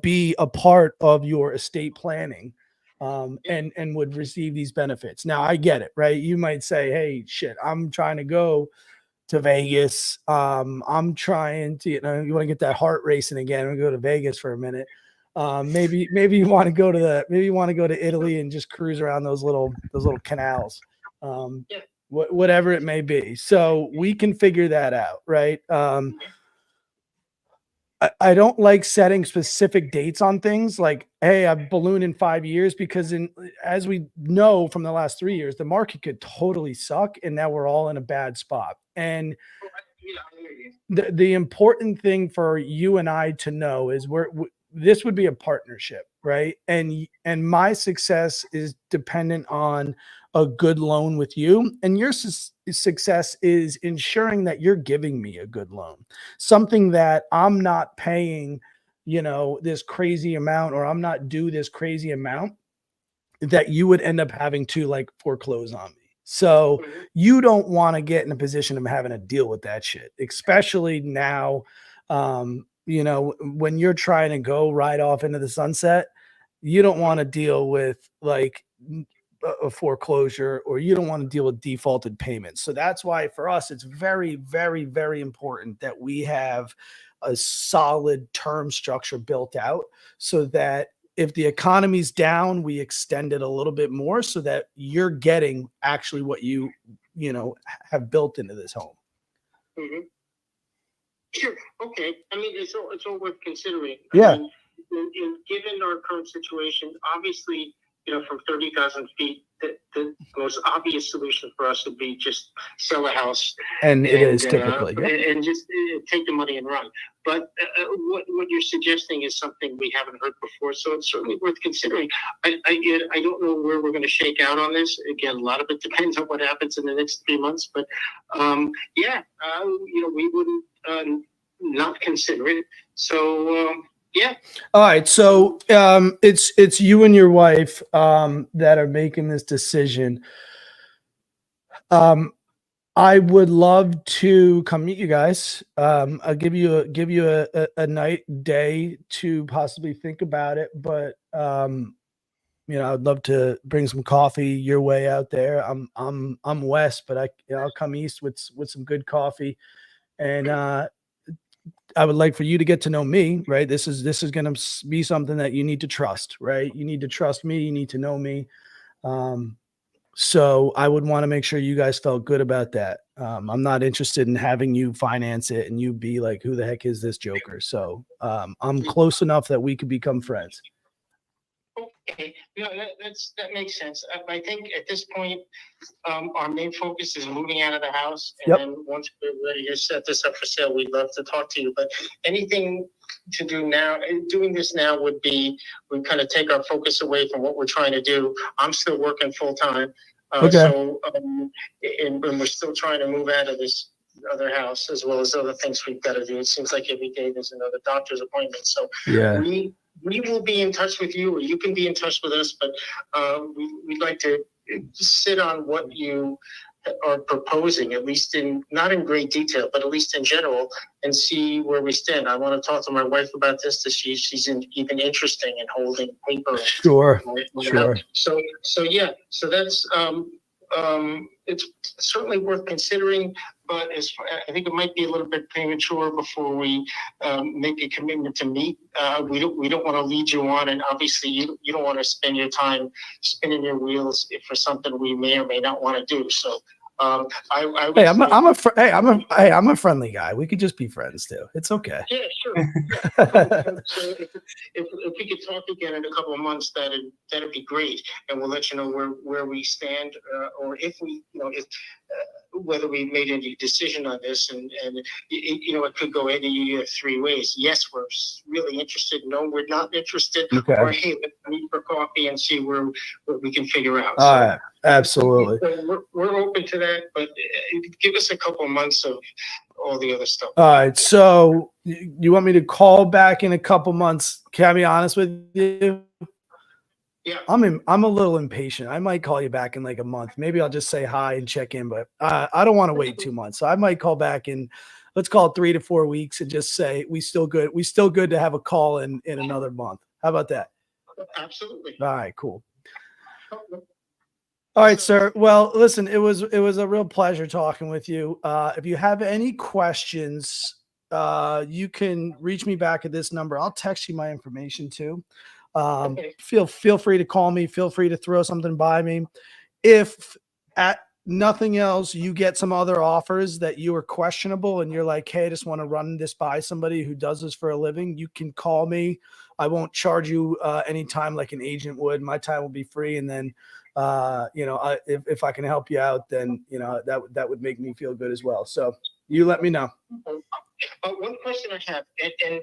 be a part of your estate planning, and would receive these benefits. Now I get it, right? You might say, hey, shit, I'm trying to go to Vegas. I'm trying to, you want to get that heart racing again. We'll go to Vegas for a minute. Maybe you want to go to Italy and just cruise around those little canals, whatever it may be. So we can figure that out, right? I don't like setting specific dates on things like, hey, I balloon in 5 years, because as we know from the last 3 years, the market could totally suck. And now we're all in a bad spot. And the important thing for you and I to know is this would be a partnership, right? And my success is dependent on a good loan with you, and your success is ensuring that you're giving me a good loan, something that I'm not paying, this crazy amount, or I'm not due this crazy amount that you would end up having to foreclose on me. So you don't want to get in a position of having to deal with that shit, especially now. When you're trying to go right off into the sunset, you don't want to deal with a foreclosure, or you don't want to deal with defaulted payments. So that's why for us, it's very, very, very important that we have a solid term structure built out, so that if the economy's down, we extend it a little bit more, so that you're getting actually what you have built into this home. Mm-hmm. Sure. Okay. I mean, it's all worth considering. Yeah. I mean, given our current situation, obviously, from 30,000 feet, the most obvious solution for us would be just sell a house. And it is typically. And just take the money and run. But what you're suggesting is something we haven't heard before, so it's certainly worth considering. I don't know where we're going to shake out on this. Again, a lot of it depends on what happens in the next 3 months. But we wouldn't not consider it. So. Yeah. All right. So it's you and your wife that are making this decision. I would love to come meet you guys. I'll give you a night, day to possibly think about it. But I'd love to bring some coffee your way out there. I'm west, but I'll come east with some good coffee, and I would like for you to get to know me, right? This is going to be something that you need to trust, right? You need to trust me. You need to know me. So I would want to make sure you guys felt good about that. I'm not interested in having you finance it and you be like, who the heck is this joker? So I'm close enough that we could become friends. Okay, that makes sense. I think at this point, our main focus is moving out of the house, and then once we're ready to set this up for sale, we'd love to talk to you. But anything to do now, doing this now would be, we kind of take our focus away from what we're trying to do. I'm still working full time, so and we're still trying to move out of this other house as well as other things we've got to do. It seems like every day there's another doctor's appointment. So we will be in touch with you, or you can be in touch with us, but we'd like to sit on what you are proposing, at least not in great detail, but at least in general, and see where we stand. I want to talk to my wife about this to see if she's even interested in holding paper. Sure. So yeah, so that's it's certainly worth considering, but I think it might be a little bit premature before we make a commitment to meet. We don't want to lead you on, and obviously you don't want to spend your time spinning your wheels for something we may or may not want to do. So I'm a friendly guy. We could just be friends too. It's okay. Yeah, sure. So if we could talk again in a couple of months, that'd be great, and we'll let you know where we stand, or if we, whether we made any decision on this, and it could go any of three ways. Yes, we're really interested. No, we're not interested. Okay. Or hey, let's meet for coffee and see what we can figure out. All right. Absolutely. We're open to that, but give us a couple of months of all the other stuff. All right. So you want me to call back in a couple months? Can I be honest with you? Yeah. I'm a little impatient. I might call you back in like a month. Maybe I'll just say hi and check in, but I don't want to wait 2 months. So I might call back in, let's call it 3 to 4 weeks, and just say we still good to have a call in another month. How about that? Absolutely. All right, cool. All right, sir. Well, listen, it was a real pleasure talking with you. If you have any questions, you can reach me back at this number. I'll text you my information too. Feel free to call me. Feel free to throw something by me. If at nothing else, you get some other offers that you are questionable and you're like, hey, I just want to run this by somebody who does this for a living, you can call me. I won't charge you any time like an agent would. My time will be free. And then, if I can help you out, then, that would make me feel good as well. So you let me know. One question I have, and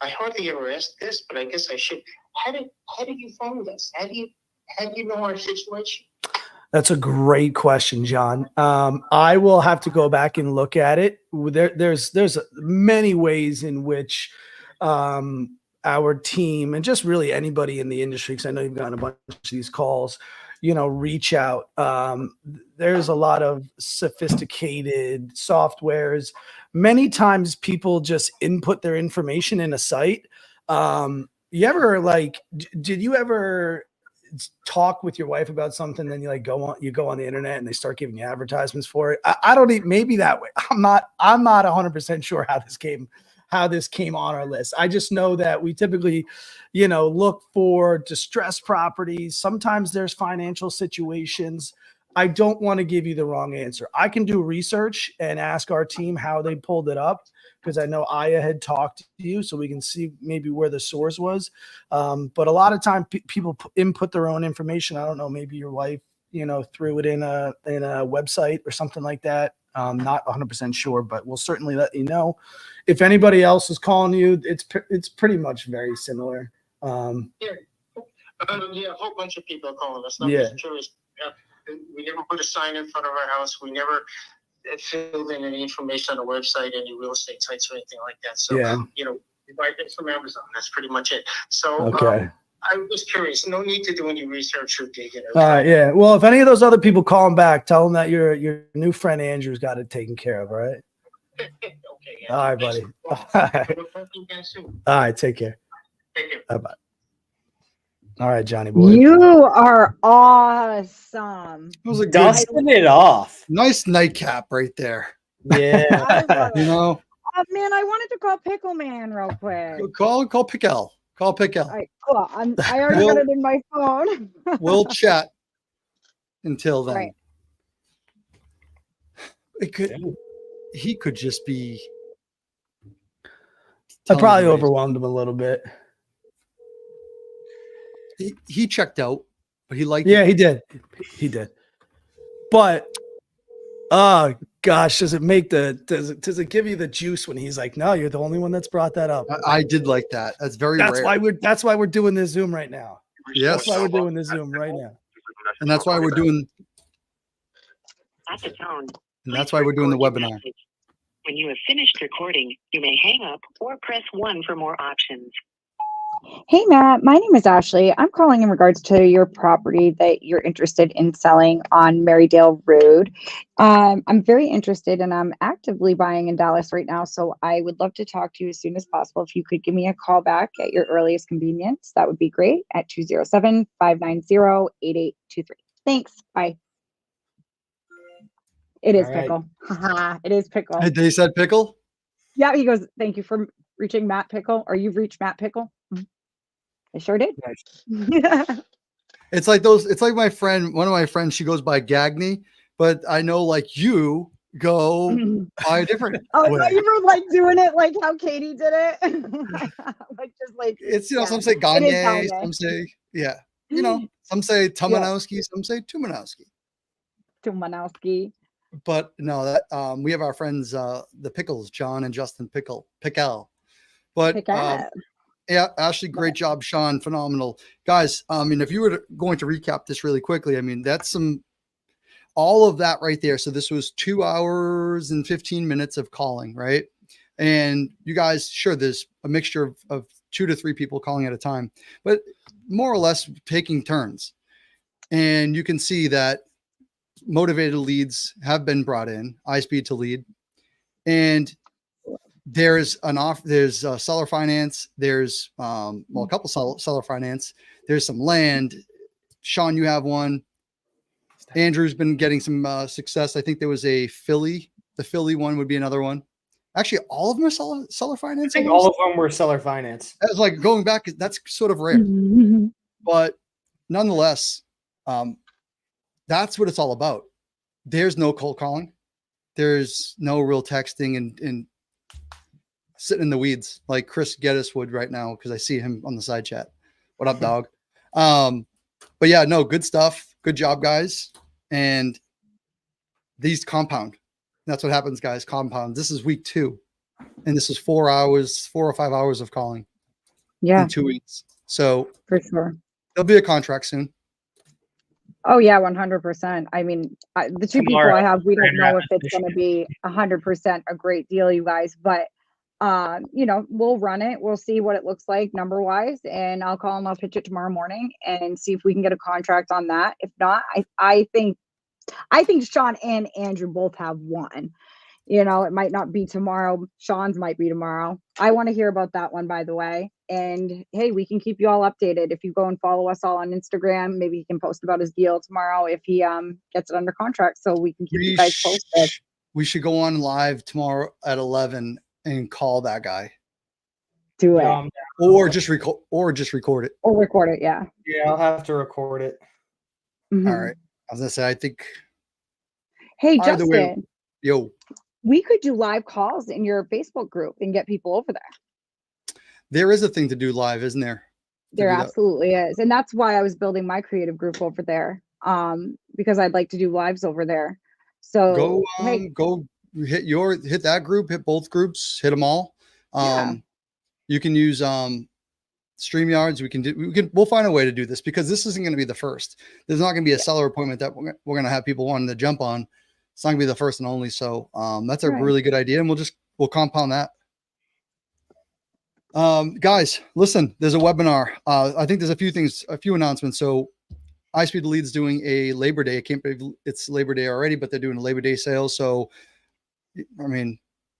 I hardly ever ask this, but I guess I should. How did you find us? How do you know our situation? That's a great question, John. I will have to go back and look at it. There's many ways in which our team, and just really anybody in the industry, because I know you've gotten a bunch of these calls, reach out. There's a lot of sophisticated softwares. Many times people just input their information in a site. Did you ever talk with your wife about something, then you go on the internet and they start giving you advertisements for it? I don't even, maybe that way. I'm not 100% sure how this came on our list. I just know that we typically, look for distressed properties. Sometimes there's financial situations. I don't want to give you the wrong answer. I can do research and ask our team how they pulled it up, because I know Aya had talked to you, so we can see maybe where the source was. But a lot of time people input their own information. I don't know, maybe your wife, threw it in a website or something like that. Not 100% sure, but we'll certainly let you know. If anybody else is calling you, it's pretty much very similar. A whole bunch of people are calling us. We never put a sign in front of our house. We never filled in any information on a website, any real estate sites or anything like that. So, we buy things from Amazon. That's pretty much it. So, okay. I was curious. No need to do any research or digging. Yeah. Well, if any of those other people call them back, tell them that your new friend Andrew's got it taken care of. All right. Okay. All right, buddy. We'll talk again soon. All right. Take care. Take care. Bye-bye. All right, Johnny boy. You are awesome. It was a Dusting it off. nice nightcap right there. Yeah. man, I wanted to call Pickle Man real quick. Call Pickle. Call Pickle. All right, cool. I already got it in my phone. We'll chat until then. Right. He could just be. I probably telling overwhelmed him a little bit. He checked out, but he liked Yeah, it. he did. He did. But oh gosh, does it give you the juice when he's like, no, you're the only one that's brought that up? I did like that. That's very rare. That's why we're doing this Zoom right now. Yes. That's why we're doing this Zoom right now. And that's why we're doing. At the tone, And that's why we're doing the record your webinar. message. When you have finished recording, you may hang up or press 1 for more options. Hey, Matt, my name is Ashley. I'm calling in regards to your property that you're interested in selling on Marydale Road. I'm very interested and I'm actively buying in Dallas right now. So I would love to talk to you as soon as possible. If you could give me a call back at your earliest convenience, that would be great at 207-590-8823. Thanks. Bye. It is All right. Pickle. Haha, it is Pickle. They said Pickle. Yeah, he goes, thank you for reaching Matt Pickle, or you've reached Matt Pickle. I sure did. Nice. It's like those. It's like my friend. One of my friends. She goes by Gagne, but I know like you go by a different. Oh, way. no, you were like doing it like how Katie did it. Like just like It's yeah. some say It is Gagne, Gagne. some say some say Tuminowski, some say Tuminowski. Tuminowski. But no, that we have our friends, the Pickles, John and Justin Pickle. But yeah, Ashley, great job, Shaun, phenomenal, guys. I mean, if you were going to recap this really quickly, I mean, that's all of that right there. So this was 2 hours and 15 minutes of calling, right? And you guys, sure, there's a mixture of 2 to 3 people calling at a time, but more or less taking turns. And you can see that motivated leads have been brought in, iSpeedToLead, and there's seller finance. There's a couple seller finance. There's some land. Shaun, you have one. Andrew's been getting some success. I think there was a Philly. The Philly one would be another one. Actually, all of them are seller finance. I think all of them were seller finance. That's like going back. That's sort of rare, but nonetheless, that's what it's all about. There's no cold calling. There's no real texting and sitting in the weeds like Chris Geddes would right now, because I see him on the side chat. What up, dog? But yeah, no, good stuff. Good job, guys. And these compound. That's what happens, guys. Compound. This is week 2. And this is 4 or 5 hours of calling. Yeah. In 2 weeks. So for sure. There'll be a contract soon. Oh yeah, 100%. I mean, the 2 people I have, we don't know if it's going to be 100% a great deal, you guys, but we'll run it. We'll see what it looks like number wise, and I'll call and I'll pitch it tomorrow morning and see if we can get a contract on that. If not, I think Shaun and Andrew both have one. It might not be tomorrow. Shaun's might be tomorrow. I want to hear about that one, by the way. And hey, we can keep you all updated. If you go and follow us all on Instagram, maybe he can post about his deal tomorrow if he gets it under contract, so we can keep you guys posted. We should go on live tomorrow at 11 and call that guy. Do it. Or just record it. Or record it, yeah. Yeah, I'll have to record it. Mm-hmm. All right. I was gonna say, I think. Hey, Justin. Yo. We could do live calls in your Facebook group and get people over there. There is a thing to do live, isn't there? There absolutely is. And that's why I was building my creative group over there. Because I'd like to do lives over there. So go hit that group, hit both groups, hit them all. You can use StreamYards. We'll find a way to do this, because this isn't going to be the first. There's not going to be a seller appointment that we're going to have people wanting to jump on. It's not gonna be the first and only. So that's a really good idea. And we'll compound that. Guys, listen, there's a webinar. I think there's a few announcements. So iSpeedToLead's doing a Labor Day. I can't believe it's Labor Day already, but they're doing a Labor Day sale. So, I mean,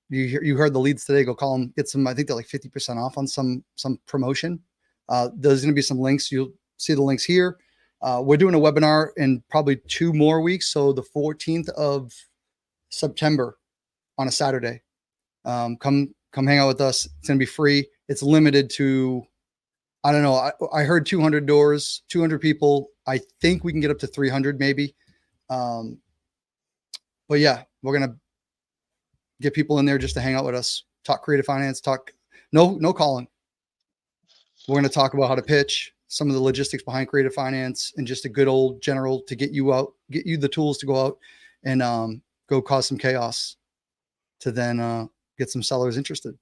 you heard the leads today, go call them, get some, I think they're like 50% off on some promotion. There's going to be some links. You'll see the links here. We're doing a webinar in probably 2 more weeks. So the 14th of September on a Saturday. Come hang out with us. It's going to be free. It's limited to, I don't know. I heard 200 doors, 200 people. I think we can get up to 300 maybe. But yeah, we're going to get people in there just to hang out with us, talk creative finance, no calling. We're going to talk about how to pitch, some of the logistics behind creative finance, and just a good old general to get you the tools to go out and go cause some chaos to then get some sellers interested.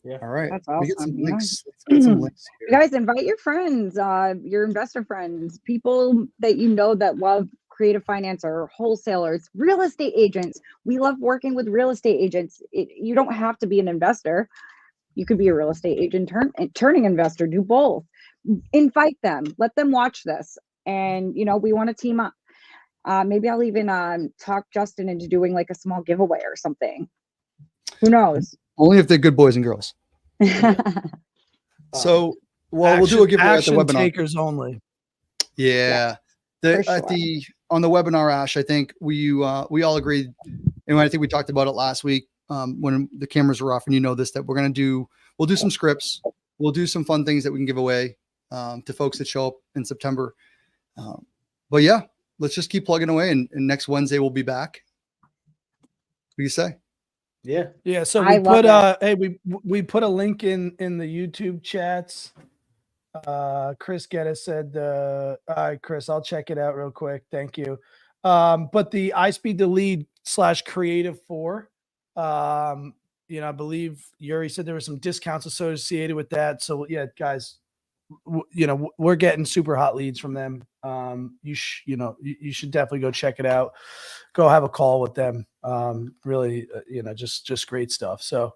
Yeah. All right. That's Let me get awesome. some Yeah. links. Let's get some links You here. guys invite your friends, your investor friends, people that you know that love creative finance, or wholesalers, real estate agents. We love working with real estate agents. You don't have to be an investor. You could be a real estate agent turning investor, do both. Invite them, let them watch this. And, we want to team up. Maybe I'll even talk Justin into doing like a small giveaway or something. Who knows? Only if they're good boys and girls. So, well, we'll do a giveaway at the action webinar. takers only. Yeah. for sure. On the webinar, Ash, I think we all agreed, and I think we talked about it last week when the cameras were off, and that we'll do some scripts. We'll do some fun things that we can give away to folks that show up in September. But yeah, let's just keep plugging away, and next Wednesday we'll be back. What do you say? Yeah. Yeah. So I we put love we put a link in the YouTube chats. Chris Geddes said, all right, Chris, I'll check it out real quick. Thank you. But the iSpeedToLead /Creative 4, I believe Yuri said there were some discounts associated with that. So yeah, guys, we're getting super hot leads from them. You should definitely go check it out. Go have a call with them. Really, just great stuff. So,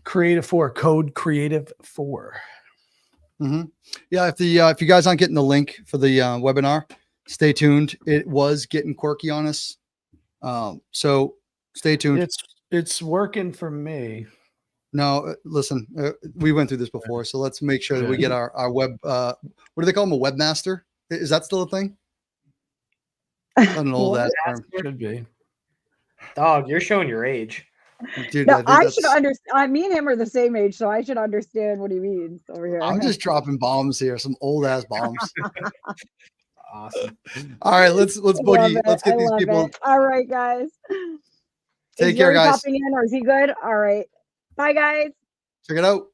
Creative 4, code Creative 4. Mm-hmm. Yeah. If you guys aren't getting the link for the webinar, stay tuned. It was getting quirky on us. So stay tuned. It's working for me. No, listen, we went through this before, so let's make sure that we get our web. What do they call them? A webmaster? Is that still a thing? I don't know that term. Should be. Dog, you're showing your age. Dude, No, I should understand. Me and him are the same age, so I should understand what he means over here. I'm just dropping bombs here, some old ass bombs. Awesome. All right, let's boogie. Let's get these people. All right, guys. Take Is care, Yuri guys. popping in, or is he good? All right. Bye, guys. Check it out.